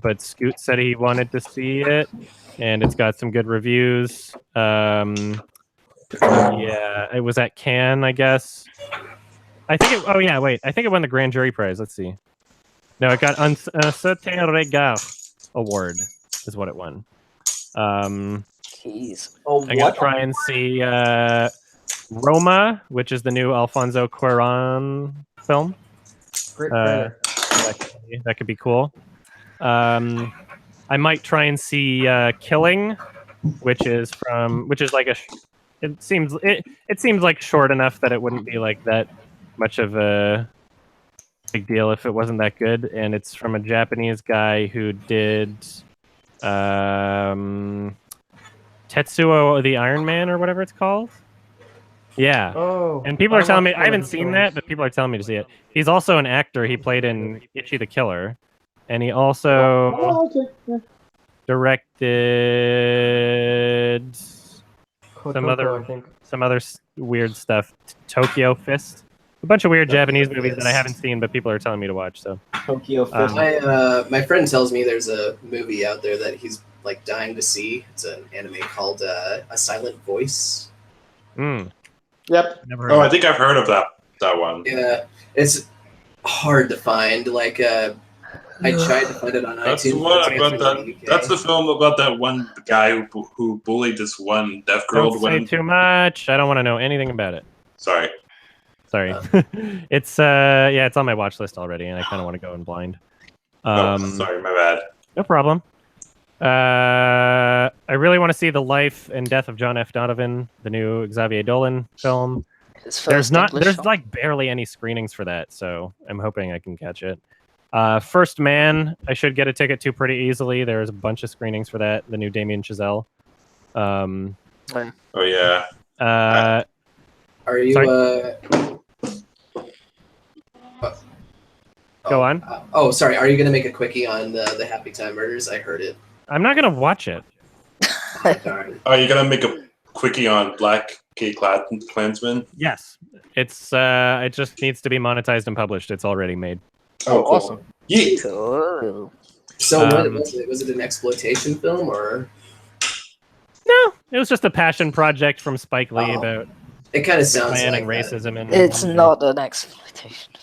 But Scoot said he wanted to see it, and it's got some good reviews. Yeah, it was at Cannes, I guess. I think it. Oh yeah, wait. I think it won the Grand Jury Prize. Let's see. No, it got Un Certain Regard Award, is what it won. Jeez. I'm gonna try and see Roma, which is the new Alfonso Cuarón film. Great trailer. That could be cool. I might try and see Killing, which is like it seems like short enough that it wouldn't be like that much of a big deal if it wasn't that good, and it's from a Japanese guy who did Tetsuo the Iron Man or whatever it's called. Yeah. Oh. And people are telling me I haven't seen that, but people are telling me to see it. He's also an actor. He played in Itchy the Killer, and he also directed some other weird stuff. Tokyo Fist. A bunch of weird Japanese movies that I haven't seen, but people are telling me to watch. So Tokyo Fist. My friend tells me there's a movie out there that he's like dying to see. It's an anime called A Silent Voice. Yep. Oh, I think I've heard of that one. Yeah, it's hard to find. Like, I tried to find it on That's iTunes. The one about that. That's the film about that one guy who bullied this one deaf girl. Don't say too much. I don't want to know anything about it. Sorry. It's yeah, it's on my watch list already, and I kind of want to go in blind. Sorry, my bad. No problem. I really want to see The Life and Death of John F. Donovan, the new Xavier Dolan film. There's like barely any screenings for that, so I'm hoping I can catch it. First Man, I should get a ticket to pretty easily. There's a bunch of screenings for that. The new Damien Chazelle. Oh yeah. Are you? Go on. Oh, sorry. Are you going to make a quickie on the Happytime Murders? I heard it. I'm not gonna watch it. Are you gonna make a quickie on Black Gay Klansman? Yes. It's it just needs to be monetized and published. It's already made. Oh, cool. Awesome. Cool. So what was it? Was it an exploitation film or? No, it was just a passion project from Spike Lee about. It kind of sounds banning like racism in. It's not an exploitation.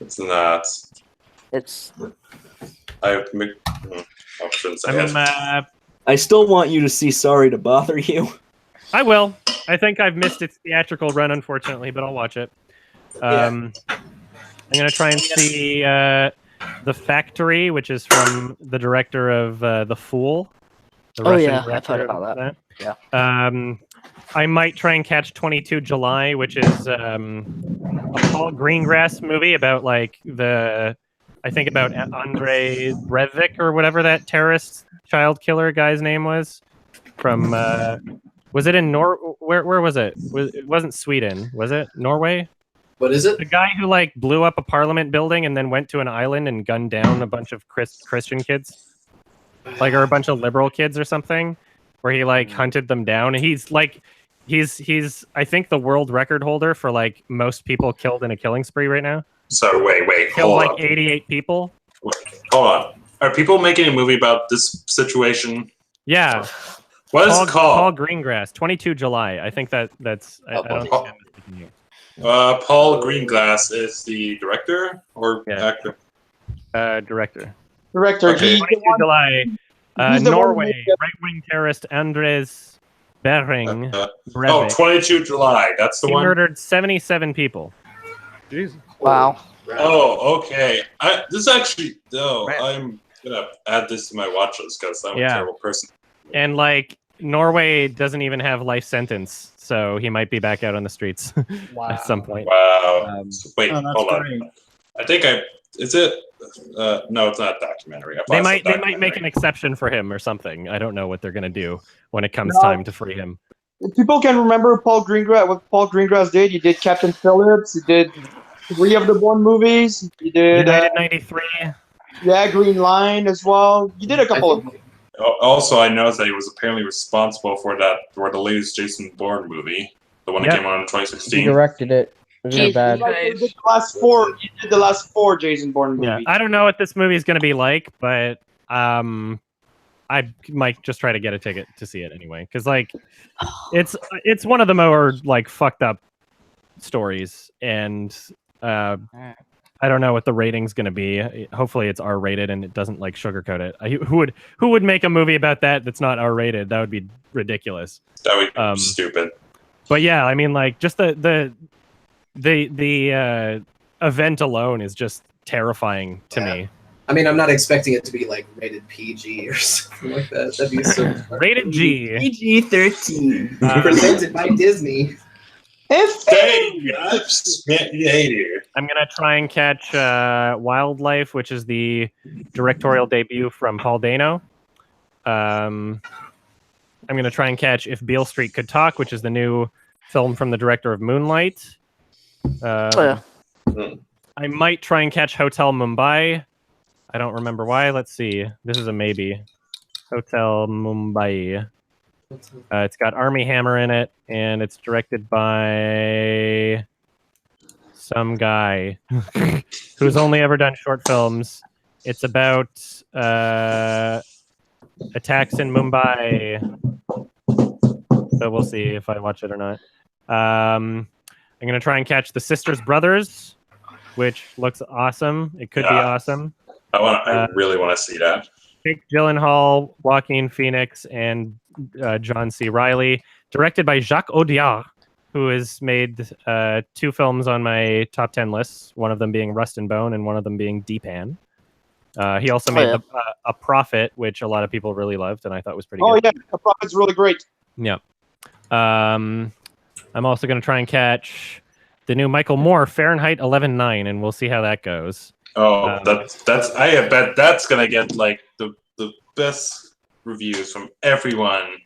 It's not. It's. I shouldn't say it. I still want you to see Sorry to Bother You. I will. I think I've missed its theatrical run, unfortunately, but I'll watch it. I'm gonna try and see The Factory, which is from the director of The Fool. The Russian I've director heard about of that. Yeah. I might try and catch 22 July, which is a Paul Greengrass movie about like about Andrei Breivik or whatever that terrorist child killer guy's name was. From was it in where was it? It wasn't Sweden, was it? Norway? What is it? The guy who like blew up a parliament building and then went to an island and gunned down a bunch of Christian kids, like, or a bunch of liberal kids or something, where he like hunted them down. And he's I think the world record holder for like most people killed in a killing spree right now. So wait, Killed hold like on. 88 people. Hold on. Are people making a movie about this situation? Yeah. What is it called? Paul Greengrass, 22 July. I think that's. I don't think I'm mistaken here. Paul Greenglass is the director or actor? Director. Director. Okay. 22 July. he's the one Norway. who- Right-wing terrorist Andres Bering. 22 July. That's the He one. murdered 77 people. Jesus. Wow. Oh, okay. This actually. I'm gonna add this to my watch list because I'm a terrible person. And like Norway doesn't even have life sentence, so he might be back out on the streets at some point. Wow. Wait, Oh, that's hold on. great. I think is it? No, it's not a documentary. They might make an exception for him or something. I don't know what they're gonna do when it comes No. time to free him. If people can remember Paul Greengrass, what Paul Greengrass did. He did Captain Phillips. He did 3 of the Bond movies. He did United 93. Yeah, Green Line as well. He did a couple of. Also, I noticed that he was apparently responsible for the latest Jason Bourne movie, the one that came out in 2016. He directed it. It wasn't bad. He did the last four Jason Bourne movies. Yeah, I don't know what this movie is going to be like, but I might just try to get a ticket to see it anyway, because like it's one of the more like fucked up stories, and I don't know what the rating's going to be. Hopefully, it's R-rated and it doesn't like sugarcoat it. Who would make a movie about that's not R-rated? That would be ridiculous. That would be stupid. But yeah, I mean, like just the event alone is just terrifying to me. I mean, I'm not expecting it to be like rated PG or something like that. That'd be so rated G. PG-13. Presented by Disney. I'm gonna try and catch Wildlife, which is the directorial debut from Paul Dano. I'm gonna try and catch If Beale Street Could Talk, which is the new film from the director of Moonlight. I might try and catch Hotel Mumbai. I don't remember why. Let's see. This is a maybe. Hotel Mumbai. It's got Armie Hammer in it, and it's directed by some guy who's only ever done short films. It's about attacks in Mumbai. So we'll see if I watch it or not. I'm going to try and catch The Sisters Brothers, which looks awesome. It could be awesome. I really want to see that. Jake Gyllenhaal, Joaquin Phoenix, and John C. Reilly. Directed by Jacques Audiard, who has made 2 films on my top 10 lists, one of them being Rust and Bone and one of them being Deepan. He also made A Prophet, which a lot of people really loved, and I thought was pretty good. Oh, yeah. A Prophet's really great. Yeah. I'm also going to try and catch the new Michael Moore, Fahrenheit 11/9, and we'll see how that goes. Oh, that's I bet that's gonna get like the best reviews from everyone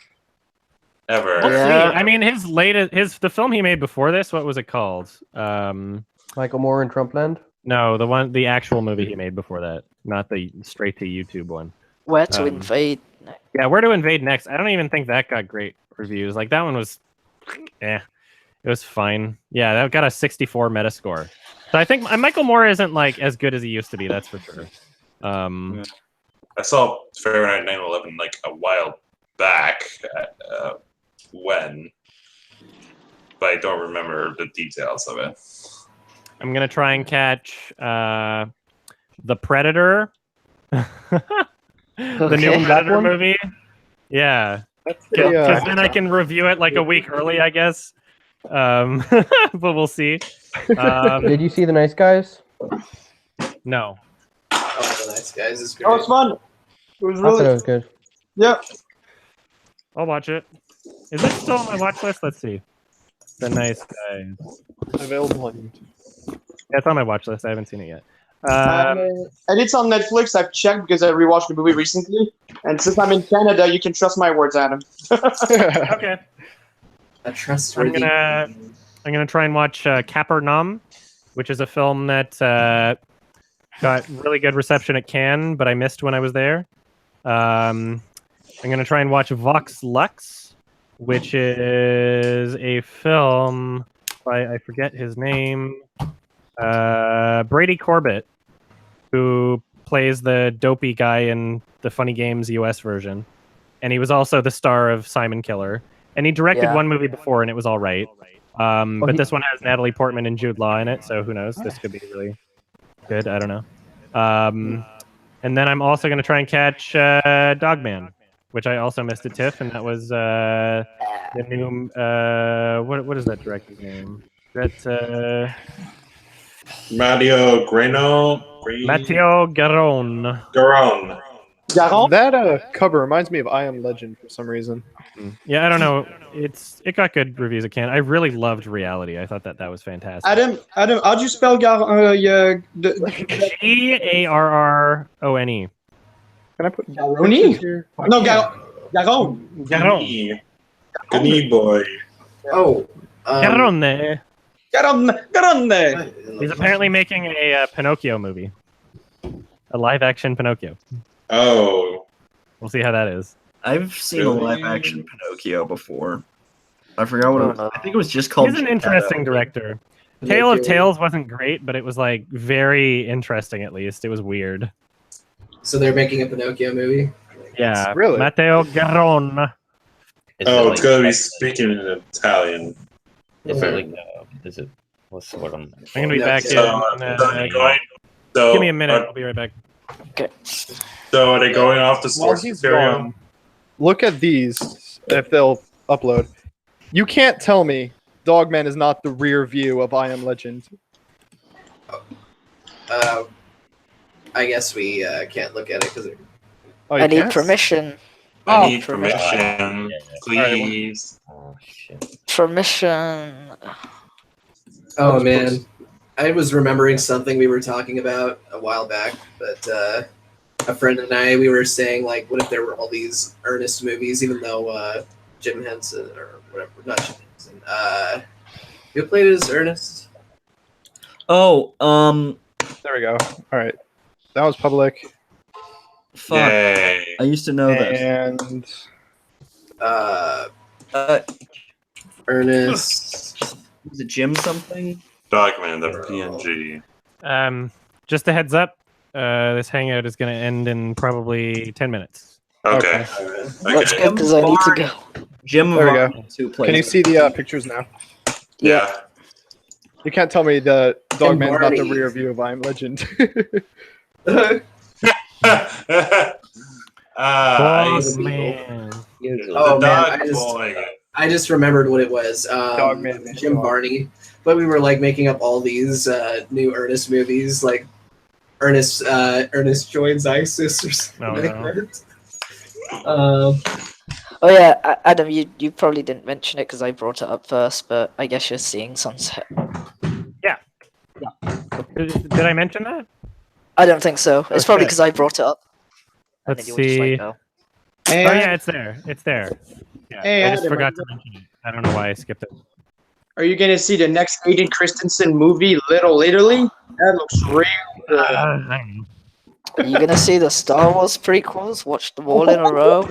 ever. We'll see. I mean, the film he made before this, what was it called? Michael Moore in Trumpland? No, the actual movie he made before that, not the straight to YouTube one. Where to Invade. Yeah, Where to Invade Next. I don't even think that got great reviews. Like that one was, it was fine. Yeah, that got a 64 Metascore. So I think Michael Moore isn't like as good as he used to be. That's for sure. I saw Fahrenheit 9/11 like a while back. When, but I don't remember the details of it. I'm gonna try and catch The Predator, the new Predator movie. Yeah, because then I can review it like a week early, I guess. But we'll see. Did you see The Nice Guys? No. Oh, The Nice Guys is great. Oh, it's fun. It was I thought really it was good. Yeah. I'll watch it. Is it still on my watch list? Let's see. The Nice Guys. Available on YouTube. Yeah, it's on my watch list. I haven't seen it yet. And it's on Netflix. I've checked because I rewatched the movie recently. And since I'm in Canada, you can trust my words, Adam. Okay. A trustworthy. I'm gonna try and watch Capernaum, which is a film that got really good reception at Cannes, but I missed when I was there. I'm gonna try and watch Vox Lux, which is a film by, I forget his name, Brady Corbett, who plays the dopey guy in the Funny Games US version, and he was also the star of Simon Killer. And he directed one movie before, and it was all right. But this one has Natalie Portman and Jude Law in it, so who knows? This could be really good. I don't know. And then I'm also going to try and catch Dogman, which I also missed at TIFF, and that was the new... what is that director's name? That's... Matteo Grano. Matteo Garon. That cover reminds me of I Am Legend for some reason. Yeah, I don't know. It got good reviews at Cannes. I really loved Reality. I thought that was fantastic. Adam, how'd you spell Garone? Garrone. Can I put Garone here? No, Garon. Garon. Good boy. Oh. Garone. Garone. He's apparently making a Pinocchio movie. A live-action Pinocchio. Oh. We'll see how that is. I've seen a live-action Pinocchio before. I forgot what it was. I think it was just called... He's an interesting director. Tale of Tales wasn't great, but it was like very interesting at least. It was weird. So they're making a Pinocchio movie? Yeah. Really? Matteo Garon. It's gonna be speaking in Italian. Is it like is it what's the word on I'm gonna be back in. Give me a minute. I'll be right back. Okay. So are they going off the source material? Look at these, if they'll upload. You can't tell me Dogman is not the rear view of I Am Legend. I guess we can't look at it because I need permission. I need permission, please. Oh shit. Permission. Oh man, I was remembering something we were talking about a while back, but a friend and I, we were saying, like, what if there were all these Ernest movies, even though Jim Henson, or whatever, not Jim Henson, who played as Ernest? Oh, there we go. All right. That was public. Fuck. Yay. I used to know that. And Ernest. Was it Jim something? Dogman, the PNG. Just a heads up. This hangout is going to end in probably 10 minutes. Okay. That's good because I need to go. Jim, there we go. Can you see the pictures now? Yeah. You can't tell me the Dogman's not the rear view of I Am Legend. Man. Oh man, I just remembered what it was. Dogman, Jim Varney. But we were like making up all these new Ernest movies, like Ernest joins ISIS or something like that. Oh yeah, Adam, you probably didn't mention it because I brought it up first, but I guess you're seeing Sunset. Yeah. Did I mention that? I don't think so. It's probably because I brought it up. Let's see. Oh yeah, it's there. It's there. Yeah, Hey, I just Adam, forgot to mention it. I don't know why I skipped it. Are you gonna see the next Hayden Christensen movie, Little Italy? That looks real good. Are you gonna see the Star Wars prequels? Watch them all in a row?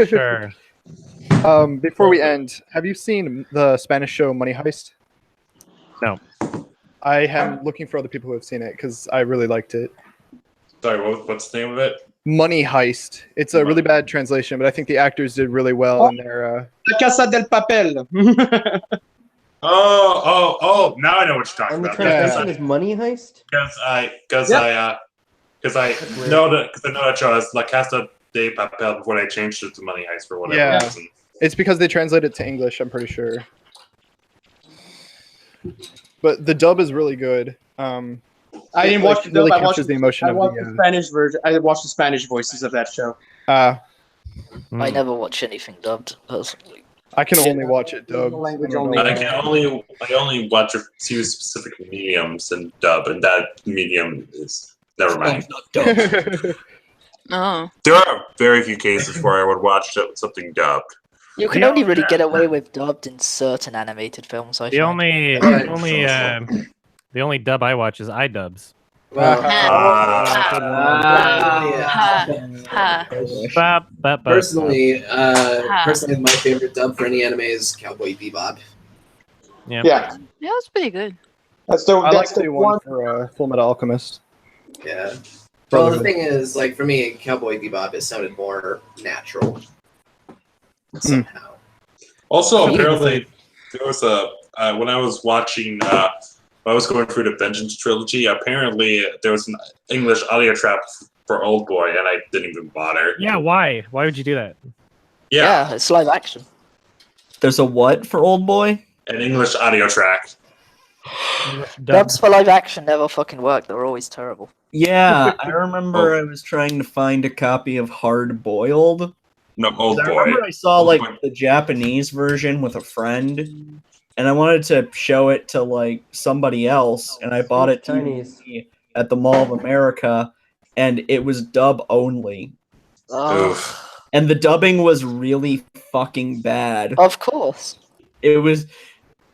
Sure. Before we end, have you seen the Spanish show Money Heist? No. I am looking for other people who have seen it because I really liked it. Sorry, what's the name of it? Money Heist. It's a really bad translation, but I think the actors did really well in their. La Casa del Papel. Oh! Now I know what you're talking And the about. translation is Money Heist? Because I know that show as La Casa de Papel before they changed it to Money Heist for whatever reason. It's because they translate it to English, I'm pretty sure. But the dub is really good. I didn't watch the dub. Really I captures watched the emotion of the Spanish version. I watched the Spanish voices of that show. I never watch anything dubbed personally. I can only watch it dubbed. I only watch a few specific mediums and dub, and that medium is never mind. Oh. There are very few cases where I would watch something dubbed. You can only really get away with dubbed in certain animated films. I The find. the only dub I watch is iDubbbz. Personally, my favorite dub for any anime is Cowboy Bebop. Yeah, that's pretty good. I like the one for Full Metal Alchemist. Yeah. Well, the thing is, like for me, Cowboy Bebop, it sounded more natural somehow. Also, apparently, there was when I was watching, when I was going through the Vengeance trilogy, apparently there was an English audio track for Old Boy, and I didn't even bother. Yeah, why? Why would you do that? Yeah, it's live action. There's a what for Old Boy? An English audio track. Dubs for live action never fucking work. They're always terrible. Yeah, I remember I was trying to find a copy of Hard Boiled. No, Old I Boy. remember I saw like the Japanese version with a friend, and I wanted to show it to like somebody else, and I bought it at the Mall of America, and it was dub only. And the dubbing was really fucking bad. Of course. It was.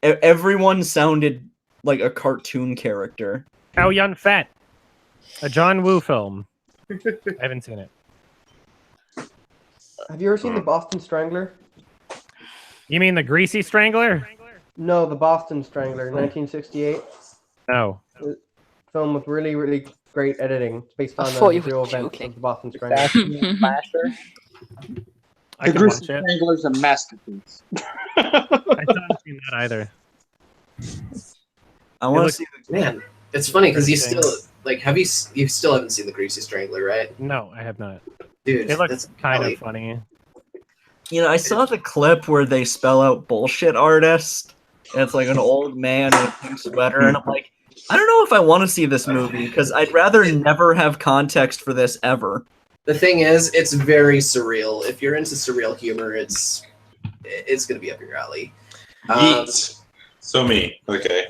Everyone sounded like a cartoon character. How Yun Fat, a John Woo film. I haven't seen it. Have you ever seen The Boston Strangler? You mean the Greasy Strangler? No, The Boston Strangler, 1968. No. Film with really, really great editing. It's based on thought you the real were events joking. of the Boston Strangler. I The can Greasy watch it. Strangler is a masterpiece. I haven't seen that either. I want to looks- see. Man, it's funny because you Interesting. still like you still haven't seen the Greasy Strangler, right? No, I have not. Dude, It looks that's kind probably- of funny. You know, I saw the clip where they spell out bullshit artist, and it's like an old man in a pink sweater, and I'm like, I don't know if I want to see this movie because I'd rather never have context for this ever. The thing is, it's very surreal. If you're into surreal humor, it's gonna be up your alley. Yeet. So me. Okay.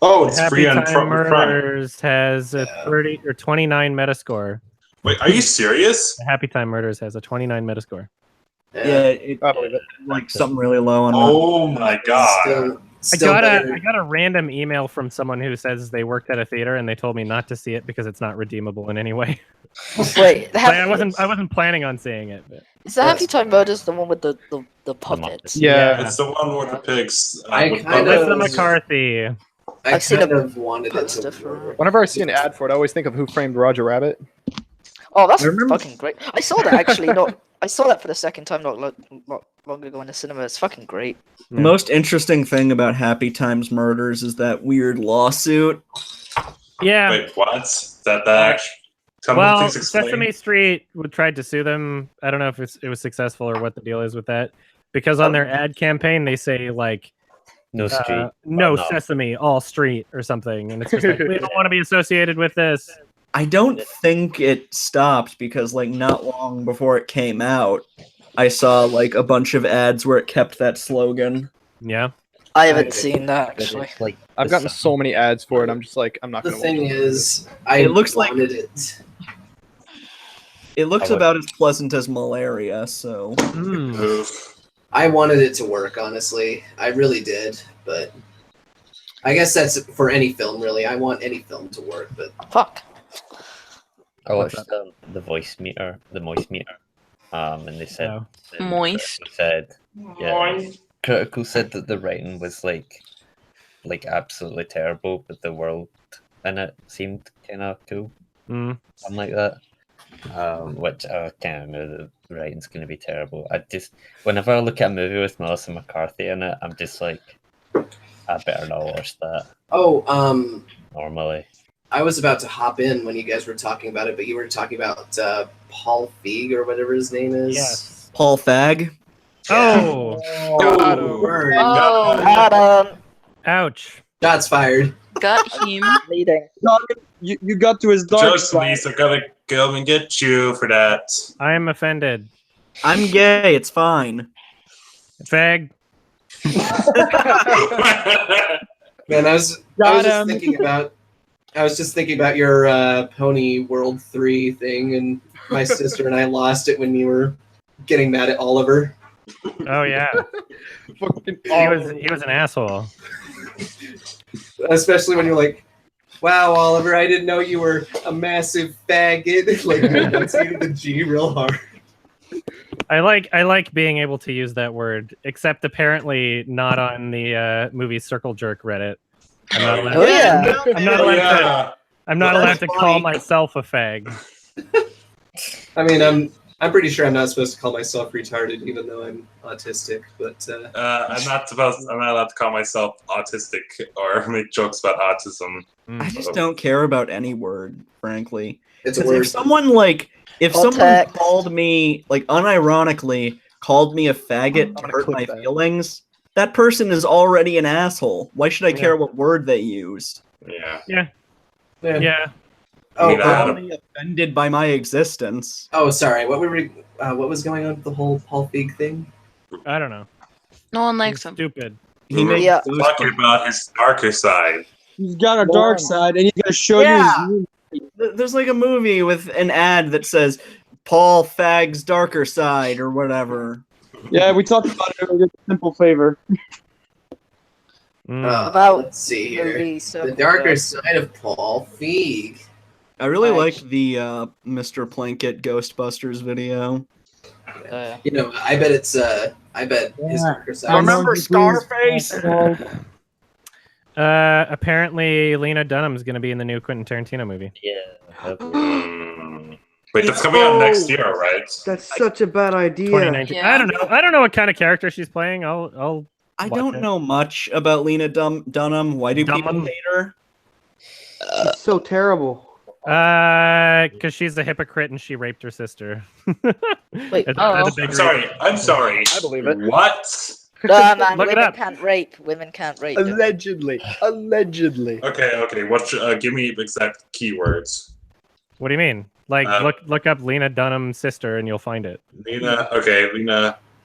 Oh, it's free on Happytime Prime. Murders has a 30 or 29 Metascore. Wait, are you serious? Happytime Murders has a 29 Metascore. Yeah, it, like something really low on. Oh my god! I got a random email from someone who says they worked at a theater and they told me not to see it because it's not redeemable in any way. Wait, Like, I wasn't planning on seeing it. But. Is the Happytime Murders the one with the puppets? Yeah. It's the one with the pigs. Melissa McCarthy. I I've seen kind a of wanted it to work. Whenever I see an ad for it, I always think of Who Framed Roger Rabbit. Oh, that's fucking great. I saw that actually. I saw that for the second time not long ago in the cinema. It's fucking great. The most interesting thing about Happy Times Murders is that weird lawsuit. Yeah. Wait, what? That actually. Well, Please explain. Sesame Street tried to sue them. I don't know if it was successful or what the deal is with that. Because on their ad campaign, they say like, No street. no Oh, no. Sesame, all street or something. And it's just like, we don't want to be associated with this. I don't think it stopped because like not long before it came out, I saw like a bunch of ads where it kept that slogan. Yeah. I haven't seen that actually. Like I've gotten so many ads for it. I'm just like, I'm not The gonna. thing watch it. is, I It looks like- wanted it. It looks I would- about as pleasant as malaria, so I wanted it to work, honestly. I really did, but I guess that's for any film, really. I want any film to work, but Fuck. I watched the voice meter, the moist meter, and they said Oh. Moist. Said yeah, critical said that the writing was like like absolutely terrible, but the world in it seemed kind of cool. Something like that. Which I kind of know the writing's going to be terrible. Whenever I look at a movie with Melissa McCarthy in it, I'm just like, I better not watch that. Oh, normally. I was about to hop in when you guys were talking about it, but you were talking about Paul Feig or whatever his name is. Yes. Paul Fag. Oh. Word. Oh. Ouch. Shots fired. Got him. Bleeding. You got to his dark Just side. Lisa, gotta go and get you for that. I am offended. I'm gay. It's fine. Fag. Man, I was just thinking about your Pony World 3 thing, and my sister and I lost it when you were getting mad at Oliver. Oh yeah. He was an asshole. Especially when you're like, wow, Oliver, I didn't know you were a massive faggot. Like, enunciated the G real hard. I like being able to use that word, except apparently not on the movie Circle Jerk Reddit. I'm not allowed I'm not allowed to call myself a fag. I mean, I'm pretty sure I'm not supposed to call myself retarded, even though I'm autistic. But I'm not allowed to call myself autistic or make jokes about autism. I just don't care about any word, frankly. It's a 'Cause word. If someone called me, like, unironically called me a faggot to hurt my feelings, that person is already an asshole. Why should I care what word they used? Yeah. Oh, I'm already offended by my existence. Oh, sorry. What was going on with the whole Paul Feig thing? I don't know. No one likes him. Stupid. We were talking about his darker side. He's got a dark side, and he's gonna show you his There's like a movie with an ad that says Paul Fag's darker side or whatever. Yeah, we talked about it earlier. Simple favor. Let's see here. The darker side of Paul Feig. I really liked the Mr. Plinkett Ghostbusters video. You know, I bet his darker side. Remember Scarface? Apparently Lena Dunham's going to be in the new Quentin Tarantino movie. Yeah. Wait, that's coming out next year, right? That's such a bad idea. 2019. I don't know. I don't know what kind of character she's playing. I don't know much about Lena Dunham. Why do people hate her? It's so terrible. Because she's a hypocrite and she raped her sister. Wait, I'm sorry. I believe it. What? No, man, Look it women up. can't rape. Women can't rape. Allegedly. Okay. What? Give me exact keywords. What do you mean? Like, look up Lena Dunham's sister and you'll find it. Lena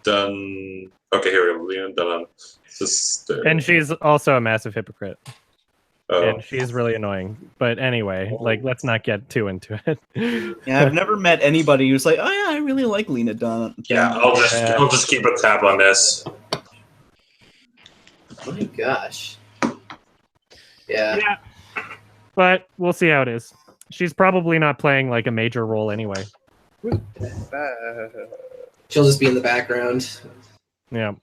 Dunham. Okay, here we go. Lena Dunham sister. And she's also a massive hypocrite. Oh. And she's really annoying. But anyway, like, let's not get too into it. Yeah, I've never met anybody who's like, oh yeah, I really like Lena Dunham. Yeah, I'll just keep a tab on this. Oh my gosh. Yeah. But we'll see how it is. She's probably not playing like a major role anyway. She'll just be in the background. Yeah.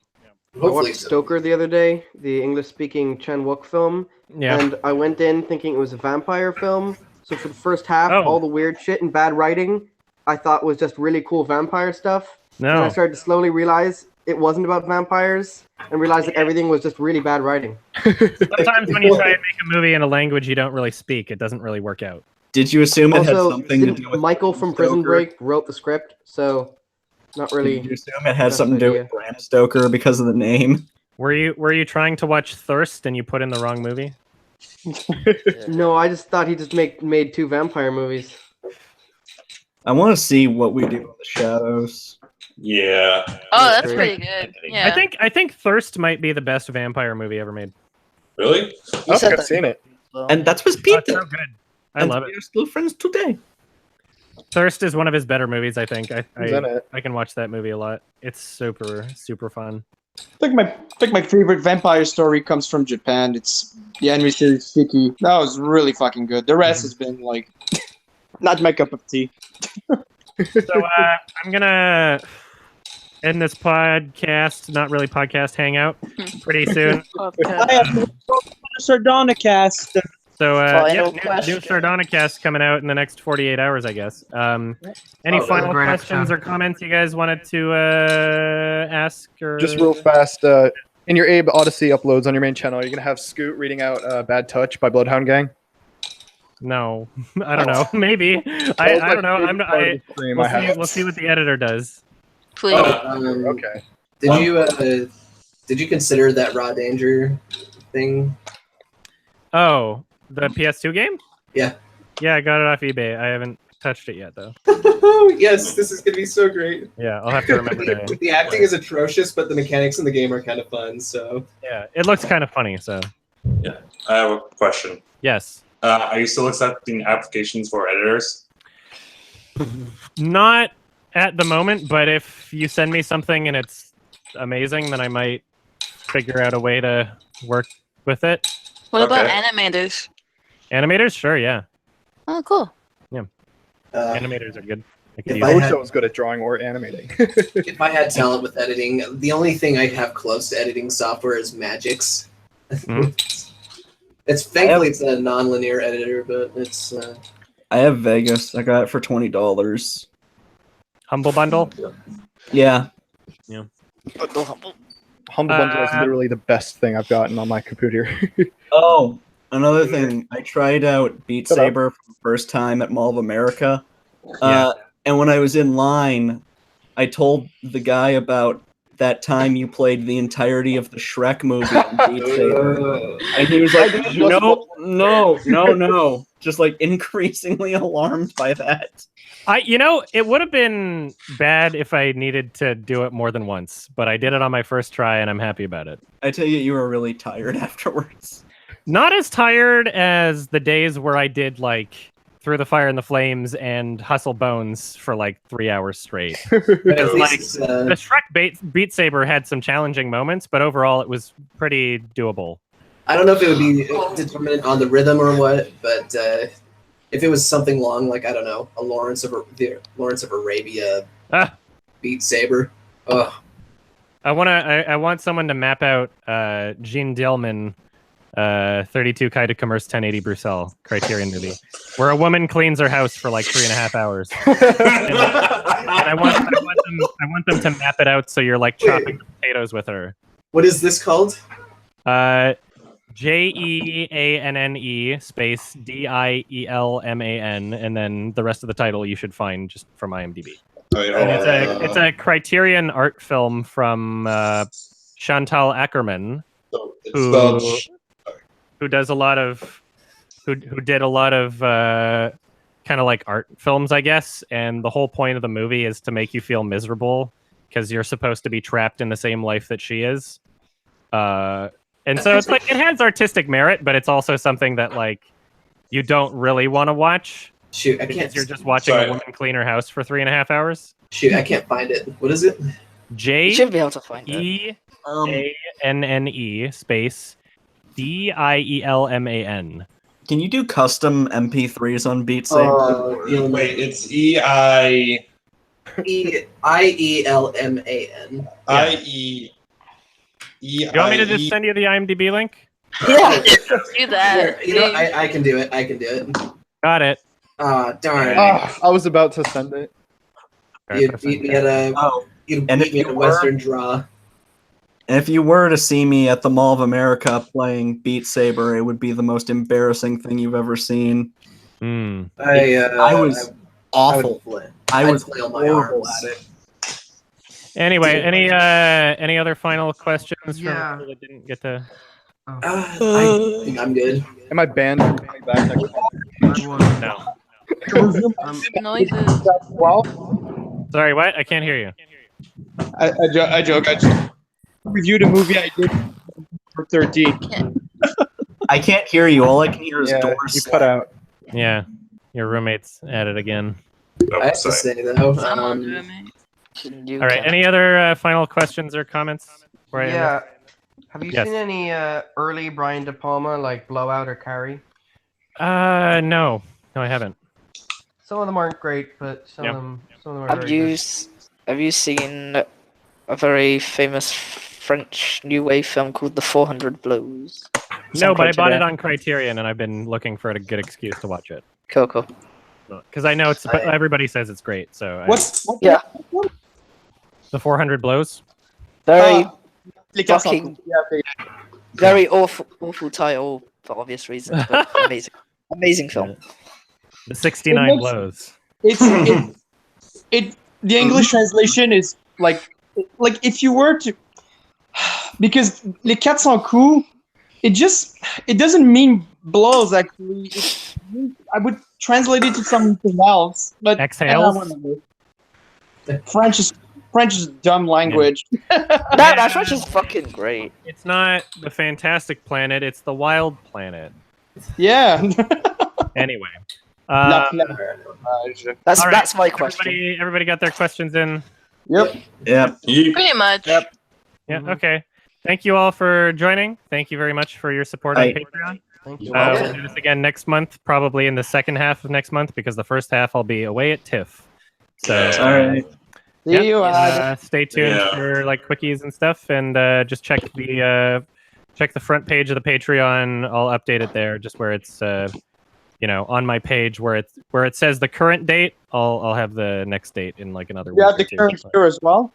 I watched Stoker the other day, the English-speaking Chen Wook film, and I went in thinking it was a vampire film. So for the first half, all the weird shit and bad writing, I thought was just really cool vampire stuff. No. And I started to slowly realize it wasn't about vampires, and realized that everything was just really bad writing. Sometimes when you try and make a movie in a language you don't really speak, it doesn't really work out. Did you assume it had Also, something to do with Michael from Prison Break wrote the script, so not really. Did you assume it had something to do with Bram Stoker because of the name? Were you trying to watch Thirst and you put in the wrong movie? No, I just thought he just made 2 vampire movies. I want to see what we do in the shadows. Yeah. Oh, that's pretty good. Yeah. I think Thirst might be the best vampire movie ever made. Really? I think I've seen it. And that's with Pete. So good. I love it. We're still friends today. Thirst is one of his better movies, I think. I it? can watch that movie a lot. It's super fun. I think my favorite vampire story comes from Japan. It's the anime series Fiki. That was really fucking good. The rest has been like not my cup of tea. So I'm gonna end this podcast, not really podcast, hangout pretty soon. I have Sardonicast. So, Final new question. Sardonicast coming out in the next 48 hours, I guess. Any final great questions episode. or comments you guys wanted to ask? Or Just real fast, in your Abe Odyssey uploads on your main channel, you're gonna have Scoot reading out "Bad Touch" by Bloodhound Gang. No, I don't know. Maybe I don't know. I'm not. We'll see what the editor does. Please. Okay. Did you consider that raw danger thing? Oh, the PS2 game? Yeah. Yeah, I got it off eBay. I haven't touched it yet, though. Oh yes, this is gonna be so great. Yeah, I'll have to remember to. The acting is atrocious, but the mechanics in the game are kind of fun. So Yeah, it looks kind of funny. So. Yeah, I have a question. Yes. Are you still accepting applications for editors? Not at the moment, but if you send me something and it's amazing, then I might figure out a way to work with it. What about animators? Animators? Sure, yeah. Oh, cool. Yeah. Animators are good. I wish I was good at drawing or animating. if I had talent with editing, the only thing I have close to editing software is Magix. It's thankfully it's a non-linear editor, but it's. I have Vegas. I got it for $20. Humble Bundle? Yeah. Yeah. Humble Bundle is literally the best thing I've gotten on my computer. Oh, another thing. I tried out Beat Saber for the first time at Mall of America. And when I was in line, I told the guy about that time you played the entirety of the Shrek movie on Beat Saber. And he was like, no. Just like increasingly alarmed by that. It would have been bad if I needed to do it more than once, but I did it on my first try and I'm happy about it. I tell you were really tired afterwards. Not as tired as the days where I did like Through the Fire and the Flames and Hustle Bones for like 3 hours straight. The Shrek Beat Saber had some challenging moments, but overall it was pretty doable. I don't know if it would be determinant on the rhythm or what, but if it was something long, like I don't know, a Lawrence of Arabia Beat Saber. Ugh. I want someone to map out Jean Dillman 32 Kai de Commerce 1080 Bruxelles Criterion movie, where a woman cleans her house for like 3.5 hours. and I want them to map it out so you're like chopping the potatoes with her. What is this called? JEANNE space DIELMAN, and then the rest of the title you should find just from IMDb. And it's a Criterion art film from Chantal Ackerman, who does a lot of who did a lot of kind of like art films, I guess. And the whole point of the movie is to make you feel miserable because you're supposed to be trapped in the same life that she is. And so it's like it has artistic merit, but it's also something that like you don't really want to watch. Shoot, I because can't. You're just watching a woman clean her house for 3.5 hours. Shoot, I can't find it. What is it? You should be able to find it. JEANNE space DIELMAN. Can you do custom MP3s on Beat Saber? Wait, it's IELMAN. You want me to just send you the IMDb link? Yeah, do that. I can do it. I can do it. Got it. Darn. I was about to send it. You beat me at a. You beat me at a Western draw. And if you were to see me at the Mall of America playing Beat Saber, it would be the most embarrassing thing you've ever seen. I was awful. I was horrible at it. Anyway, any other final questions from people that didn't get to? I think I'm good. Am I banned from coming back next week? No. Noises. Sorry, what? I can't hear you. I joke. I just reviewed a movie I did for 13. I can't hear you. All I can hear is doors. You cut out. Yeah, your roommate's at it again. I have to say though. All right. Any other final questions or comments? Have you seen any early Brian De Palma, like Blowout or Carrie? No, I haven't. Some of them aren't great, but some of them are Have very you seen a very famous French new wave film called The 400 Blows. No, but I bought it on Criterion, and I've been looking for a good excuse to watch it. Cool. Because I know it's, but everybody says it's great. So yeah, The 400 Blows. Very fucking, very awful title for obvious reasons, but amazing film. The 69 Blows. The English translation is like if you were to, because les 400 coups, it doesn't mean blows actually. I would translate it to something else, but exhales. French is a dumb language. That French is fucking great. It's not the Fantastic Planet; it's the Wild Planet. Yeah. Anyway, that's my question. Everybody got their questions in. Yep. Pretty much. Yeah. Okay. Thank you all for joining. Thank you very much for your support on Patreon. Thank you. We'll do this again next month, probably in the second half of next month, because the first half I'll be away at TIFF. So, all right. See you. Stay tuned for like quickies and stuff, and just check the front page of the Patreon. I'll update it there, just where it's on my page where it says the current date. I'll have the next date in like another week. You have the current year as well.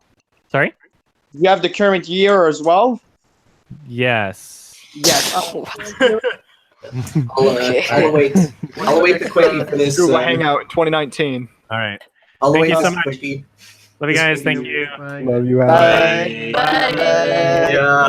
Sorry. You have the current year as well. Yes. Yes. I'll await the quickie for this. Google Hangout 2019. All right. I'll Thank await you so this much. quickie. Love you guys. Thank you. Love you. Bye. Bye.